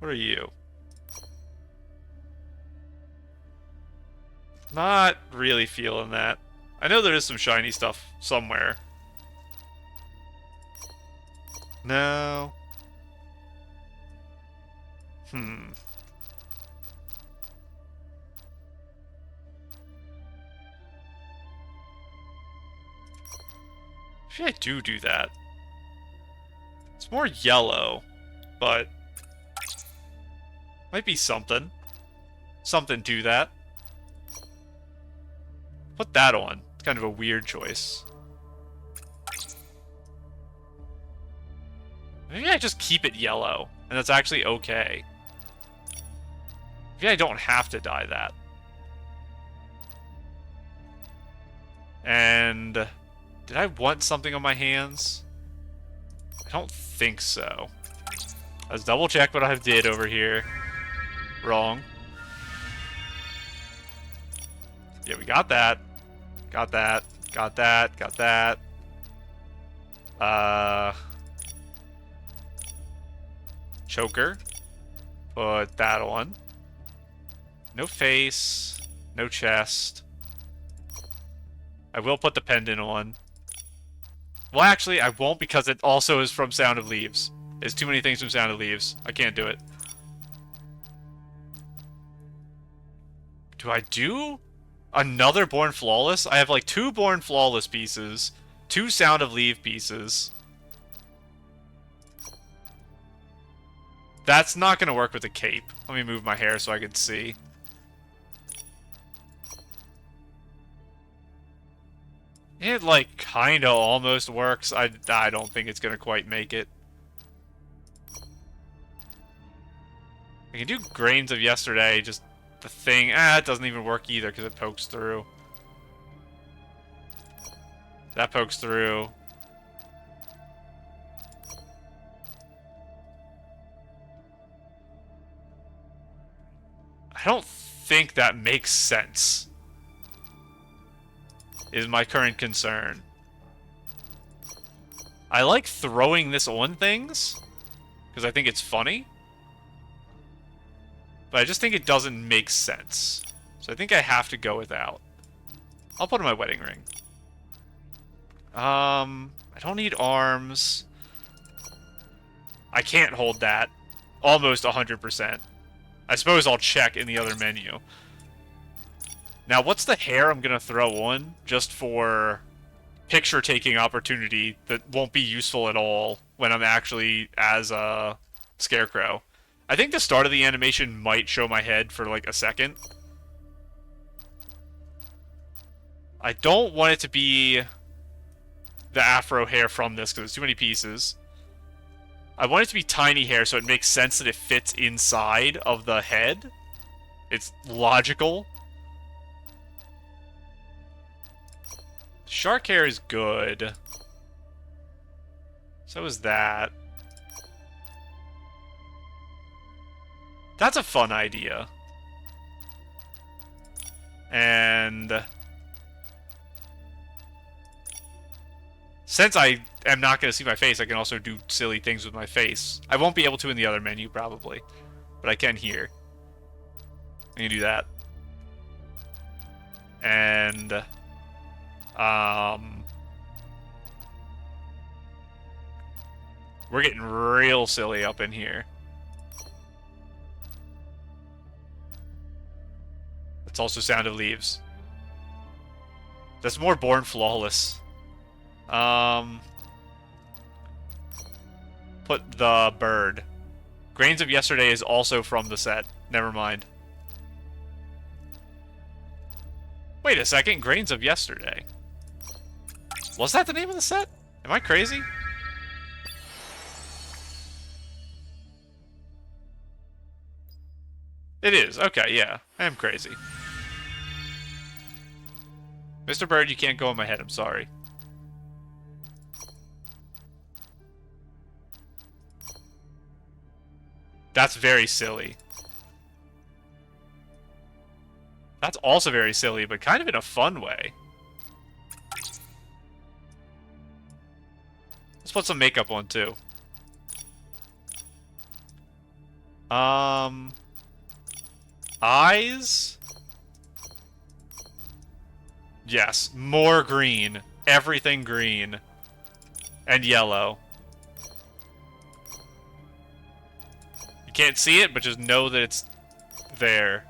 What are you? Not really feeling that. I know there is some shiny stuff somewhere. No. Maybe I do that. It's more yellow, but might be something. Something to that. Put that on. It's kind of a weird choice. Maybe I just keep it yellow, and that's actually okay. Maybe I don't have to dye that. And did I want something on my hands? I don't think so. Let's double check what I did over here. Wrong. Yeah, we got that. Got that. Got that. Got that. Choker. Put that on. No face. No chest. I will put the pendant on. Well, actually, I won't because it also is from Sound of Leaves. There's too many things from Sound of Leaves. I can't do it. Do I do another Born Flawless? I have like 2 Born Flawless pieces, 2 Sound of Leave pieces. That's not going to work with the cape. Let me move my hair so I can see. It, like, kinda almost works. I don't think it's gonna quite make it. I can do Grains of Yesterday, just the thing. It doesn't even work either because it pokes through. That pokes through. I don't think that makes sense. Is my current concern. I like throwing this on things because I think it's funny. But I just think it doesn't make sense. So I think I have to go without. I'll put on my wedding ring. I don't need arms. I can't hold that. Almost 100%. I suppose I'll check in the other menu. Now, what's the hair I'm going to throw on just for picture-taking opportunity that won't be useful at all when I'm actually as a Scarecrow? I think the start of the animation might show my head for like a second. I don't want it to be the afro hair from this because it's too many pieces. I want it to be tiny hair so it makes sense that it fits inside of the head. It's logical. Shark hair is good. So is that. That's a fun idea. And since I am not going to see my face, I can also do silly things with my face. I won't be able to in the other menu, probably. But I can here. I can do that. And we're getting real silly up in here. It's also Sound of Leaves. That's more Born Flawless. Put the bird. Grains of Yesterday is also from the set. Never mind. Wait a second, Grains of Yesterday. Was that the name of the set? Am I crazy? It is. Okay, yeah. I am crazy. Mr. Bird, you can't go in my head. I'm sorry. That's very silly. That's also very silly, but kind of in a fun way. Let's put some makeup on, too. Eyes? Yes, more green. Everything green. And yellow. You can't see it, but just know that it's there.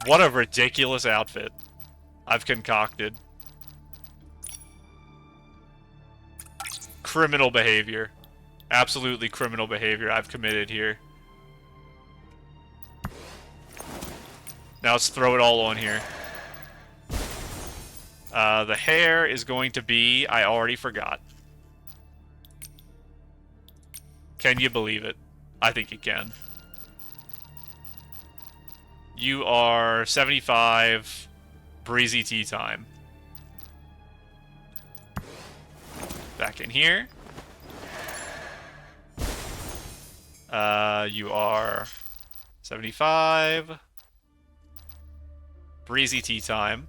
What a ridiculous outfit I've concocted. Criminal behavior. Absolutely criminal behavior I've committed here. Now let's throw it all on here. The hair is going to be... I already forgot. Can you believe it? I think you can. You are 75. Breezy tea time. Back in here. You are 75. Breezy tea time.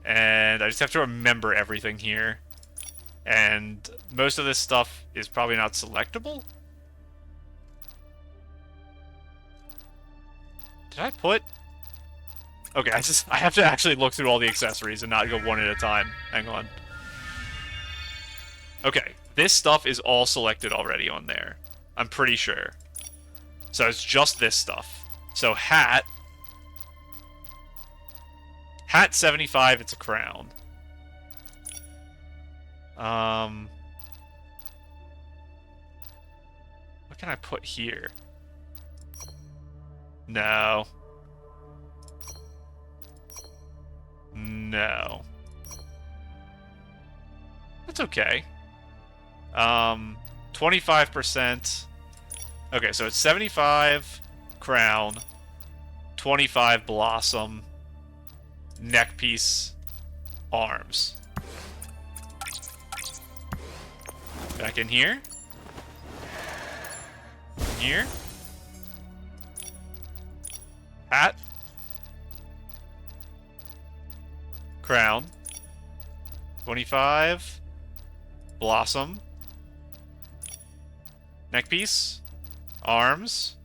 And I just have to remember everything here. And most of this stuff is probably not selectable. Did I put Okay, I have to actually look through all the accessories and not go one at a time. Hang on. Okay, this stuff is all selected already on there. I'm pretty sure. So it's just this stuff. So hat. Hat 75, it's a crown. What can I put here? No. No. That's okay. 25%. Okay, so it's 75 crown, 25 blossom, neck piece, arms. Back in here. Here. Hat. Crown. 25. Blossom. Neck piece. Arms.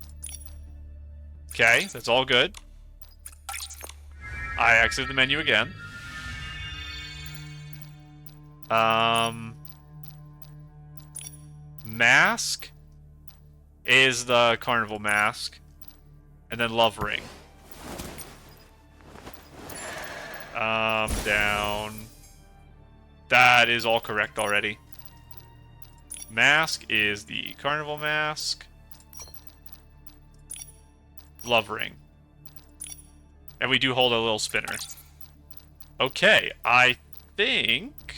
Okay, that's all good. I exited the menu again. Mask is the carnival mask. And then love ring. Down. That is all correct already. Mask is the carnival mask. Love ring. And we do hold a little spinner. Okay, I think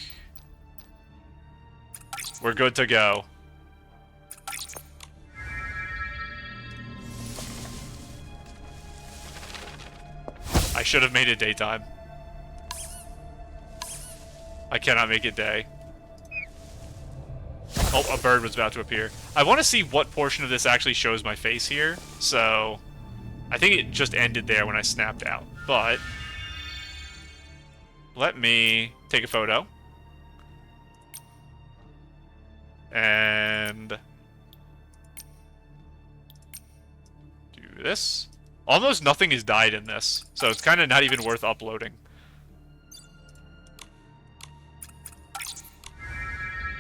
we're good to go. I should have made it daytime. I cannot make it day. Oh, a bird was about to appear. I want to see what portion of this actually shows my face here, so I think it just ended there when I snapped out. But let me take a photo. And do this. Almost nothing has died in this, so it's kind of not even worth uploading.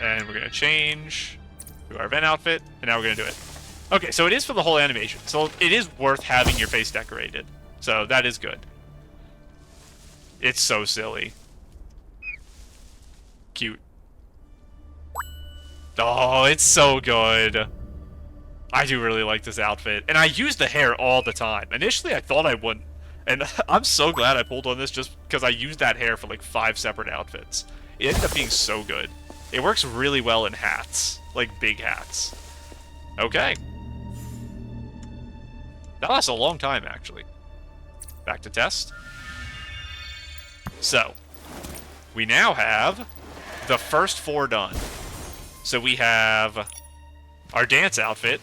And we're going to change to our event outfit, and now we're going to do it. Okay, so it is for the whole animation, so it is worth having your face decorated. So that is good. It's so silly. Cute. Oh, it's so good. I do really like this outfit. And I use the hair all the time. Initially, I thought I wouldn't. And I'm so glad I pulled on this just because I used that hair for like 5 separate outfits. It ended up being so good. It works really well in hats. Like big hats. Okay. That lasts a long time, actually. Back to test. So, we now have the first 4 done. So we have our dance outfit,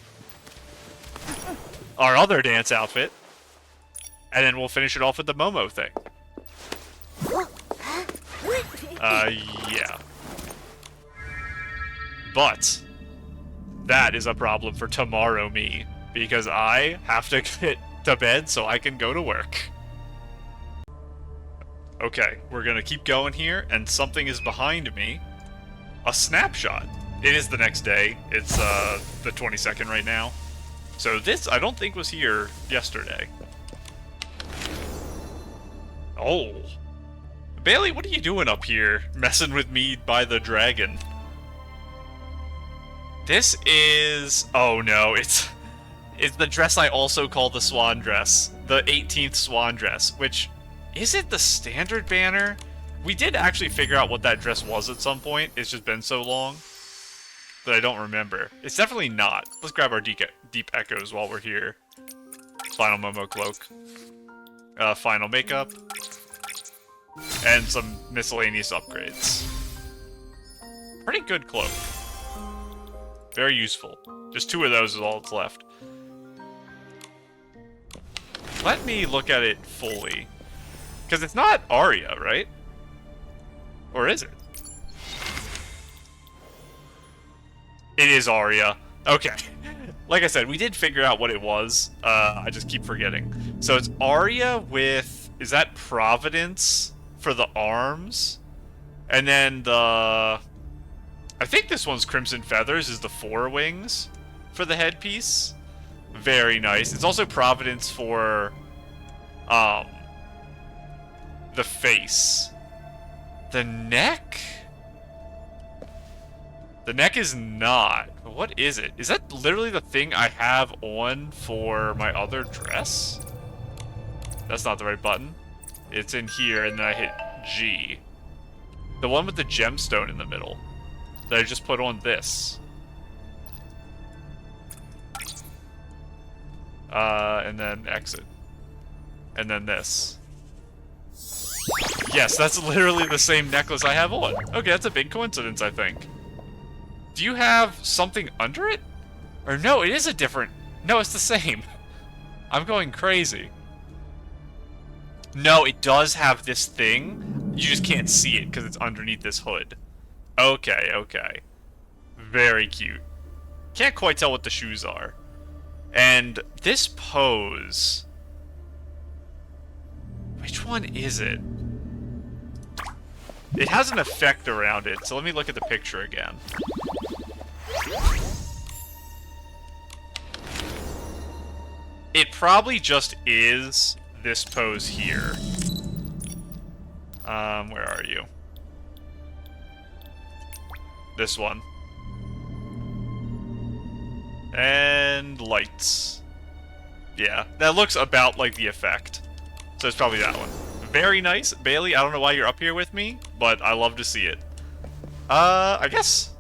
our other dance outfit, and then we'll finish it off with the Momo thing. Yeah. But that is a problem for tomorrow me, because I have to get to bed so I can go to work. Okay, we're gonna keep going here, and something is behind me. A snapshot. It is the next day. It's the 22nd right now. So this, I don't think, was here yesterday. Oh. Bailey, what are you doing up here? Messing with me by the dragon. This is... Oh no, it's the dress I also call the swan dress. The 18th swan dress, which... Is it the standard banner? We did actually figure out what that dress was at some point. It's just been so long that I don't remember. It's definitely not. Let's grab our deep echoes while we're here. Final Momo cloak. Final makeup. And some miscellaneous upgrades. Pretty good cloak. Very useful. Just 2 of those is all that's left. Let me look at it fully. Because it's not Arya, right? Or is it? It is Arya. Okay. Like I said, we did figure out what it was. I just keep forgetting. So it's Arya with Is that Providence for the arms? And then the... I think this one's Crimson Feathers is the 4 wings for the headpiece. Very nice. It's also Providence for the face. The neck? The neck is not. What is it? Is that literally the thing I have on for my other dress? That's not the right button. It's in here, and then I hit G. The one with the gemstone in the middle. That I just put on this. And then exit. And then this. Yes, that's literally the same necklace I have on. Okay, that's a big coincidence, I think. Do you have something under it? Or no, it is a different... No, it's the same. I'm going crazy. No, it does have this thing. You just can't see it because it's underneath this hood. Okay, okay. Very cute. Can't quite tell what the shoes are. And this pose... Which one is it? It has an effect around it, so let me look at the picture again. It probably just is this pose here. Where are you? This one. And lights. Yeah, that looks about like the effect. So it's probably that one. Very nice. Bailey, I don't know why you're up here with me, but I love to see it. I guess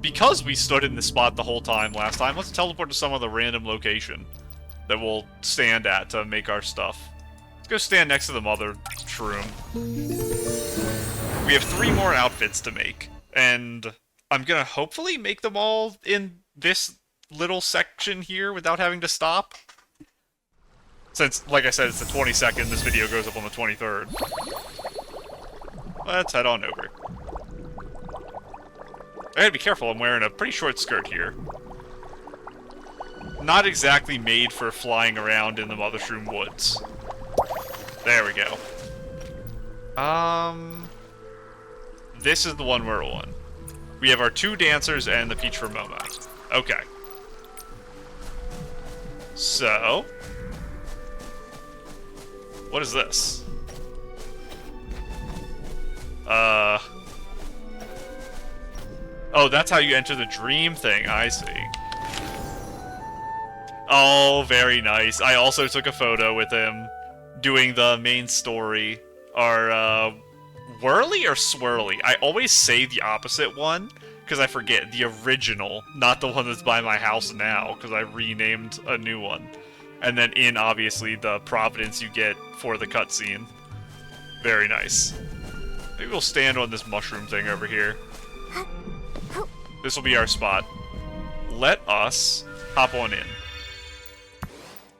because we stood in this spot the whole time last time, let's teleport to some other random location that we'll stand at to make our stuff. Let's go stand next to the mother shroom. We have 3 more outfits to make, and I'm gonna hopefully make them all in this little section here without having to stop. Since, like I said, it's the 22nd, this video goes up on the 23rd. Let's head on over. I gotta be careful, I'm wearing a pretty short skirt here. Not exactly made for flying around in the Mothershroom Woods. There we go. This is the one we're on. We have our 2 dancers and the Peach for Momo. Okay. So... what is this? Oh, that's how you enter the dream thing. I see. Oh, very nice. I also took a photo with him doing the main story. Our, Whirly or Swirly? I always say the opposite one, because I forget. The original, not the one that's by my house now, because I renamed a new one. And then in, obviously, the Providence you get for the cutscene. Very nice. Maybe we'll stand on this mushroom thing over here. This will be our spot. Let us hop on in.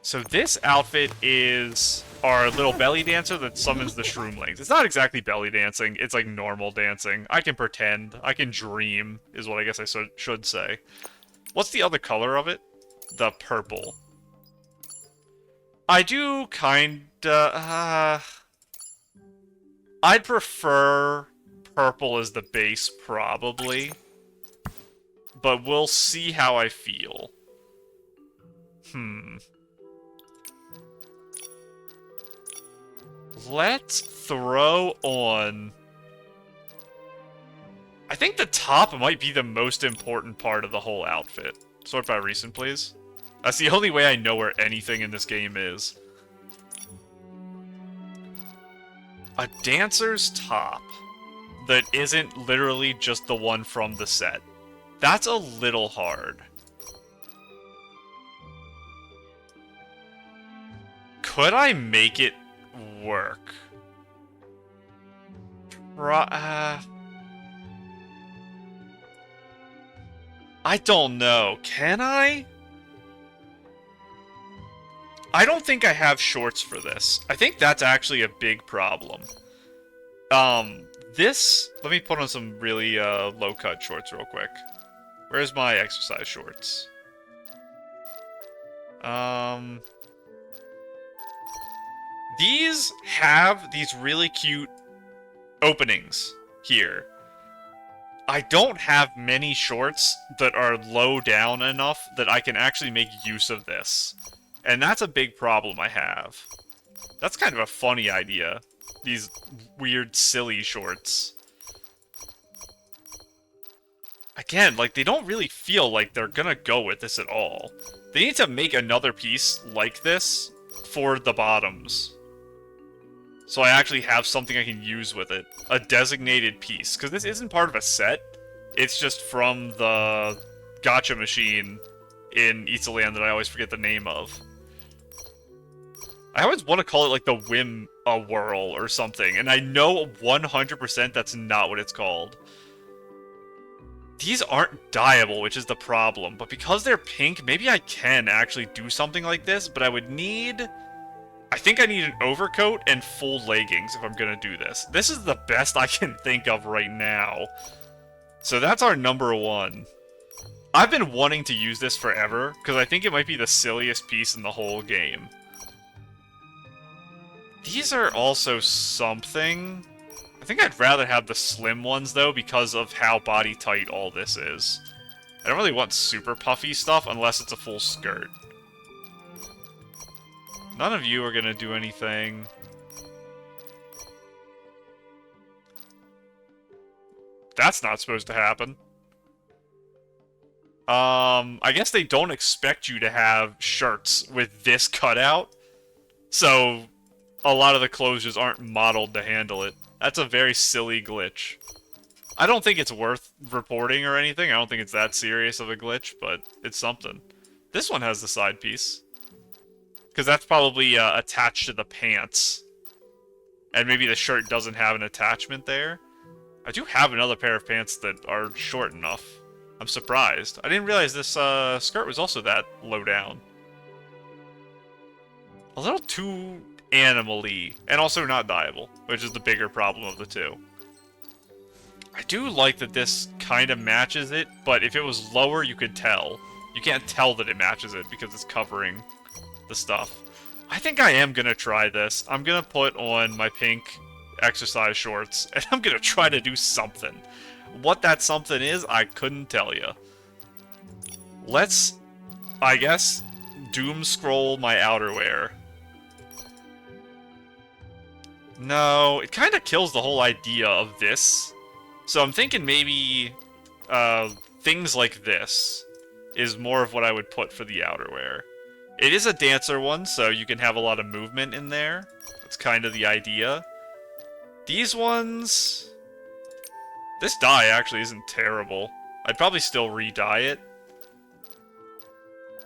So this outfit is our little belly dancer that summons the shroomlings. It's not exactly belly dancing, it's like normal dancing. I can pretend, I can dream, is what I guess I should say. What's the other color of it? The purple. I do kinda... I'd prefer purple as the base, probably. But we'll see how I feel. Let's throw on... I think the top might be the most important part of the whole outfit. Sort by recent, please. That's the only way I know where anything in this game is. A dancer's top that isn't literally just the one from the set. That's a little hard. Could I make it work? I don't know. Can I? I don't think I have shorts for this. I think that's actually a big problem. Let me put on some really low-cut shorts real quick. Where's my exercise shorts? These have these really cute openings here. I don't have many shorts that are low down enough that I can actually make use of this. And that's a big problem I have. That's kind of a funny idea. These weird, silly shorts. Again, like, they don't really feel like they're gonna go with this at all. They need to make another piece like this for the bottoms. So I actually have something I can use with it. A designated piece. Because this isn't part of a set. It's just from the gacha machine in Itzaland that I always forget the name of. I always want to call it like the Whirl or something. And I know 100% that's not what it's called. These aren't dyeable, which is the problem. But because they're pink, maybe I can actually do something like this. But I would need... I think I need an overcoat and full leggings if I'm going to do this. This is the best I can think of right now. So that's our number one. I've been wanting to use this forever, because I think it might be the silliest piece in the whole game. These are also something... I think I'd rather have the slim ones, though, because of how body tight all this is. I don't really want super puffy stuff unless it's a full skirt. None of you are gonna do anything. That's not supposed to happen. I guess they don't expect you to have shirts with this cutout. So, a lot of the clothes just aren't modeled to handle it. That's a very silly glitch. I don't think it's worth reporting or anything. I don't think it's that serious of a glitch, but it's something. This one has the side piece. Because that's probably attached to the pants. And maybe the shirt doesn't have an attachment there. I do have another pair of pants that are short enough. I'm surprised. I didn't realize this skirt was also that low down. A little too animal-y. And also not dyeable, which is the bigger problem of the two. I do like that this kind of matches it, but if it was lower, you could tell. You can't tell that it matches it because it's covering the stuff. I think I am gonna try this. I'm gonna put on my pink exercise shorts, and I'm gonna try to do something. What that something is, I couldn't tell you. Let's, I guess, doom scroll my outerwear. No, it kind of kills the whole idea of this. So I'm thinking maybe things like this is more of what I would put for the outerwear. It is a dancer one, so you can have a lot of movement in there. That's kind of the idea. These ones... This dye actually isn't terrible. I'd probably still re-dye it.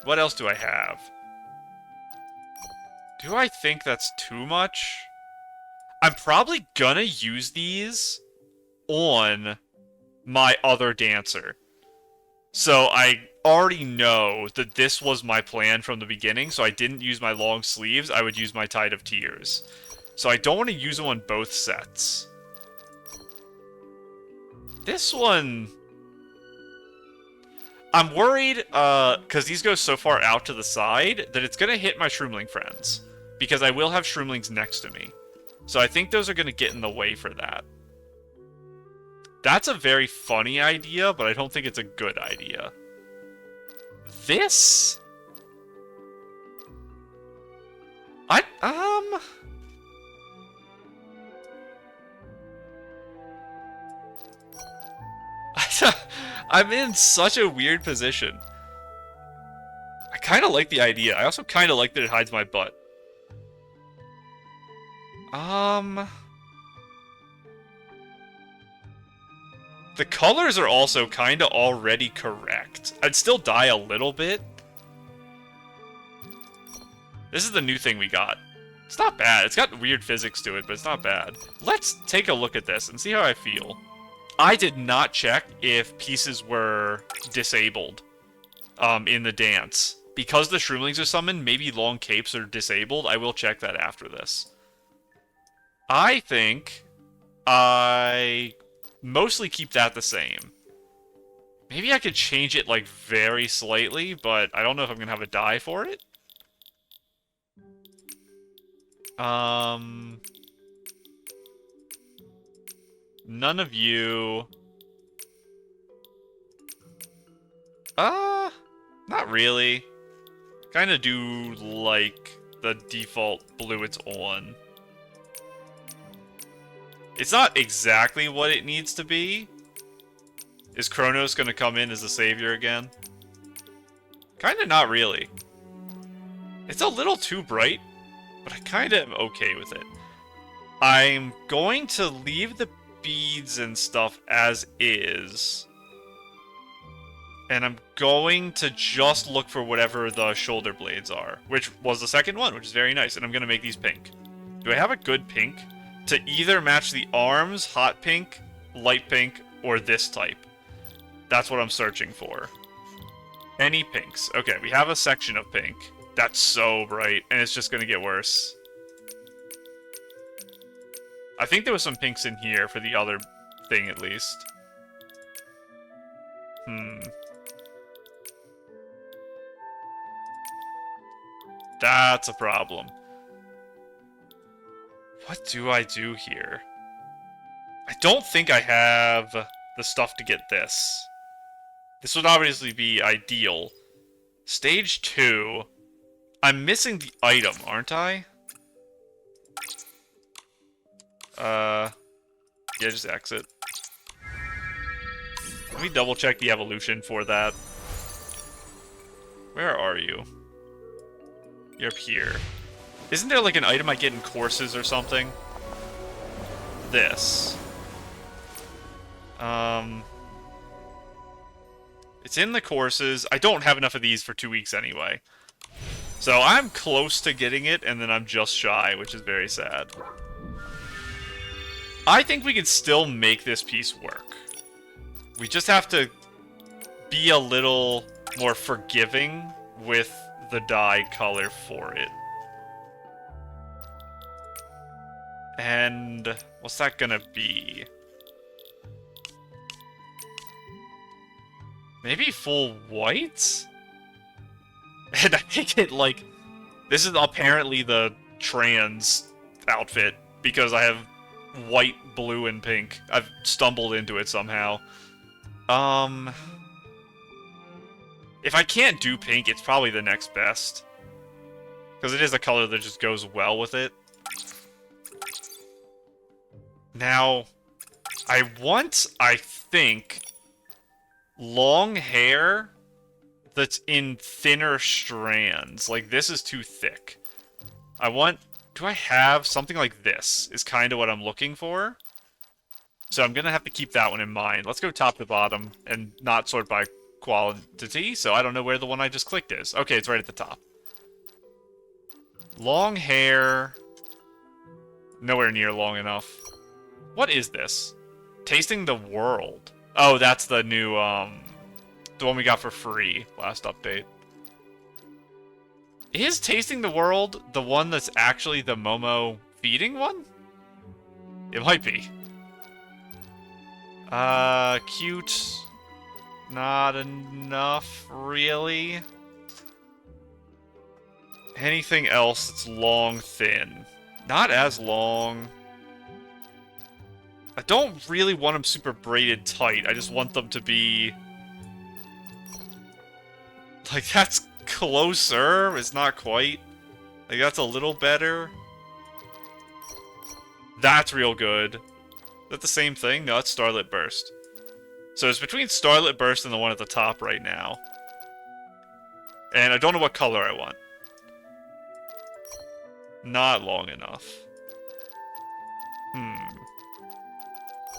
What else do I have? Do I think that's too much? I'm probably gonna use these on my other dancer. So I already know that this was my plan from the beginning, so I didn't use my long sleeves, I would use my Tide of Tears. So I don't want to use them on both sets. This one... I'm worried, because these go so far out to the side, that it's going to hit my Shroomling friends. Because I will have Shroomlings next to me. So I think those are going to get in the way for that. That's a very funny idea, but I don't think it's a good idea. This... I'm in such a weird position. I kind of like the idea. I also kind of like that it hides my butt. The colors are also kind of already correct. I'd still dye a little bit. This is the new thing we got. It's not bad. It's got weird physics to it, but it's not bad. Let's take a look at this and see how I feel. I did not check if pieces were disabled in the dance. Because the Shroomlings are summoned, maybe long capes are disabled. I will check that after this. I think I mostly keep that the same. Maybe I could change it, like, very slightly, but I don't know if I'm going to have a dye for it. None of you. Not really. Kind of do like the default blue it's on. It's not exactly what it needs to be. Is Kronos going to come in as the savior again? Kind of not really. It's a little too bright, but I kind of am okay with it. I'm going to leave the beads and stuff as is. And I'm going to just look for whatever the shoulder blades are, which was the second one, which is very nice. And I'm going to make these pink. Do I have a good pink? To either match the arms, hot pink, light pink, or this type. That's what I'm searching for. Any pinks. Okay, we have a section of pink. That's so bright, and it's just going to get worse. I think there was some pinks in here for the other thing, at least. That's a problem. What do I do here? I don't think I have the stuff to get this. This would obviously be ideal. Stage 2. I'm missing the item, aren't I? Yeah, just exit. Let me double check the evolution for that. Where are you? You're up here. Isn't there like an item I get in courses or something? This. It's in the courses. I don't have enough of these for 2 weeks anyway. So I'm close to getting it, and then I'm just shy, which is very sad. I think we can still make this piece work. We just have to be a little more forgiving with the dye color for it. And what's that gonna be? Maybe full white? And I make it like... This is apparently the trans outfit, because I have white, blue, and pink. I've stumbled into it somehow. If I can't do pink, it's probably the next best. Because it is a color that just goes well with it. Now, I want, I think, long hair that's in thinner strands. Like, this is too thick. I want... Do I have something like this? Is kind of what I'm looking for. So I'm going to have to keep that one in mind. Let's go top to bottom and not sort by quantity. So I don't know where the one I just clicked is. Okay, it's right at the top. Long hair. Nowhere near long enough. What is this? Tasting the World. Oh, that's the new, the one we got for free last update. Is Tasting the World the one that's actually the Momo feeding one? It might be. Cute. Not enough, really. Anything else that's long, thin? Not as long. I don't really want them super braided tight. I just want them to be... Like, that's closer. It's not quite. Like, that's a little better. That's real good. Is that the same thing? No, it's Starlit Burst. So it's between Starlit Burst and the one at the top right now. And I don't know what color I want. Not long enough.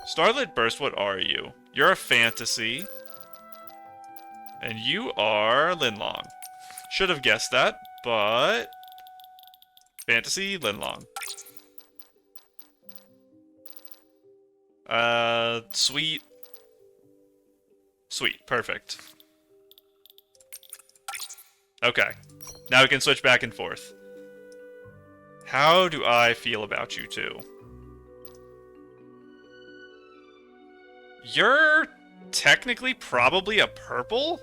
Starlit Burst, what are you? You're a fantasy. And you are Linlong. Should have guessed that, but... Fantasy, Linlong. Sweet. Sweet, perfect. Okay. Now we can switch back and forth. How do I feel about you two? You're technically probably a purple,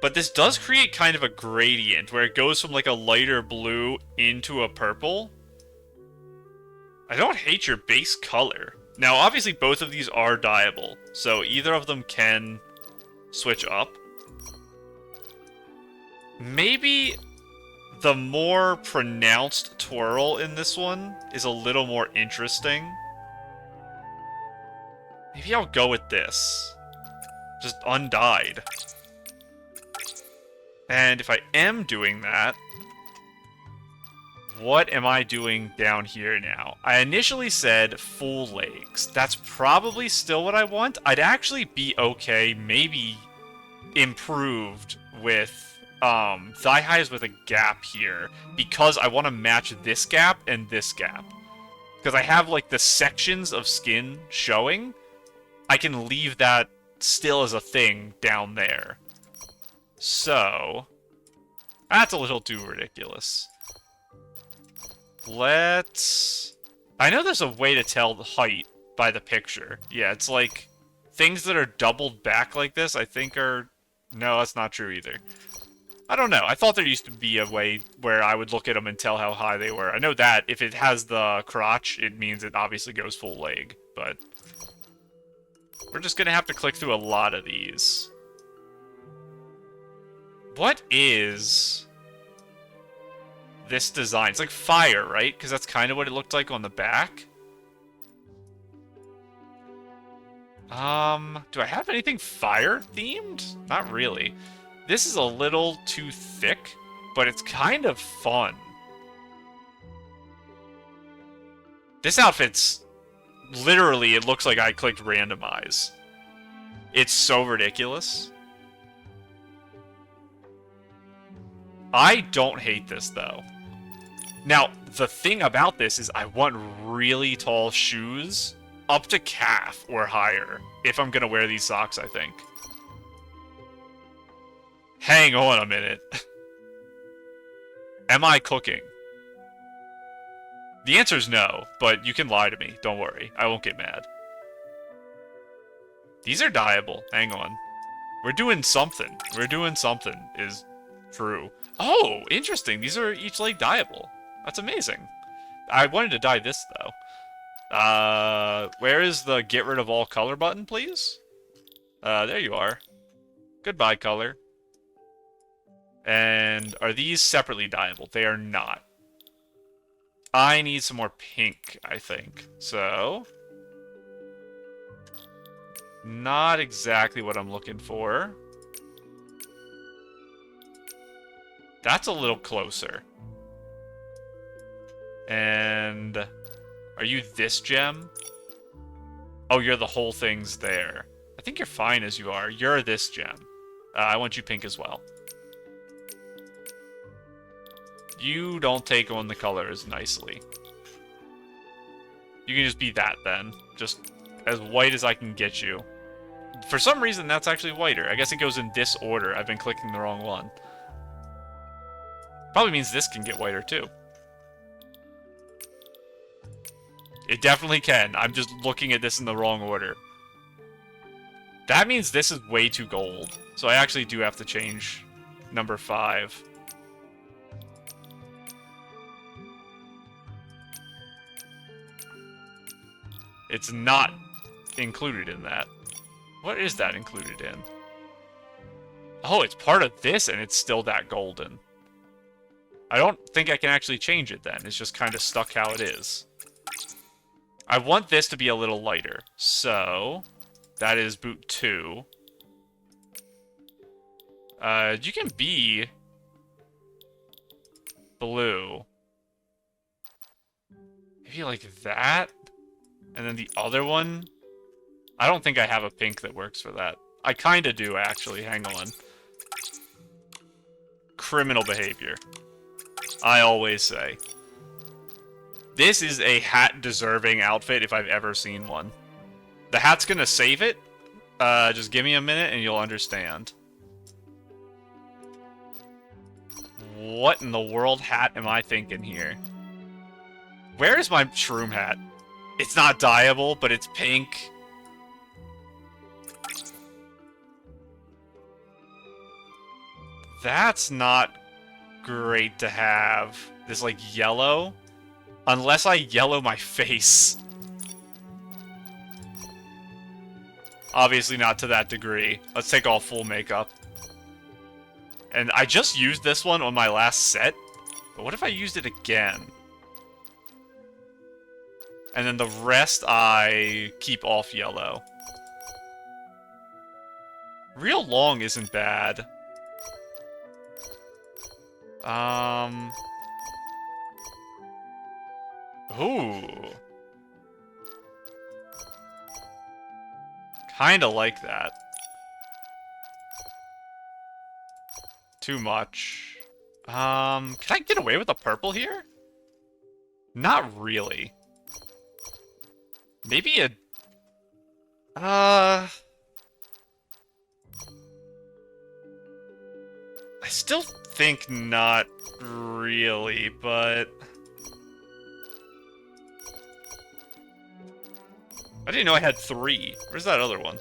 but this does create kind of a gradient where it goes from like a lighter blue into a purple. I don't hate your base color. Now, obviously, both of these are dyeable, so either of them can switch up. Maybe the more pronounced twirl in this one is a little more interesting. Maybe I'll go with this. Just undyed. And if I am doing that, what am I doing down here now? I initially said full legs. That's probably still what I want. I'd actually be okay, maybe improved with thigh highs with a gap here, because I want to match this gap and this gap. Because I have like the sections of skin showing, I can leave that still as a thing down there. So, that's a little too ridiculous. I know there's a way to tell the height by the picture. Yeah, it's like things that are doubled back like this, I think are... No, that's not true either. I don't know. I thought there used to be a way where I would look at them and tell how high they were. I know that if it has the crotch, it means it obviously goes full leg, but we're just gonna have to click through a lot of these. What is this design? It's like fire, right? Because that's kind of what it looked like on the back. Do I have anything fire-themed? Not really. This is a little too thick, but it's kind of fun. This outfit's... Literally, it looks like I clicked randomize. It's so ridiculous. I don't hate this, though. Now, the thing about this is I want really tall shoes up to calf or higher if I'm gonna wear these socks, I think. Hang on a minute. Am I cooking? The answer is no, but you can lie to me. Don't worry. I won't get mad. These are dyeable. Hang on. We're doing something. We're doing something is true. Oh, interesting. These are each leg dyeable. That's amazing. I wanted to dye this, though. Where is the get rid of all color button, please? There you are. Goodbye, color. And are these separately dyeable? They are not. I need some more pink, I think. So... not exactly what I'm looking for. That's a little closer. And... are you this gem? Oh, you're the whole thing's there. I think you're fine as you are. You're this gem. I want you pink as well. You don't take on the colors nicely. You can just be that, then. Just as white as I can get you. For some reason, that's actually whiter. I guess it goes in this order. I've been clicking the wrong one. Probably means this can get whiter, too. It definitely can. I'm just looking at this in the wrong order. That means this is way too gold. So I actually do have to change number 5. It's not included in that. What is that included in? Oh, it's part of this and it's still that golden. I don't think I can actually change it then. It's just kind of stuck how it is. I want this to be a little lighter. So, that is boot 2. You can be blue. Maybe like that? And then the other one? I don't think I have a pink that works for that. I kinda do, actually. Hang on. Criminal behavior. I always say. This is a hat-deserving outfit if I've ever seen one. The hat's gonna save it. Just give me a minute and you'll understand. What in the world hat am I thinking here? Where is my shroom hat? It's not dyeable, but it's pink. That's not great to have. This, like, yellow. Unless I yellow my face. Obviously not to that degree. Let's take all full makeup. And I just used this one on my last set. But what if I used it again? And then the rest I keep off yellow. Real long isn't bad. Ooh. Kinda like that. Too much. Can I get away with the purple here? Not really. Maybe a... I still think not really, but... I didn't know I had 3. Where's that other one?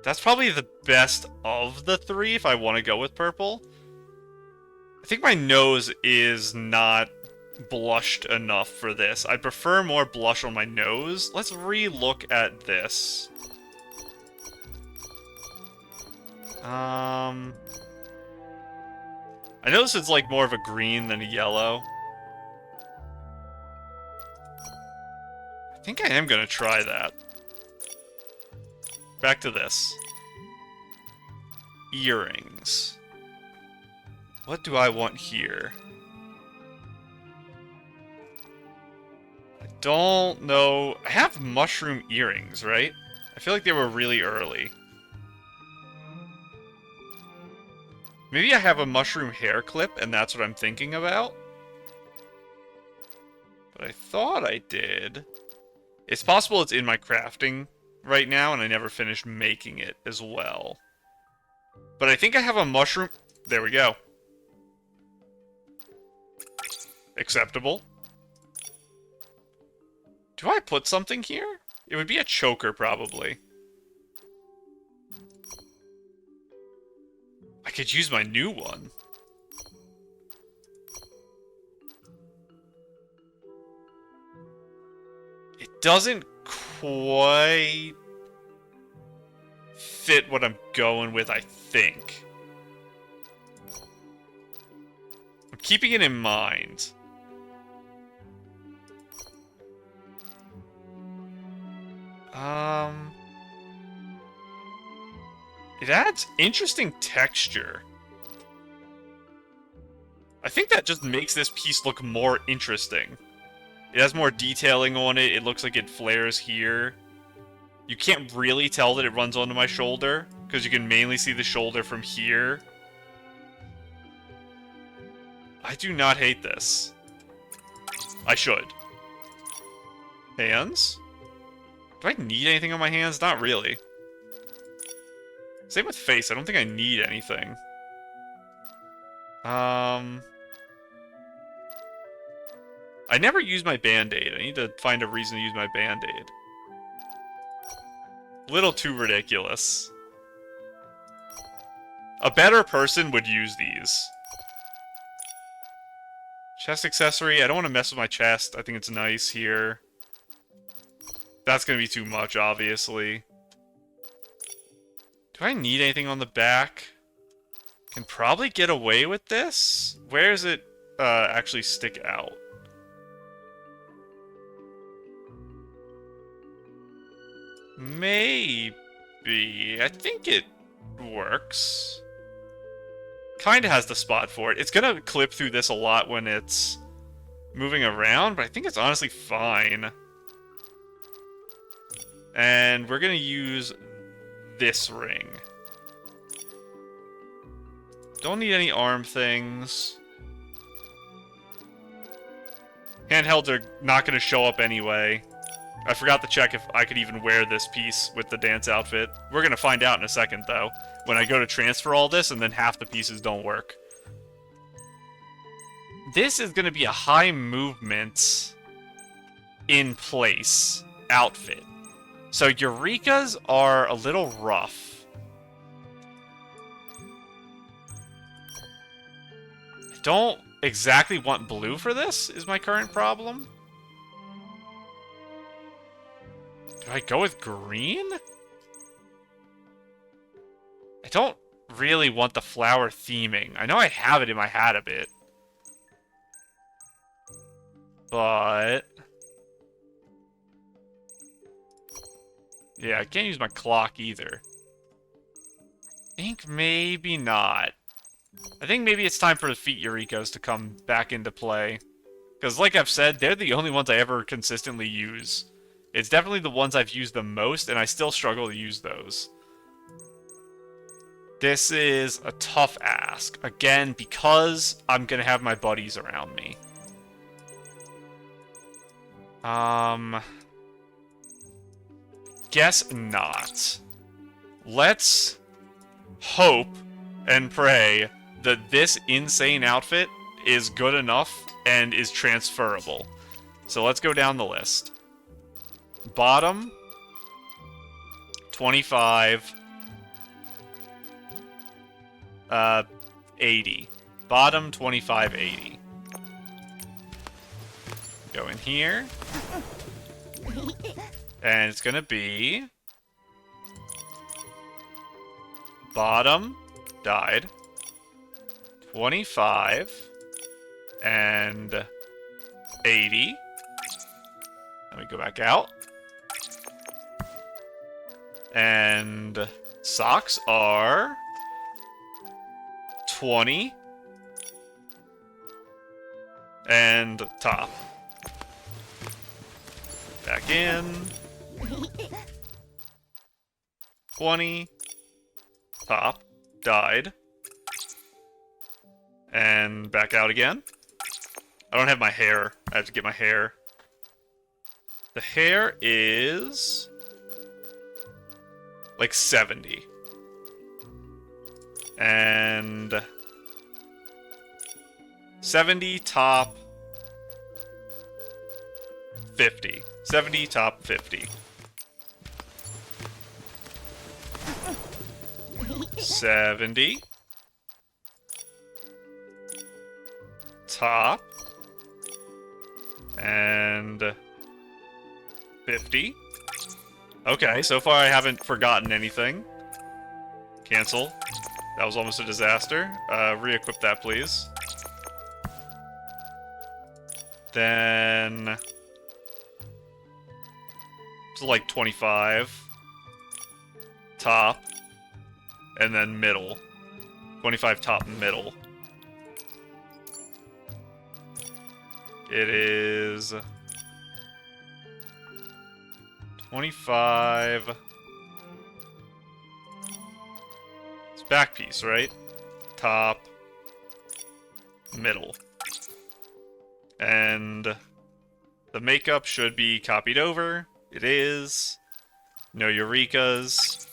That's probably the best of the 3 if I want to go with purple. I think my nose is not blushed enough for this. I prefer more blush on my nose. Let's re-look at this. I notice it's like more of a green than a yellow. I think I am gonna try that. Back to this. Earrings. What do I want here? I don't know. I have mushroom earrings, right? I feel like they were really early. Maybe I have a mushroom hair clip, and that's what I'm thinking about. But I thought I did. It's possible it's in my crafting right now, and I never finished making it as well. But I think I have a mushroom... There we go. Acceptable. Do I put something here? It would be a choker, probably. I could use my new one. It doesn't quite fit what I'm going with, I think. I'm keeping it in mind. It adds interesting texture. I think that just makes this piece look more interesting. It has more detailing on it. It looks like it flares here. You can't really tell that it runs onto my shoulder, because you can mainly see the shoulder from here. I do not hate this. I should. Hands? Do I need anything on my hands? Not really. Same with face. I don't think I need anything. I never use my band-aid. I need to find a reason to use my band-aid. Little too ridiculous. A better person would use these. Chest accessory. I don't want to mess with my chest. I think it's nice here. That's going to be too much, obviously. Do I need anything on the back? Can probably get away with this. Where does it actually stick out? Maybe. I think it works. Kinda has the spot for it. It's gonna clip through this a lot when it's moving around, but I think it's honestly fine. And we're gonna use this ring. Don't need any arm things. Handhelds are not gonna show up anyway. I forgot to check if I could even wear this piece with the dance outfit. We're gonna find out in a second, though, when I go to transfer all this and then half the pieces don't work. This is gonna be a high movement in place outfit. So eurekas are a little rough. I don't exactly want blue for this, is my current problem. Do I go with green? I don't really want the flower theming. I know I have it in my hat a bit. But... yeah, I can't use my clock either. I think maybe not. I think maybe it's time for the feet eurekas to come back into play. Because like I've said, they're the only ones I ever consistently use. It's definitely the ones I've used the most, and I still struggle to use those. This is a tough ask. Again, because I'm going to have my buddies around me. Guess not. Let's hope and pray that this insane outfit is good enough and is transferable. So let's go down the list. Bottom, 25, 80. Bottom, 25, 80. Go in here. And it's gonna be... bottom, died. 25, and 80. Let me go back out. And socks are 20 and top. Back in. 20 top died. And back out again. I don't have my hair. I have to get my hair. The hair is like 70. And 70 top 50. 70 top 50. 70 top and 50. Okay, so far I haven't forgotten anything. Cancel. That was almost a disaster. Re-equip that, please. Then... it's like 25. Top. And then middle. 25 top middle. It is... 25... it's back piece, right? Top... middle. And... the makeup should be copied over. It is. No eurekas.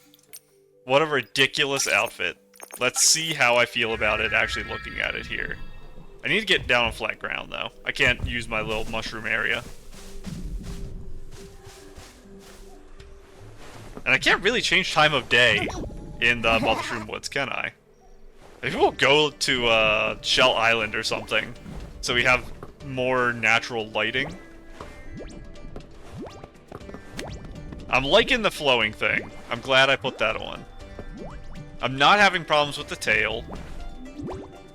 What a ridiculous outfit. Let's see how I feel about it actually looking at it here. I need to get down on flat ground, though. I can't use my little mushroom area. And I can't really change time of day in the Mushroom Woods, can I? Maybe we'll go to Shell Island or something, so we have more natural lighting. I'm liking the flowing thing. I'm glad I put that on. I'm not having problems with the tail.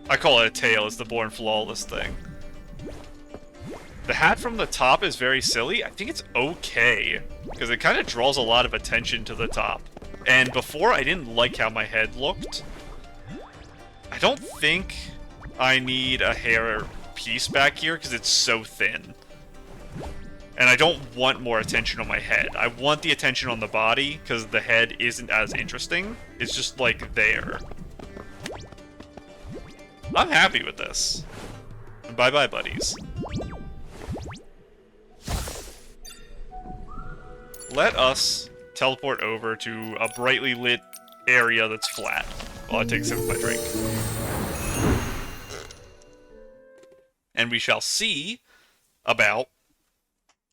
I call it a tail, it's the Born Flawless thing. The hat from the top is very silly. I think it's okay, because it kind of draws a lot of attention to the top. And before, I didn't like how my head looked. I don't think I need a hair piece back here, because it's so thin. And I don't want more attention on my head. I want the attention on the body, because the head isn't as interesting. It's just, like, there. I'm happy with this. Bye-bye, buddies. Let us teleport over to a brightly lit area that's flat while I take a sip of my drink. And we shall see about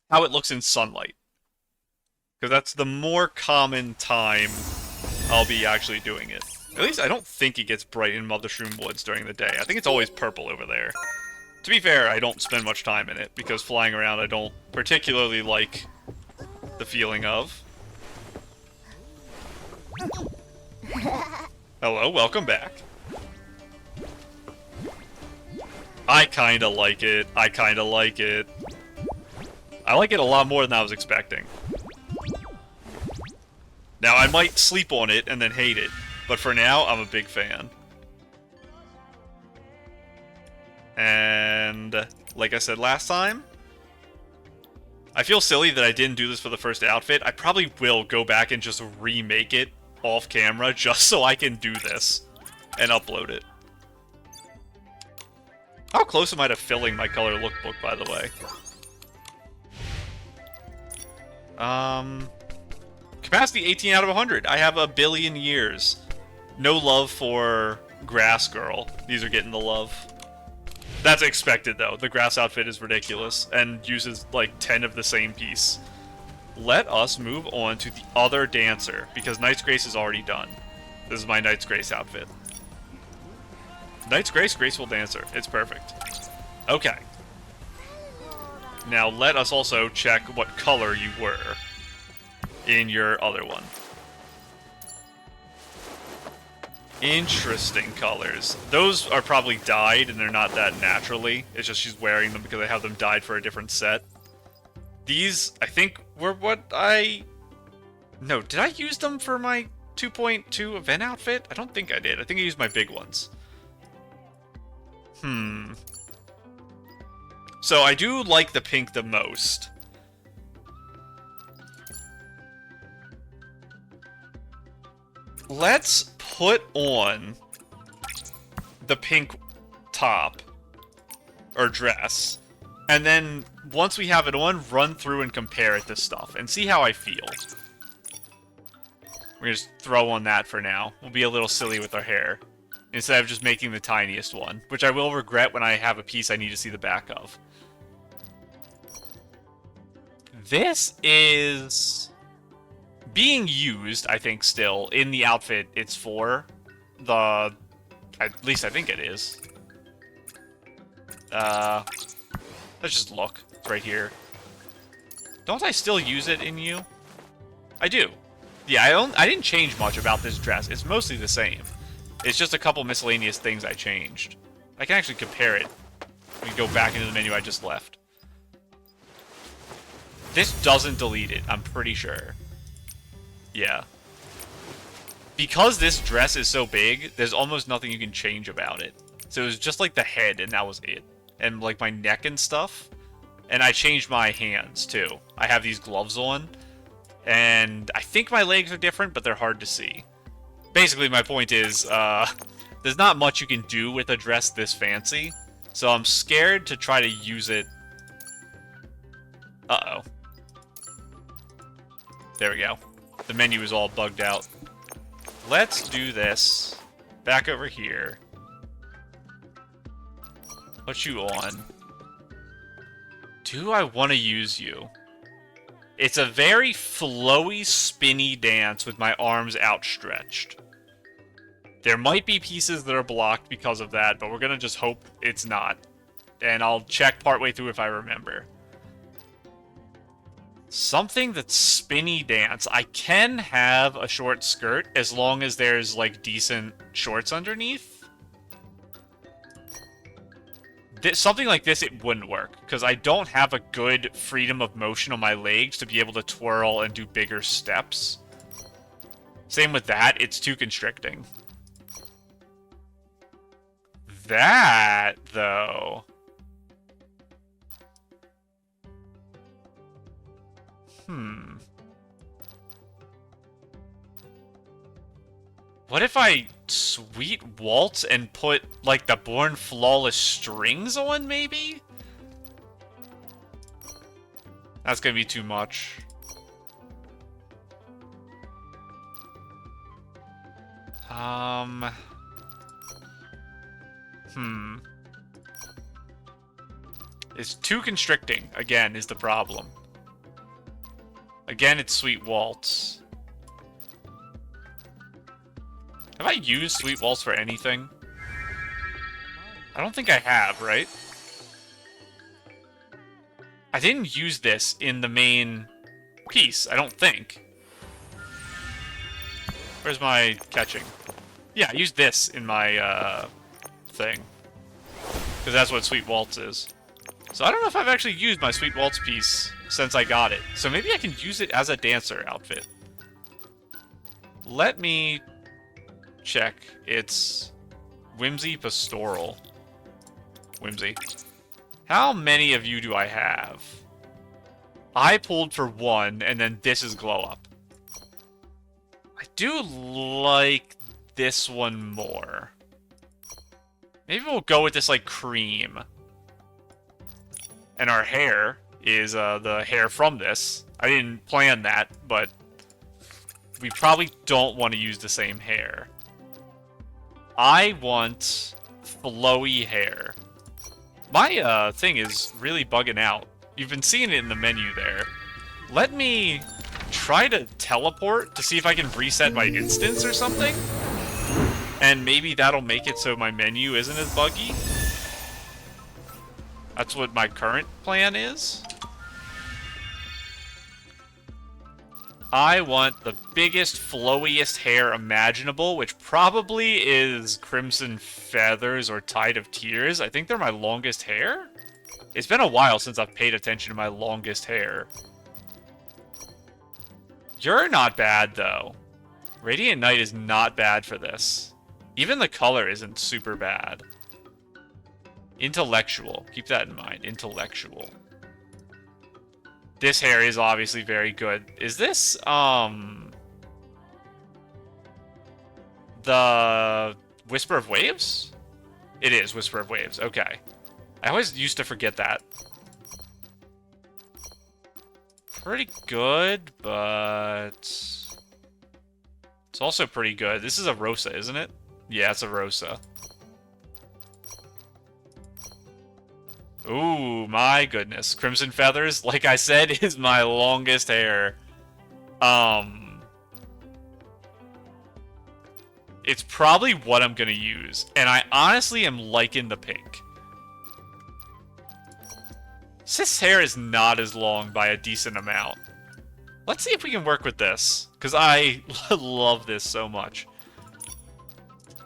how it looks in sunlight. Because that's the more common time I'll be actually doing it. At least I don't think it gets bright in Mushroom Woods during the day. I think it's always purple over there. To be fair, I don't spend much time in it, because flying around I don't particularly like the feeling of. Hello, welcome back. I kinda like it. I kinda like it. I like it a lot more than I was expecting. Now, I might sleep on it and then hate it, but for now, I'm a big fan. And like I said last time, I feel silly that I didn't do this for the first outfit. I probably will go back and just remake it off camera just so I can do this and upload it. How close am I to filling my color lookbook, by the way? Capacity 18 out of 100. I have a billion years. No love for Grass Girl. These are getting the love. That's expected, though. The grass outfit is ridiculous and uses, like, 10 of the same piece. Let us move on to the other dancer, because Knight's Grace is already done. This is my Knight's Grace outfit. Knight's Grace, Graceful Dancer. It's perfect. Okay. Now, let us also check what color you were in your other one. Interesting colors. Those are probably dyed, and they're not that naturally. It's just she's wearing them because I have them dyed for a different set. These, I think, were what I... No, did I use them for my 2.2 event outfit? I don't think I did. I think I used my big ones. So I do like the pink the most. Let's put on the pink top or dress, and then once we have it on, run through and compare it to stuff and see how I feel. We're gonna just throw on that for now. We'll be a little silly with our hair instead of just making the tiniest one, which I will regret when I have a piece I need to see the back of. This is being used, I think, still, in the outfit it's for. At least I think it is. Let's just look. It's right here. Don't I still use it in you? I do. Yeah, I didn't change much about this dress. It's mostly the same. It's just a couple miscellaneous things I changed. I can actually compare it. We can go back into the menu I just left. This doesn't delete it, I'm pretty sure. Yeah. Because this dress is so big, there's almost nothing you can change about it. So it was just like the head, and that was it. And like my neck and stuff. And I changed my hands, too. I have these gloves on. And I think my legs are different, but they're hard to see. Basically, my point is, there's not much you can do with a dress this fancy. So I'm scared to try to use it. Uh-oh. There we go. The menu is all bugged out. Let's do this. Back over here. Put you on. Do I want to use you? It's a very flowy, spinny dance with my arms outstretched. There might be pieces that are blocked because of that, but we're going to just hope it's not. And I'll check partway through if I remember. Something that's spinny dance. I can have a short skirt as long as there's, like, decent shorts underneath. Something like this, it wouldn't work, because I don't have a good freedom of motion on my legs to be able to twirl and do bigger steps. Same with that, it's too constricting. That, though... What if I sweet waltz and put, like, the Born Flawless strings on, maybe? That's gonna be too much. It's too constricting, again, is the problem. Again, it's Sweet Waltz. Have I used Sweet Waltz for anything? I don't think I have, right? I didn't use this in the main piece, I don't think. Where's my catching? Yeah, I used this in my, thing. Because that's what Sweet Waltz is. So I don't know if I've actually used my Sweet Waltz piece since I got it. So maybe I can use it as a dancer outfit. Let me check. It's Whimsy Pastoral. Whimsy. How many of you do I have? I pulled for 1, and then this is glow up. I do like this one more. Maybe we'll go with this, like, cream. And our hair is the hair from this. I didn't plan that, but we probably don't want to use the same hair. I want flowy hair. My thing is really bugging out. You've been seeing it in the menu there. Let me try to teleport to see if I can reset my instance or something. And maybe that'll make it so my menu isn't as buggy. That's what my current plan is. I want the biggest, flowiest hair imaginable, which probably is Crimson Feathers or Tide of Tears. I think they're my longest hair. It's been a while since I've paid attention to my longest hair. You're not bad, though. Radiant Night is not bad for this. Even the color isn't super bad. Intellectual. Keep that in mind. Intellectual. This hair is obviously very good. Is this, the Whisper of Waves? It is Whisper of Waves. Okay. I always used to forget that. Pretty good, but it's also pretty good. This is a Rosa, isn't it? Yeah, it's a Rosa. Ooh, my goodness. Crimson Feathers, like I said, is my longest hair. It's probably what I'm gonna use. And I honestly am liking the pink. This hair is not as long by a decent amount. Let's see if we can work with this, because I love this so much.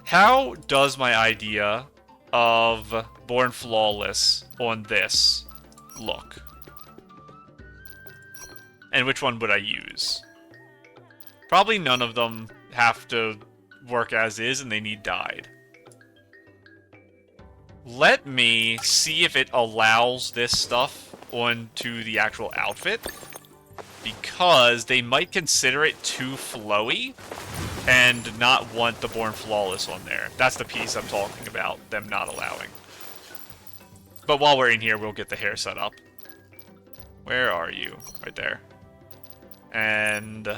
How does my idea of Born Flawless on this look? And which one would I use? Probably none of them have to work as is and they need dyed. Let me see if it allows this stuff onto the actual outfit, because they might consider it too flowy and not want the Born Flawless on there. That's the piece I'm talking about, them not allowing. But while we're in here, we'll get the hair set up. Where are you? Right there. And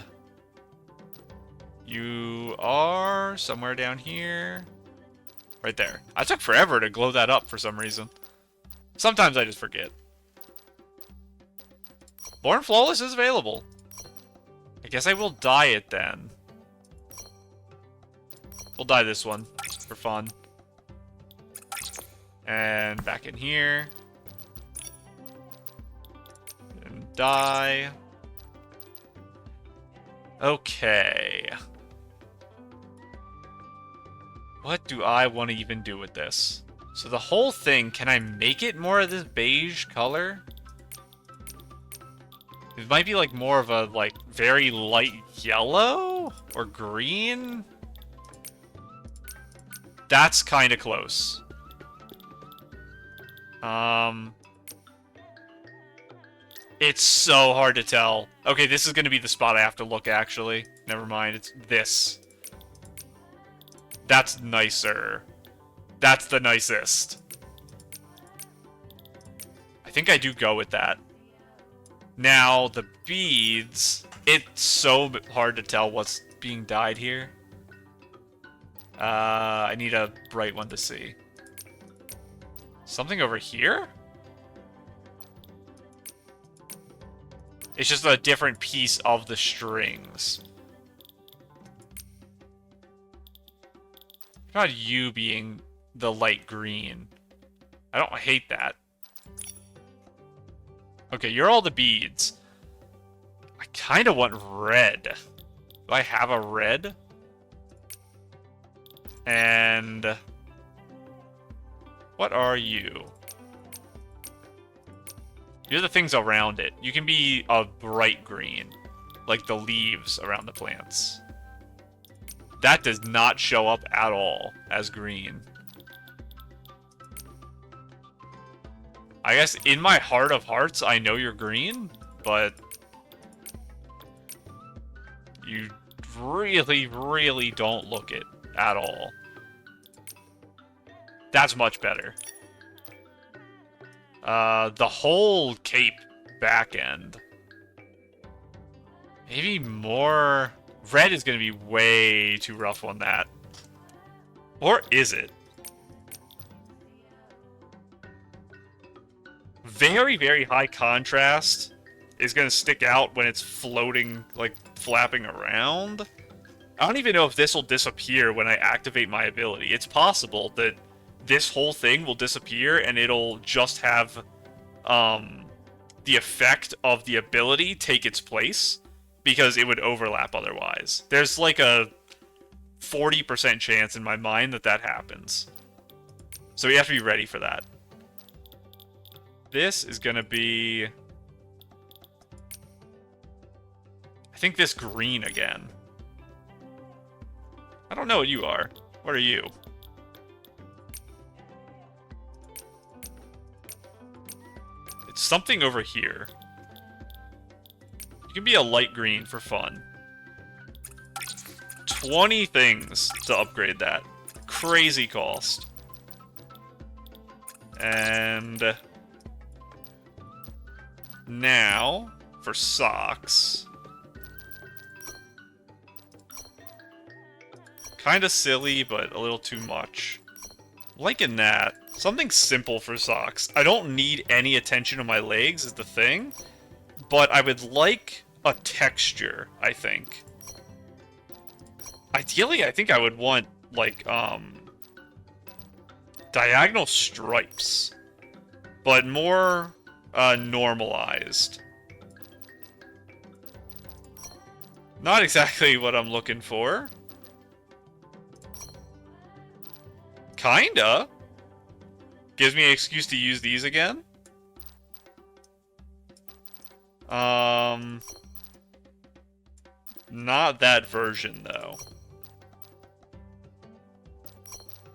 you are somewhere down here. Right there. I took forever to glow that up for some reason. Sometimes I just forget. Born Flawless is available. I guess I will dye it then. We'll dye this one for fun. And back in here. And dye. Okay. What do I want to even do with this? So the whole thing, can I make it more of this beige color? It might be like more of a like very light yellow or green. That's kind of close. It's so hard to tell. Okay, this is going to be the spot I have to look, actually. Never mind, it's this. That's nicer. That's the nicest. I think I do go with that. Now, the beads, it's so hard to tell what's being dyed here. I need a bright one to see. Something over here? It's just a different piece of the strings. What about you being the light green? I don't hate that. Okay, you're all the beads. I kind of want red. Do I have a red? And... what are you? You're the things around it. You can be a bright green. Like the leaves around the plants. That does not show up at all as green. I guess in my heart of hearts, I know you're green, but... you really, really don't look it at all. That's much better. The whole cape back end. Maybe more... red is going to be way too rough on that. Or is it? Very, very high contrast is going to stick out when it's floating, like, flapping around. I don't even know if this will disappear when I activate my ability. It's possible that this whole thing will disappear and it'll just have the effect of the ability take its place, because it would overlap otherwise. There's like a 40% chance in my mind that that happens. So we have to be ready for that. This is gonna be... I think this green again. I don't know what you are. What are you? It's something over here. You can be a light green for fun. 20 things to upgrade that. Crazy cost. And... now, for socks. Kinda silly, but a little too much. Liking that. Something simple for socks. I don't need any attention to my legs is the thing. But I would like a texture, I think. Ideally, I think I would want, like, diagonal stripes. But more, normalized. Not exactly what I'm looking for. Kinda. Gives me an excuse to use these again. Not that version, though.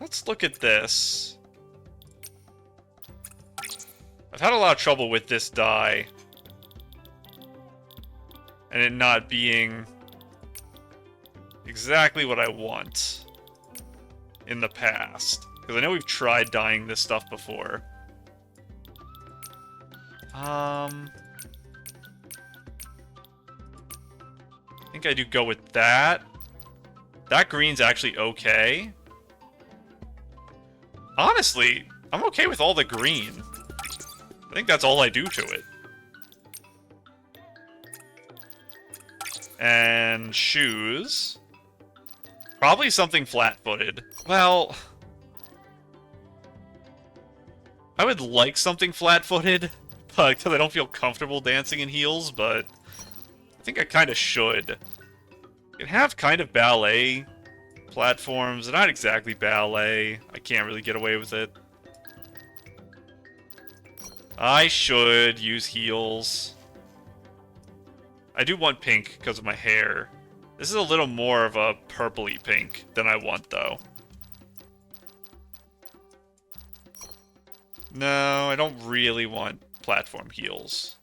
Let's look at this. I've had a lot of trouble with this dye. And it not being exactly what I want in the past. Because I know we've tried dyeing this stuff before. I think I do go with that. That green's actually okay. Honestly, I'm okay with all the green. I think that's all I do to it. And shoes. Probably something flat-footed. Well, I would like something flat-footed, because I don't feel comfortable dancing in heels, but I think I kind of should. You can have kind of ballet platforms. They're not exactly ballet. I can't really get away with it. I should use heels. I do want pink because of my hair. This is a little more of a purpley pink than I want, though. No, I don't really want platform heels.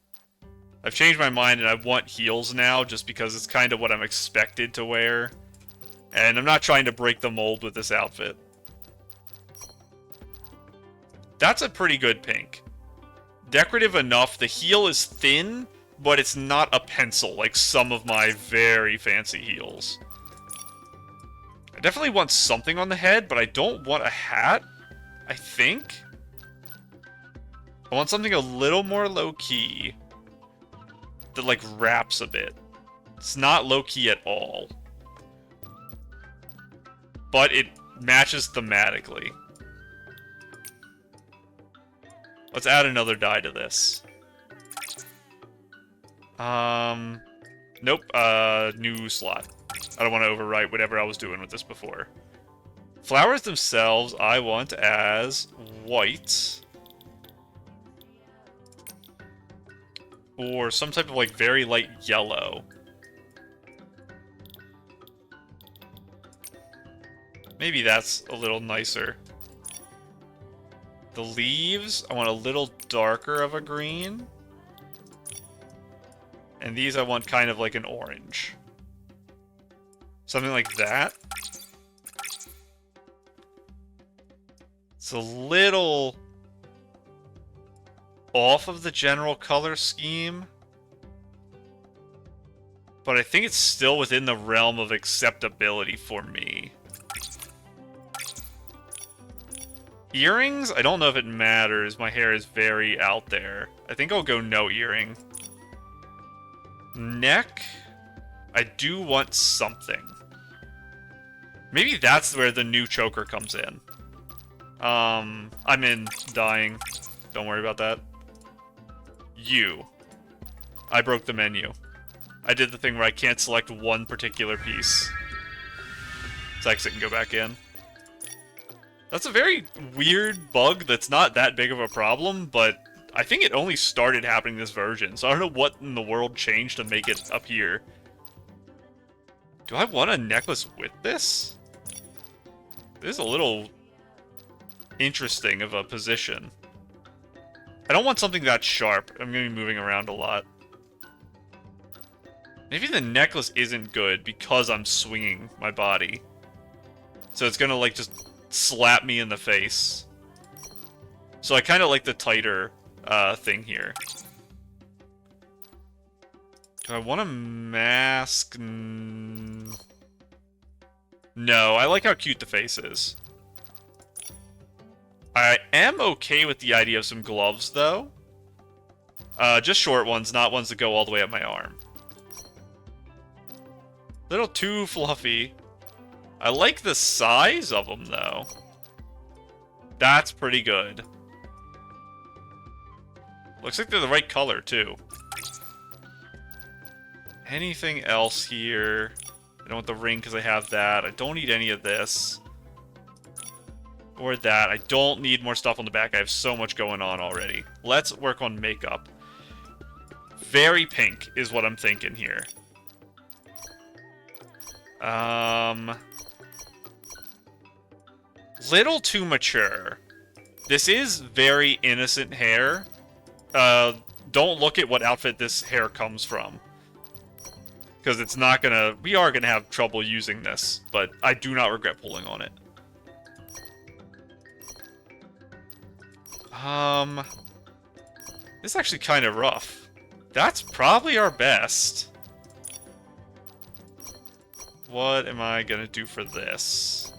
I've changed my mind and I want heels now just because it's kind of what I'm expected to wear. And I'm not trying to break the mold with this outfit. That's a pretty good pink. Decorative enough. The heel is thin, but it's not a pencil like some of my very fancy heels. I definitely want something on the head, but I don't want a hat, I think. I want something a little more low-key that, like, wraps a bit. It's not low-key at all. But it matches thematically. Let's add another dye to this. Nope, new slot. I don't want to overwrite whatever I was doing with this before. Flowers themselves, I want as white. Or some type of, like, very light yellow. Maybe that's a little nicer. The leaves, I want a little darker of a green. And these I want kind of like an orange. Something like that. It's a little off of the general color scheme. But I think it's still within the realm of acceptability for me. Earrings? I don't know if it matters. My hair is very out there. I think I'll go no earring. Neck? I do want something. Maybe that's where the new choker comes in. I'm in dying. Don't worry about that. You. I broke the menu. I did the thing where I can't select one particular piece. Let's exit and go back in. That's a very weird bug that's not that big of a problem, but I think it only started happening this version, so I don't know what in the world changed to make it up here. Do I want a necklace with this? This is a little interesting of a position. I don't want something that sharp. I'm going to be moving around a lot. Maybe the necklace isn't good because I'm swinging my body. So it's going to, like, just slap me in the face. So I kind of like the tighter thing here. Do I want a mask? No, I like how cute the face is. I am okay with the idea of some gloves, though. Just short ones, not ones that go all the way up my arm. Little too fluffy. I like the size of them, though. That's pretty good. Looks like they're the right color, too. Anything else here? I don't want the ring because I have that. I don't need any of this. Or that. I don't need more stuff on the back. I have so much going on already. Let's work on makeup. Very pink is what I'm thinking here. Little too mature. This is very innocent hair. Don't look at what outfit this hair comes from. Because it's not gonna... We are gonna have trouble using this, but I do not regret pulling on it. This is actually kind of rough. That's probably our best. What am I gonna do for this?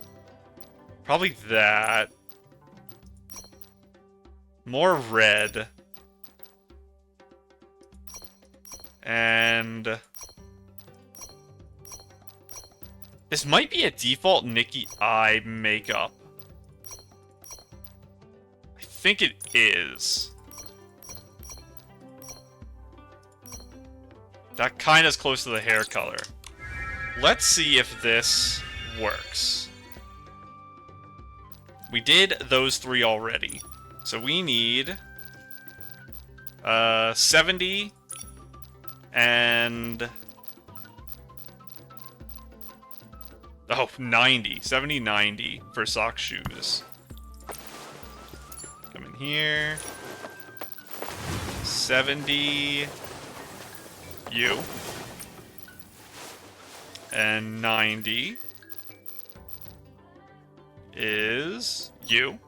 Probably that. More red. And... this might be a default Nikki eye makeup. I think it is. That kind of is close to the hair color. Let's see if this works. We did those three already. So we need 70 and 90. 70, 90 for sock shoes. Come in here. 70 you. And 90 is you.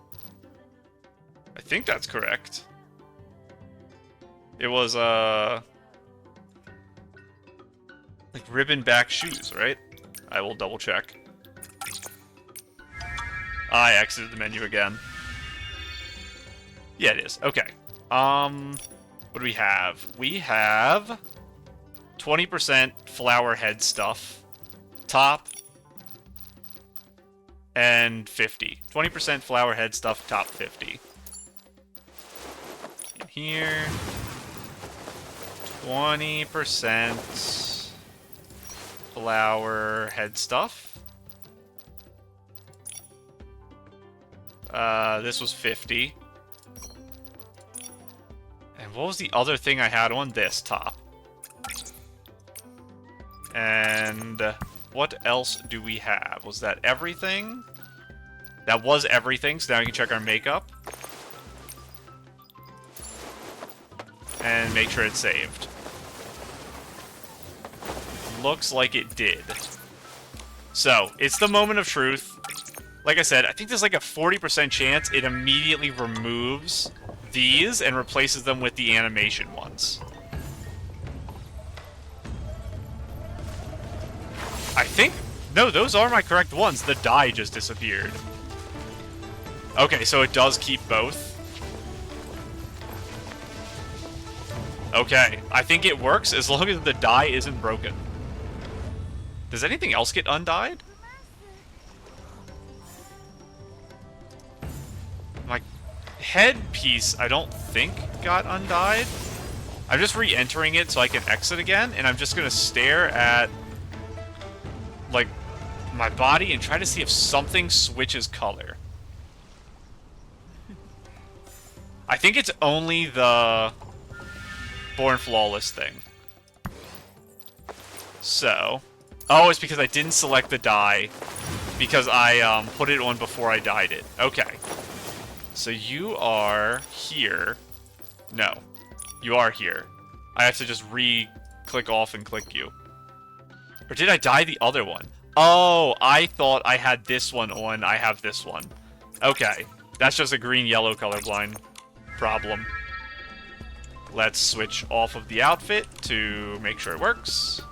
I think that's correct. It was, like ribbon back shoes, right? I will double check. I exited the menu again. Yeah, it is. Okay. What do we have? We have 20% flower head stuff. Top. And 50. 20% flower head stuff, top 50. In here. 20% flower head stuff. This was 50. And what was the other thing I had on this top? And what else do we have? Was that everything? That was everything, so now we can check our makeup. And make sure it's saved. Looks like it did. So, it's the moment of truth. Like I said, I think there's like a 40% chance it immediately removes these and replaces them with the animation ones. I think... No, those are my correct ones. The die just disappeared. Okay, so it does keep both. Okay, I think it works as long as the die isn't broken. Does anything else get undyed? My headpiece, I don't think, got undyed. I'm just re-entering it so I can exit again, and I'm just gonna stare at, like, my body and try to see if something switches color. I think it's only the Born Flawless thing. So... Oh, it's because I didn't select the die because I put it on before I dyed it. Okay. So you are here. No. You are here. I have to just re-click off and click you. Or did I dye the other one? Oh, I thought I had this one on. I have this one. Okay. That's just a green-yellow colorblind problem. Let's switch off of the outfit to make sure it works.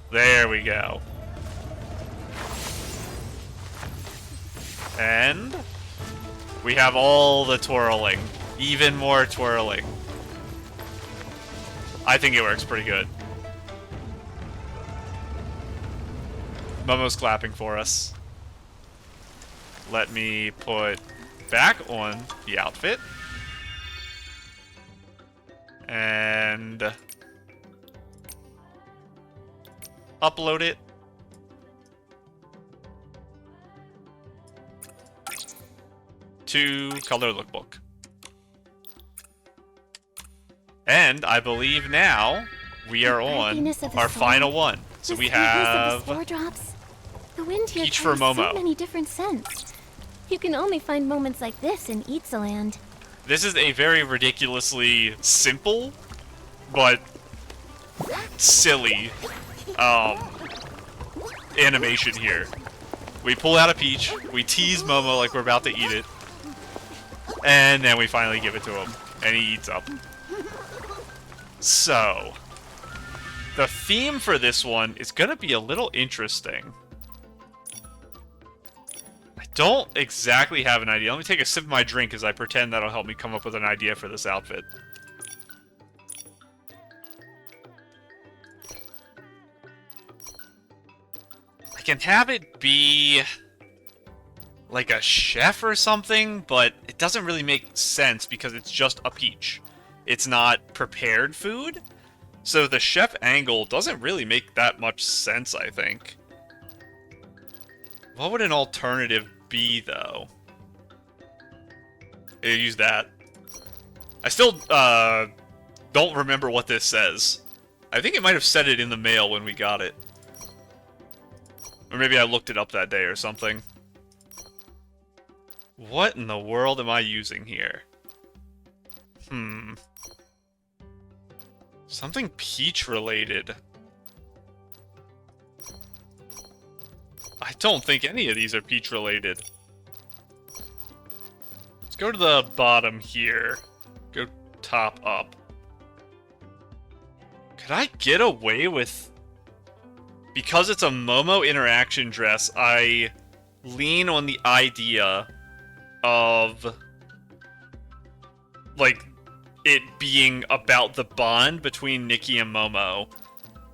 There we go. And we have all the twirling. Even more twirling. I think it works pretty good. Momo's clapping for us. Let me put back on the outfit. And upload it. To Color Lookbook. And I believe now we are on our final one. So we have The wind here Peach for carries Momo. so many different scents. You can only find moments like this in Itzaland. This is a very ridiculously simple, but silly animation here. We pull out a peach, we tease Momo like we're about to eat it, and then we finally give it to him, and he eats up. So, the theme for this one is gonna be a little interesting. I don't exactly have an idea. Let me take a sip of my drink as I pretend that'll help me come up with an idea for this outfit. I can have it be like a chef or something, but it doesn't really make sense because it's just a peach. It's not prepared food, so the chef angle doesn't really make that much sense, I think. What would an alternative be, though? Use that. I still don't remember what this says. I think it might have said it in the mail when we got it. Or maybe I looked it up that day or something. What in the world am I using here? Something peach related. I don't think any of these are peach related. Let's go to the bottom here. Go top up. Could I get away with... Because it's a Momo interaction dress, I lean on the idea of, like, it being about the bond between Nikki and Momo.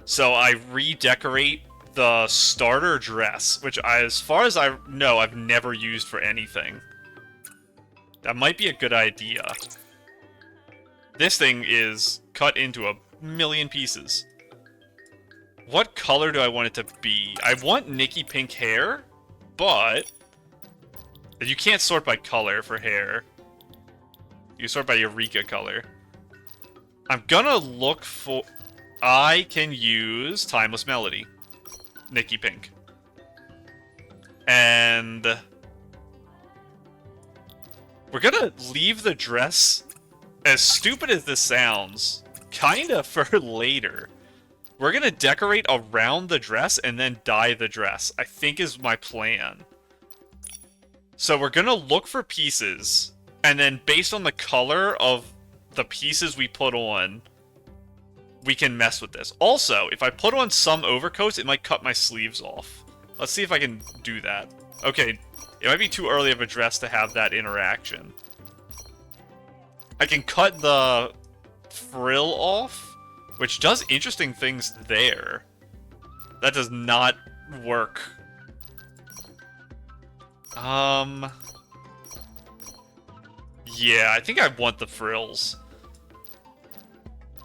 So I redecorate the starter dress, which as far as I know, I've never used for anything. That might be a good idea. This thing is cut into a million pieces. What color do I want it to be? I want Nikki pink hair, but you can't sort by color for hair. You sort by eureka color. I'm gonna look for... I can use Timeless Melody. Nikki pink. And... we're gonna leave the dress, as stupid as this sounds, kinda for later. We're gonna decorate around the dress and then dye the dress, I think is my plan. So we're gonna look for pieces, and then based on the color of the pieces we put on, we can mess with this. Also, if I put on some overcoats, it might cut my sleeves off. Let's see if I can do that. Okay, it might be too early of a dress to have that interaction. I can cut the frill off, which does interesting things there. That does not work. Yeah, I think I want the frills.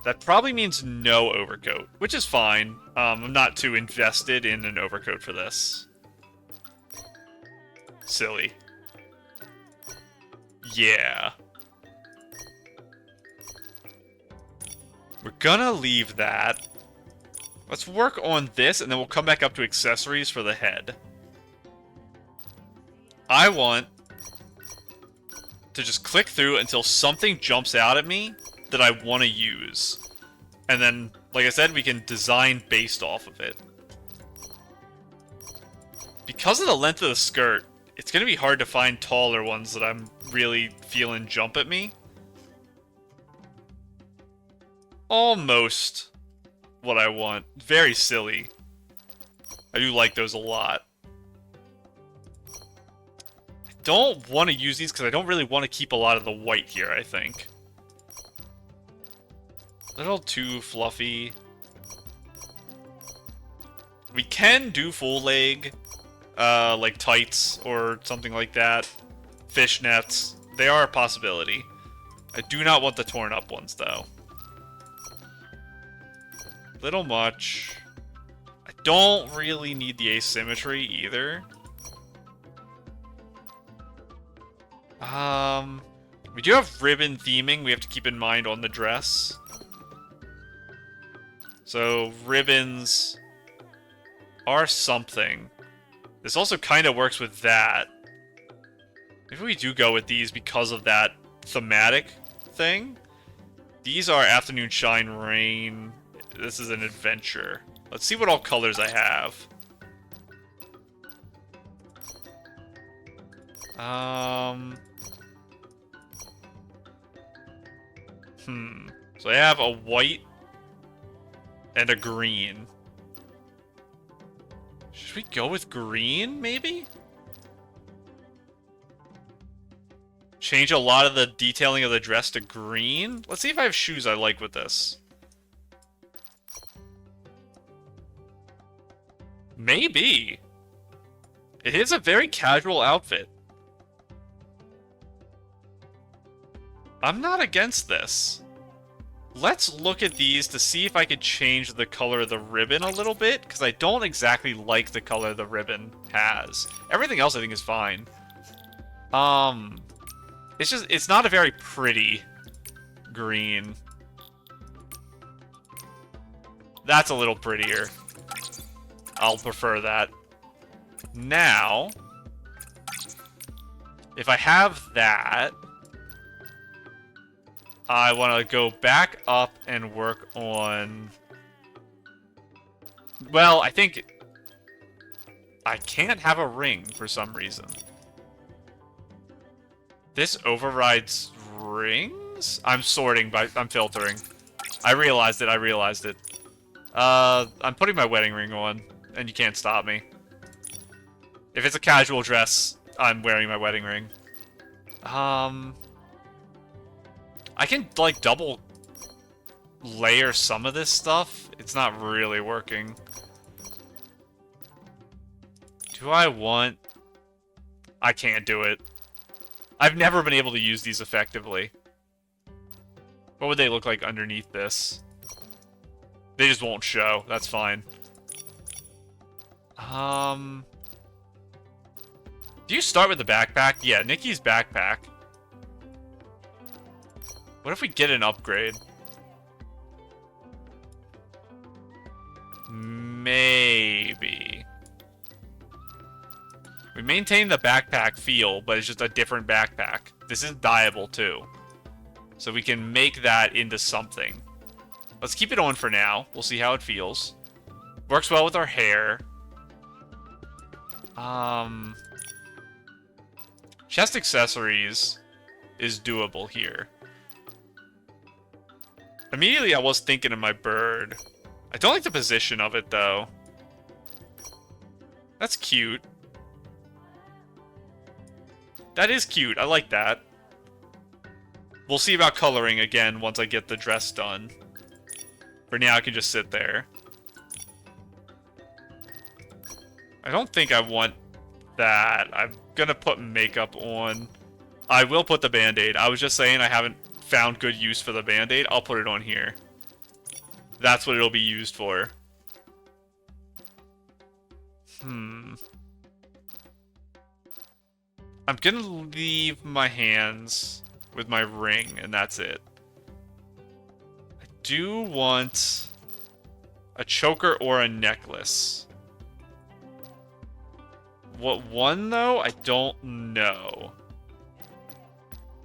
That probably means no overcoat, which is fine. I'm not too invested in an overcoat for this. Silly. Yeah. We're gonna leave that. Let's work on this, and then we'll come back up to accessories for the head. I want to just click through until something jumps out at me that I want to use. And then, like I said, we can design based off of it. Because of the length of the skirt, it's going to be hard to find taller ones that I'm really feeling jump at me. Almost what I want. Very silly. I do like those a lot. I don't want to use these because I don't really want to keep a lot of the white here, I think. A little too fluffy. We can do full leg, like tights or something like that. Fishnets. They are a possibility. I do not want the torn up ones, though. Little much. I don't really need the asymmetry either. We do have ribbon theming we have to keep in mind on the dress. So, ribbons are something. This also kind of works with that. Maybe we do go with these because of that thematic thing. These are Afternoon Shine Rain. This is an adventure. Let's see what all colors I have. So I have a white and a green. Should we go with green, maybe? Change a lot of the detailing of the dress to green? Let's see if I have shoes I like with this. Maybe. It is a very casual outfit. I'm not against this. Let's look at these to see if I could change the color of the ribbon a little bit, because I don't exactly like the color the ribbon has. Everything else I think is fine. It's not a very pretty green. That's a little prettier. I'll prefer that. Now, if I have that, I want to go back up and work on... Well, I think I can't have a ring for some reason. This overrides rings? I'm sorting by... I'm filtering. I realized it. I'm putting my wedding ring on, and you can't stop me. If it's a casual dress, I'm wearing my wedding ring. I can, like, double layer some of this stuff. It's not really working. Do I want... I can't do it. I've never been able to use these effectively. What would they look like underneath this? They just won't show. That's fine. Do you start with the backpack? Yeah, Nikki's backpack. What if we get an upgrade? Maybe. We maintain the backpack feel, but it's just a different backpack. This is dyeable too. So we can make that into something. Let's keep it on for now. We'll see how it feels. Works well with our hair. Chest accessories is doable here. Immediately I was thinking of my bird. I don't like the position of it though. That's cute. That is cute. I like that. We'll see about coloring again once I get the dress done. For now, I can just sit there. I don't think I want that. I'm gonna put makeup on. I will put the band-aid. I was just saying I haven't found good use for the band-aid. I'll put it on here. That's what it'll be used for. I'm gonna leave my hands with my ring, and that's it. I do want a choker or a necklace. What one, though? I don't know.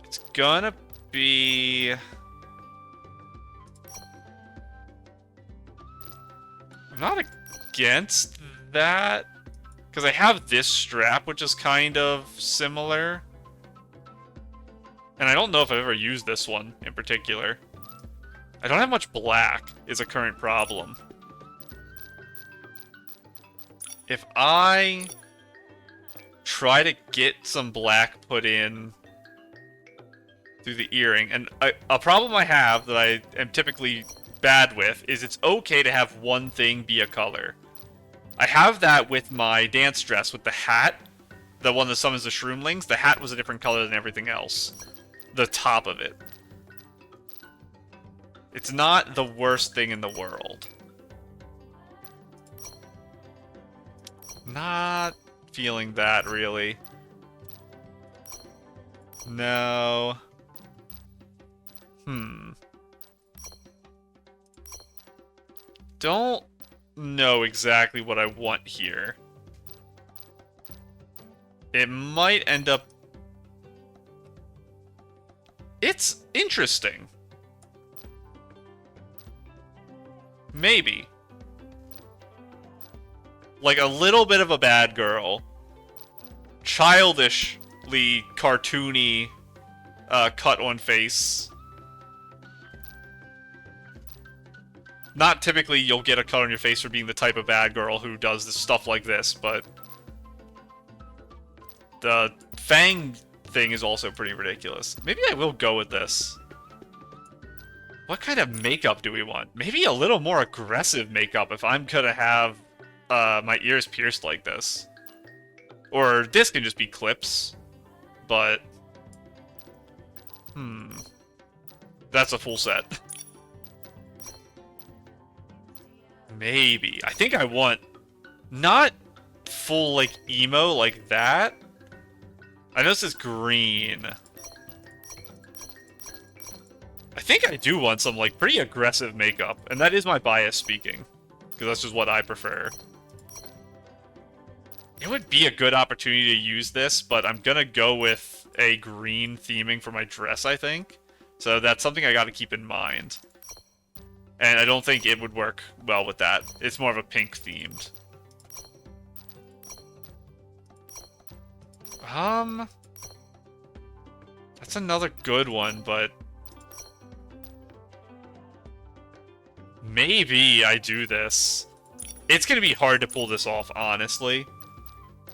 It's gonna be... I'm not against that, because I have this strap, which is kind of similar. And I don't know if I've ever used this one in particular. I don't have much black, is a current problem. If I try to get some black put in through the earring, and a problem I have that I am typically bad with is it's okay to have one thing be a color. I have that with my dance dress with the hat, the one that summons the shroomlings. The hat was a different color than everything else. The top of it. It's not the worst thing in the world. Not feeling that, really. No. Don't know exactly what I want here. It might end up... It's interesting. Maybe. Like a little bit of a bad girl. Childishly cartoony cut on face. Not typically you'll get a cut on your face for being the type of bad girl who does this stuff like this, but... The fang thing is also pretty ridiculous. Maybe I will go with this. What kind of makeup do we want? Maybe a little more aggressive makeup if I'm gonna have my ears pierced like this. Or this can just be clips, but... That's a full set. Maybe. I think I want... Not full, like, emo like that. I know this is green. I think I do want some, like, pretty aggressive makeup. And that is my bias speaking. Because that's just what I prefer. It would be a good opportunity to use this, but I'm gonna go with a green theming for my dress, I think. So that's something I gotta keep in mind. And I don't think it would work well with that. It's more of a pink themed. That's another good one, but... Maybe I do this. It's gonna be hard to pull this off, honestly.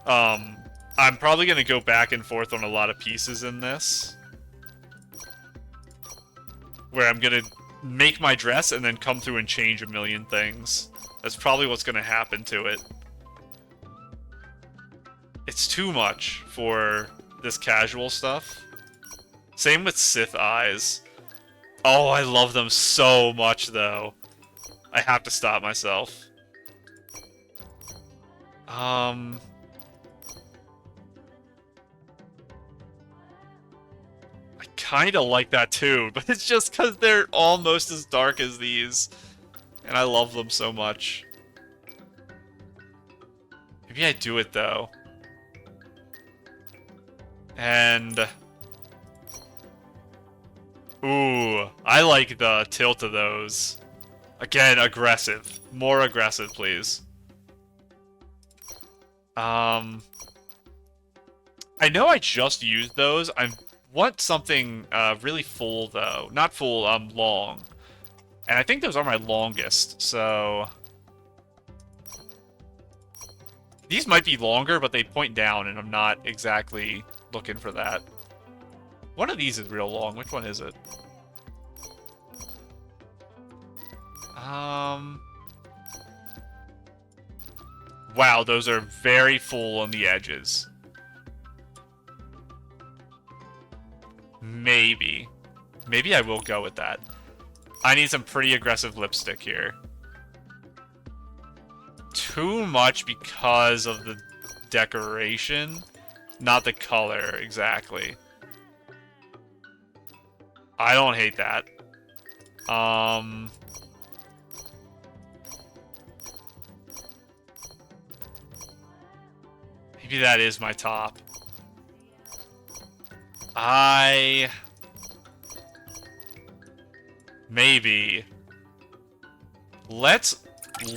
I'm probably gonna go back and forth on a lot of pieces in this. Where I'm gonna make my dress and then come through and change a million things. That's probably what's gonna happen to it. It's too much for this casual stuff. Same with Sith eyes. Oh, I love them so much, though. I have to stop myself. I kind of like that too, but it's just because they're almost as dark as these. And I love them so much. Maybe I do it, though. And... Ooh, I like the tilt of those. Again, aggressive. More aggressive, please. I know I just used those. I want something really full, though. Not full, long. And I think those are my longest, so... These might be longer, but they point down, and I'm not exactly looking for that. One of these is real long. Which one is it? Wow, those are very full on the edges. Maybe. Maybe I will go with that. I need some pretty aggressive lipstick here. Too much because of the decoration, not the color, exactly. I don't hate that. Maybe that is my top. Maybe. Let's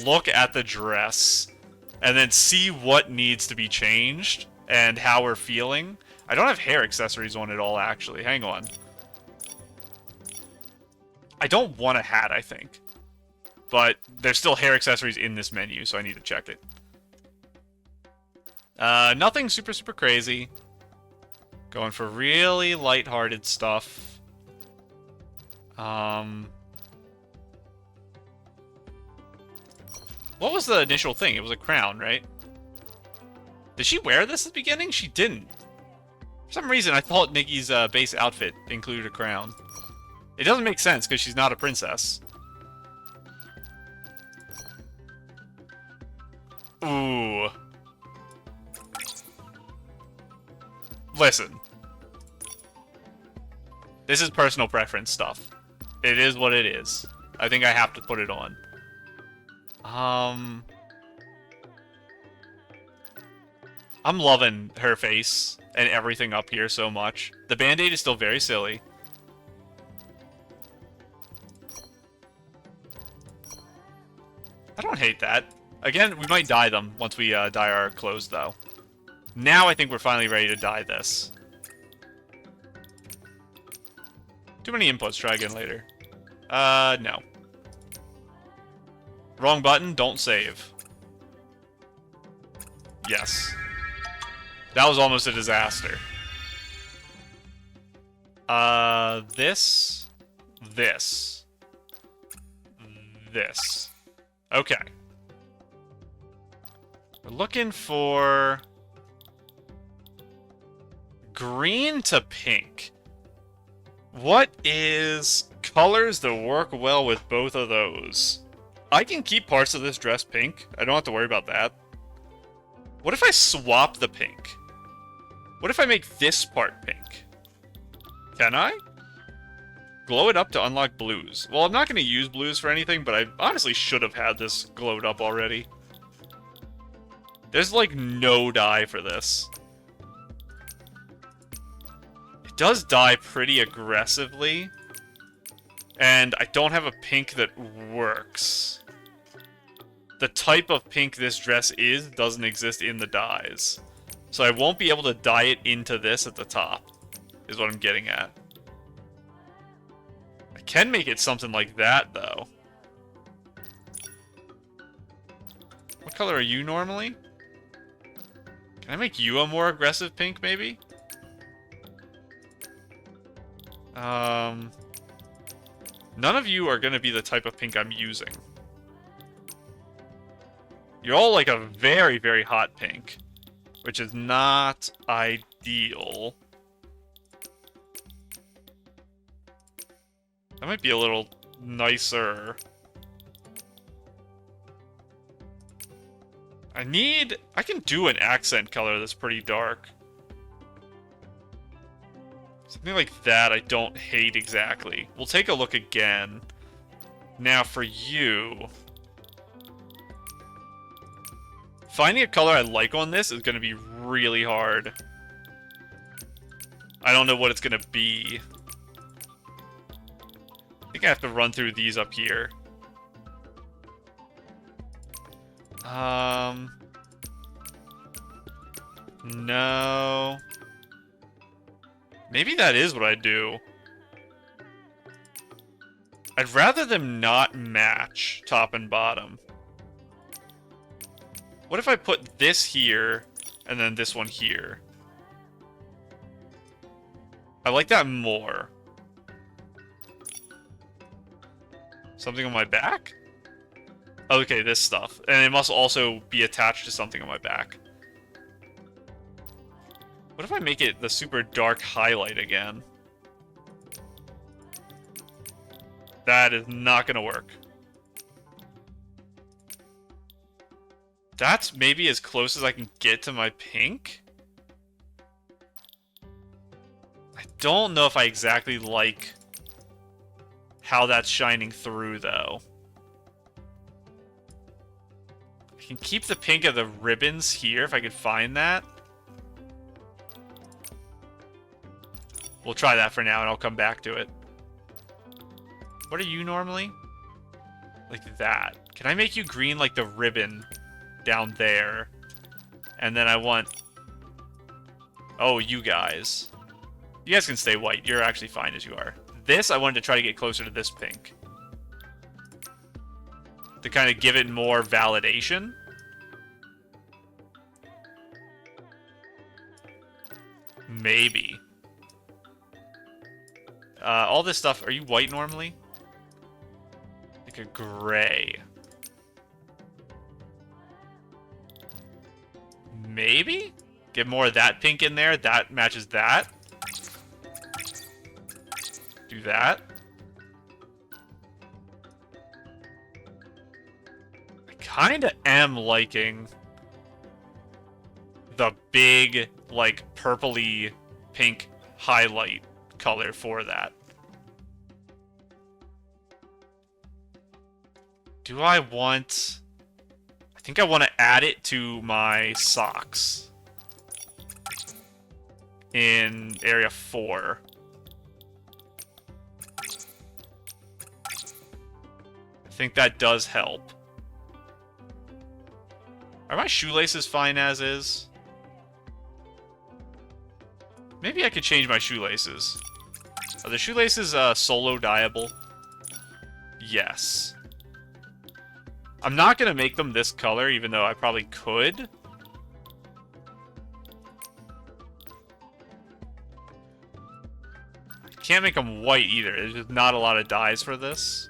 look at the dress and then see what needs to be changed and how we're feeling. I don't have hair accessories on at all, actually. Hang on. I don't want a hat, I think. But there's still hair accessories in this menu, so I need to check it. Nothing super, super crazy. Going for really lighthearted stuff. What was the initial thing? It was a crown, right? Did she wear this at the beginning? She didn't. For some reason, I thought Nikki's base outfit included a crown. It doesn't make sense, because she's not a princess. Ooh. Listen. This is personal preference stuff. It is what it is. I think I have to put it on. I'm loving her face and everything up here so much. The band-aid is still very silly. I don't hate that. Again, we might dye them once we dye our clothes, though. Now I think we're finally ready to dye this. Too many inputs. Try again later. No. Wrong button. Don't save. Yes. That was almost a disaster. This. Okay. We're looking for... green to pink. What is colors that work well with both of those? I can keep parts of this dress pink. I don't have to worry about that. What if I swap the pink? What if I make this part pink? Can I? Glow it up to unlock blues. Well, I'm not going to use blues for anything, but I honestly should have had this glowed up already. There's, like, no dye for this. It does dye pretty aggressively. And I don't have a pink that works. The type of pink this dress is doesn't exist in the dyes. So I won't be able to dye it into this at the top, is what I'm getting at. I can make it something like that, though. What color are you normally? Can I make you a more aggressive pink, maybe? None of you are going to be the type of pink I'm using. You're all like a very, very hot pink, which is not ideal. That might be a little nicer. I can do an accent color that's pretty dark. Something like that I don't hate exactly. We'll take a look again. Now for you... Finding a color I like on this is going to be really hard. I don't know what it's going to be. I think I have to run through these up here. No. Maybe that is what I do. I'd rather them not match top and bottom. What if I put this here, and then this one here? I like that more. Something on my back? Okay, this stuff. And it must also be attached to something on my back. What if I make it the super dark highlight again? That is not gonna work. That's maybe as close as I can get to my pink. I don't know if I exactly like how that's shining through, though. I can keep the pink of the ribbons here if I could find that. We'll try that for now, and I'll come back to it. What are you normally? Like that. Can I make you green like the ribbon down there? And then I want... Oh, you guys. You guys can stay white. You're actually fine as you are. This, I wanted to try to get closer to this pink. To kind of give it more validation. Maybe. All this stuff, are you white normally? Like a gray. Maybe? Get more of that pink in there. That matches that. Do that. I kind of am liking the big, like, purpley pink highlight color for that. Do I want... I think I want to add it to my socks. In area 4. I think that does help. Are my shoelaces fine as is? Maybe I could change my shoelaces. Are the shoelaces solo dyeable? Yes. I'm not going to make them this color, even though I probably could. Can't make them white either. There's just not a lot of dyes for this.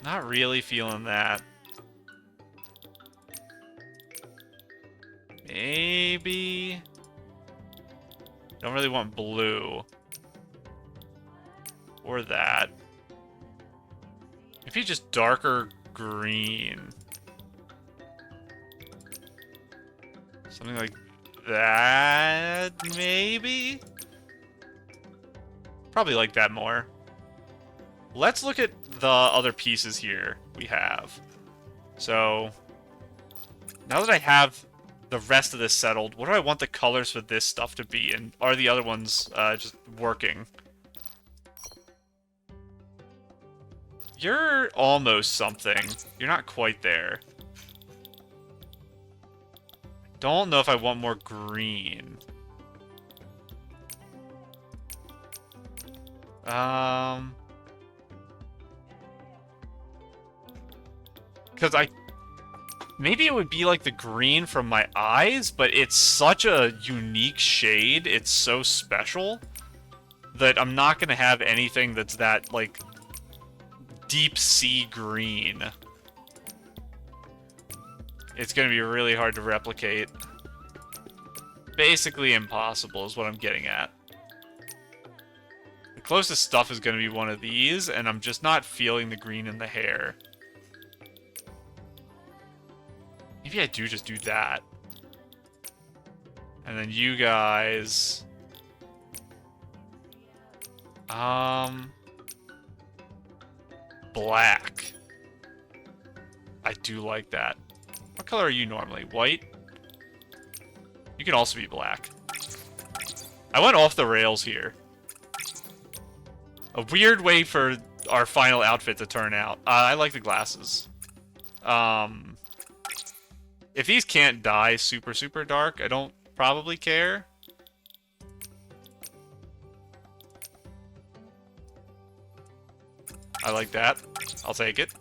Not really feeling that. Maybe... Don't really want blue. Or that. Maybe just darker green. Something like that, maybe? Probably like that more. Let's look at the other pieces here we have. So, now that I have the rest of this settled, what do I want the colors for this stuff to be? And are the other ones just working? You're almost something. You're not quite there. Don't know if I want more green. Because maybe it would be like the green from my eyes, but it's such a unique shade, it's so special, that I'm not going to have anything that's that, like, deep sea green. It's going to be really hard to replicate. Basically impossible is what I'm getting at. closest stuff is going to be one of these, and I'm just not feeling the green in the hair. Maybe I do just do that. And then you guys... Black. I do like that. What color are you normally? White? You can also be black. I went off the rails here. A weird way for our final outfit to turn out. I like the glasses. If these can't die super, super dark, I don't probably care. I like that. I'll take it.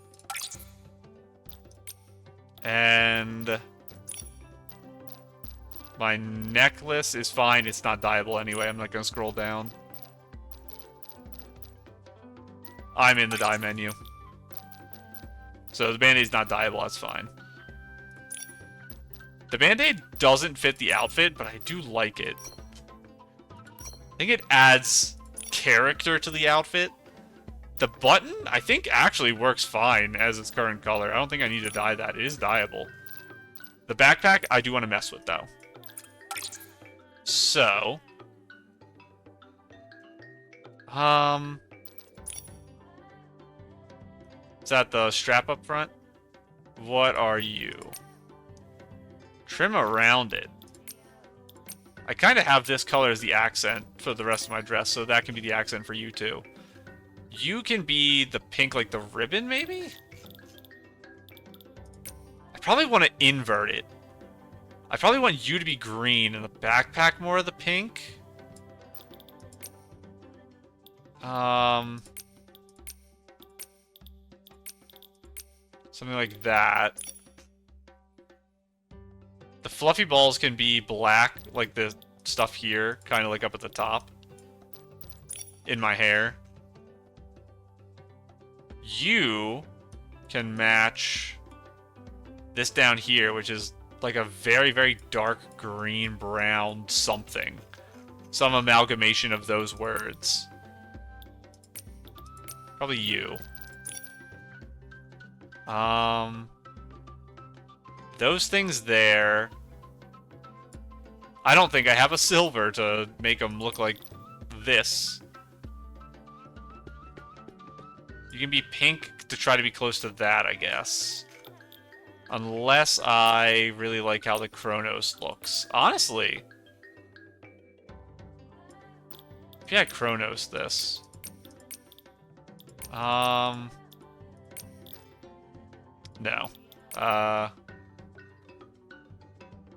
And... my necklace is fine. It's not dyeable anyway. I'm not going to scroll down. I'm in the dye menu. So the band-aid's not dyeable. That's fine. The band-aid doesn't fit the outfit, but I do like it. I think it adds character to the outfit. The button, I think, actually works fine as its current color. I don't think I need to dye that. It is dyeable. The backpack, I do want to mess with, though. So... is that the strap up front? What are you? Trim around it. I kind of have this color as the accent for the rest of my dress, so that can be the accent for you, too. You can be the pink, like the ribbon, maybe? I probably want to invert it. I probably want you to be green and the backpack more of the pink. Something like that. The fluffy balls can be black, like the stuff here, kind of like up at the top. In my hair. You can match this down here, which is like a very, very dark green, brown something. Some amalgamation of those words. Probably you. Those things there. I don't think I have a silver to make them look like this. You can be pink to try to be close to that, I guess. Unless I really like how the Chronos looks. Honestly. Maybe I Chronos this. No.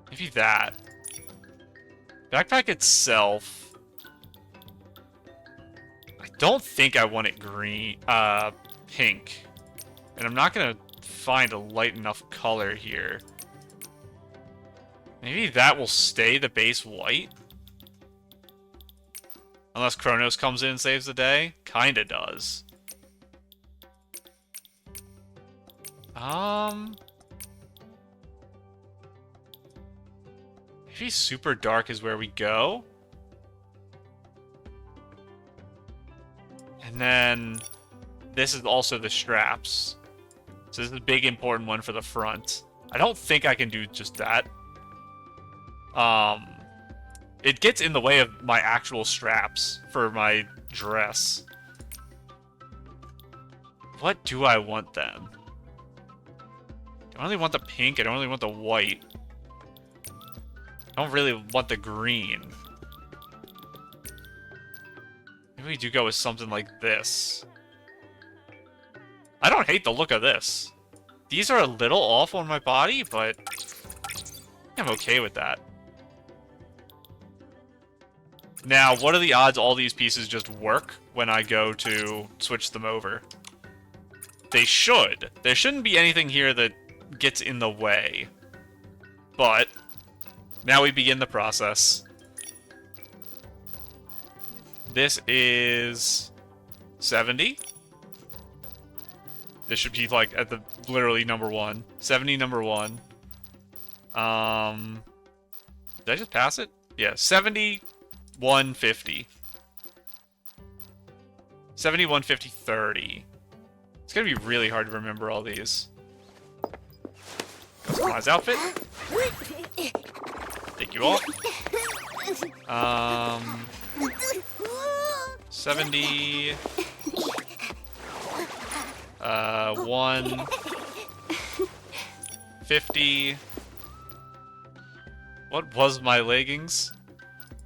Maybe that. Backpack itself. I don't think I want it green, pink. And I'm not gonna find a light enough color here. Maybe that will stay the base white? Unless Chronos comes in and saves the day? Kinda does. Maybe super dark is where we go. And then this is also the straps. So this is a big important one for the front. I don't think I can do just that. It gets in the way of my actual straps for my dress. What do I want then? I don't really want the pink. I don't really want the white. I don't really want the green. Maybe we do go with something like this. I don't hate the look of this. These are a little off on my body, but I'm okay with that. Now, what are the odds all these pieces just work when I go to switch them over? They should. There shouldn't be anything here that gets in the way. But now we begin the process. This is 70. This should be like at the literally number 1. 70 number 1. Did I just pass it? Yeah, 70, 150. 71, 50, 30. It's gonna be really hard to remember all these. Customize outfit. Take you off. 70. 1. 50. What was my leggings?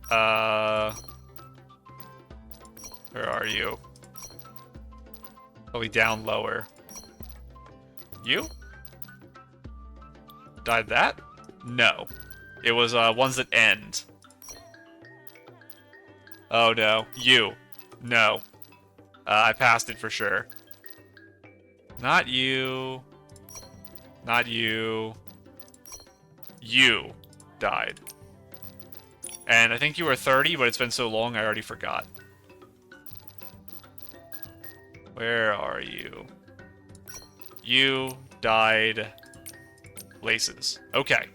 Where are you? Probably down lower. You? Died that? No. It was ones that end. Oh no. You. No. I passed it for sure. Not you. Not you. You died. And I think you were 30, but it's been so long I already forgot. Where are you? You died. Laces. Okay.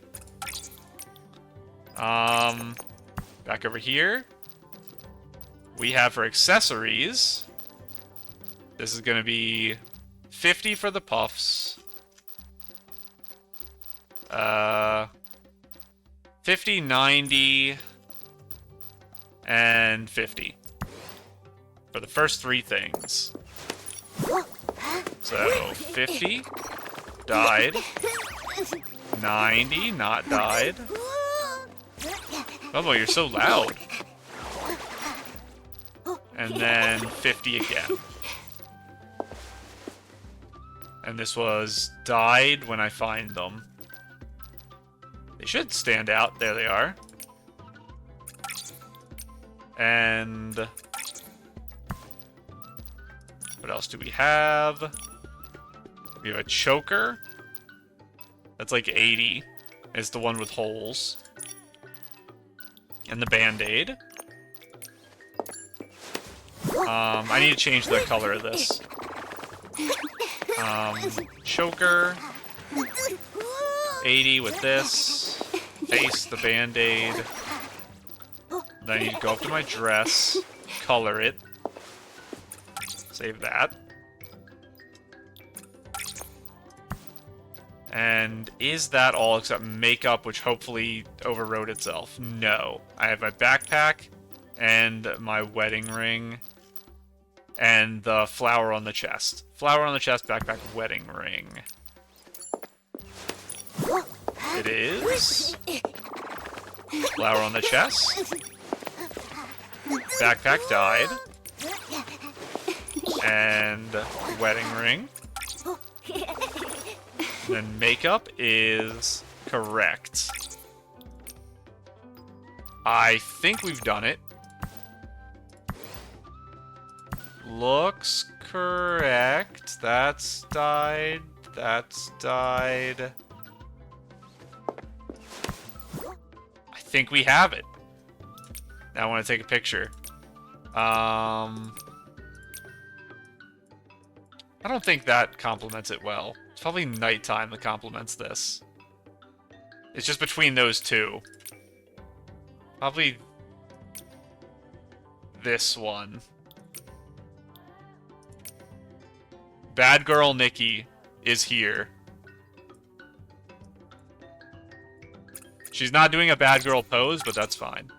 Back over here. We have for accessories. This is gonna be 50 for the puffs. 50, 90, and 50. For the first three things. So, 50, died. 90, not died. Oh boy, you're so loud. And then 50 again. And this was died when I find them. They should stand out. There they are. And what else do we have? We have a choker. That's like 80. It's the one with holes. And the band-aid. I need to change the color of this. Choker. 80 with this. Face the band-aid. Then I need to go up to my dress. Color it. Save that. And is that all except makeup, which hopefully overrode itself? No. I have my backpack and my wedding ring and the flower on the chest. Flower on the chest, backpack, wedding ring. It is. Flower on the chest. Backpack died. And wedding ring. And then makeup is correct. I think we've done it. Looks correct. That's died. That's died. I think we have it. Now I want to take a picture. I don't think that complements it well. It's probably nighttime that complements this. It's just between those two. Probably this one. Bad girl Nikki is here. She's not doing a bad girl pose, but that's fine.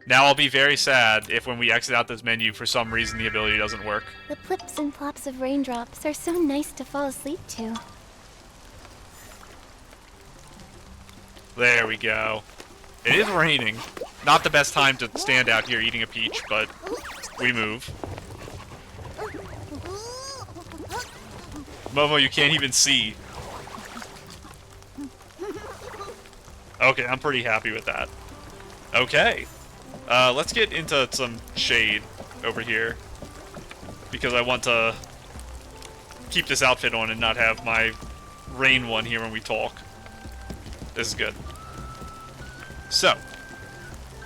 Now I'll be very sad if when we exit out this menu, for some reason the ability doesn't work. The plips and plops of raindrops are so nice to fall asleep to. There we go. It is raining. Not the best time to stand out here eating a peach, but we move. Momo, you can't even see. Okay, I'm pretty happy with that. Okay. Let's get into some shade over here. Because I want to keep this outfit on and not have my rain one here when we talk. This is good. So,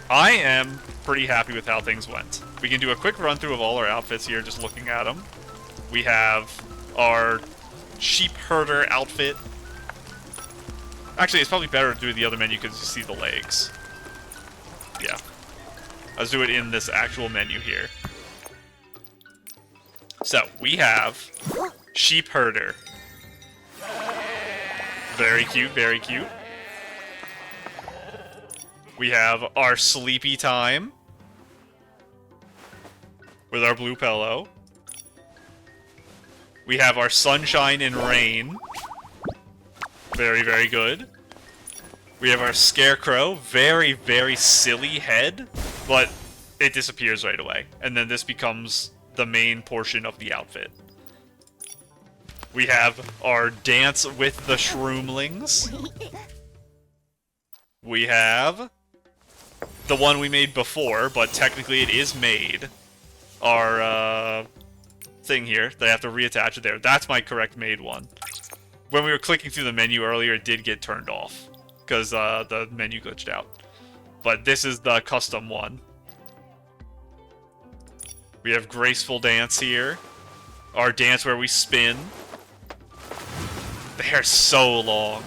I am pretty happy with how things went. We can do a quick run through of all our outfits here, just looking at them. We have our sheep herder outfit. Actually, it's probably better to do the other menu because you see the legs. Yeah. Let's do it in this actual menu here. So, we have Sheep Herder. Very cute, very cute. We have our Sleepy Time with our blue pillow. We have our Sunshine and Rain. Very, very good. We have our Scarecrow. Very, very silly head, but it disappears right away. And then this becomes the main portion of the outfit. We have our Dance with the Shroomlings. We have the one we made before, but technically it is made. Our thing here. They have to reattach it there. That's my correct made one. When we were clicking through the menu earlier, it did get turned off because the menu glitched out. But this is the custom one. We have Graceful Dance here. Our dance where we spin. The hair's so long.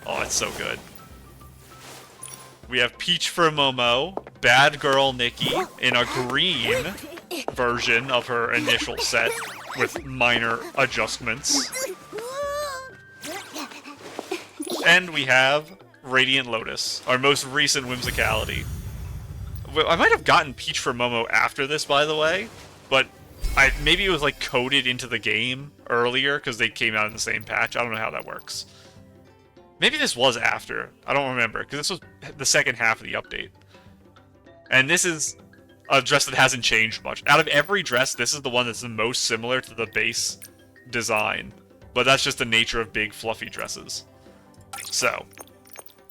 Oh, it's so good. We have Peach for Momo, Bad Girl Nikki in a green version of her initial set with minor adjustments. And we have Radiant Lotus, our most recent Whimsicallity. I might have gotten Peach for Momo after this, by the way, but maybe it was like coded into the game earlier because they came out in the same patch. I don't know how that works. Maybe this was after. I don't remember, because this was the second half of the update. And this is a dress that hasn't changed much. Out of every dress, this is the one that's the most similar to the base design. But that's just the nature of big, fluffy dresses. So.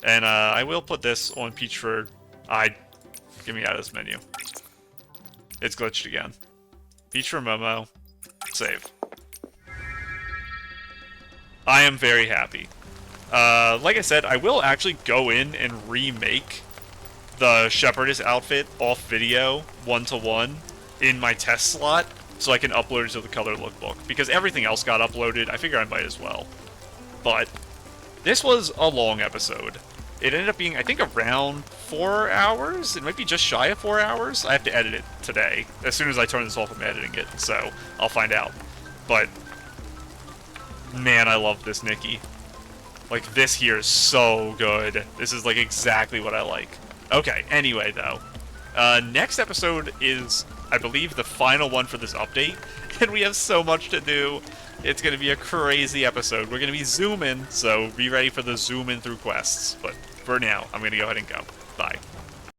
And I will put this on Peach for... Get me out of this menu. It's glitched again. Peach for Momo. Save. I am very happy. Like I said, I will actually go in and remake the Shepherdess outfit off video, 1-to-1, in my test slot, so I can upload it to the color lookbook. Because everything else got uploaded, I figure I might as well. But this was a long episode. It ended up being, I think, around 4 hours? It might be just shy of 4 hours? I have to edit it today. As soon as I turn this off, I'm editing it, so I'll find out. But, man, I love this Nikki. Like, this here is so good. This is, like, exactly what I like. Okay, anyway, though. Next episode is, I believe, the final one for this update. And we have so much to do. It's going to be a crazy episode. We're going to be zooming, so be ready for the zoom in through quests. But for now, I'm going to go ahead and go. Bye.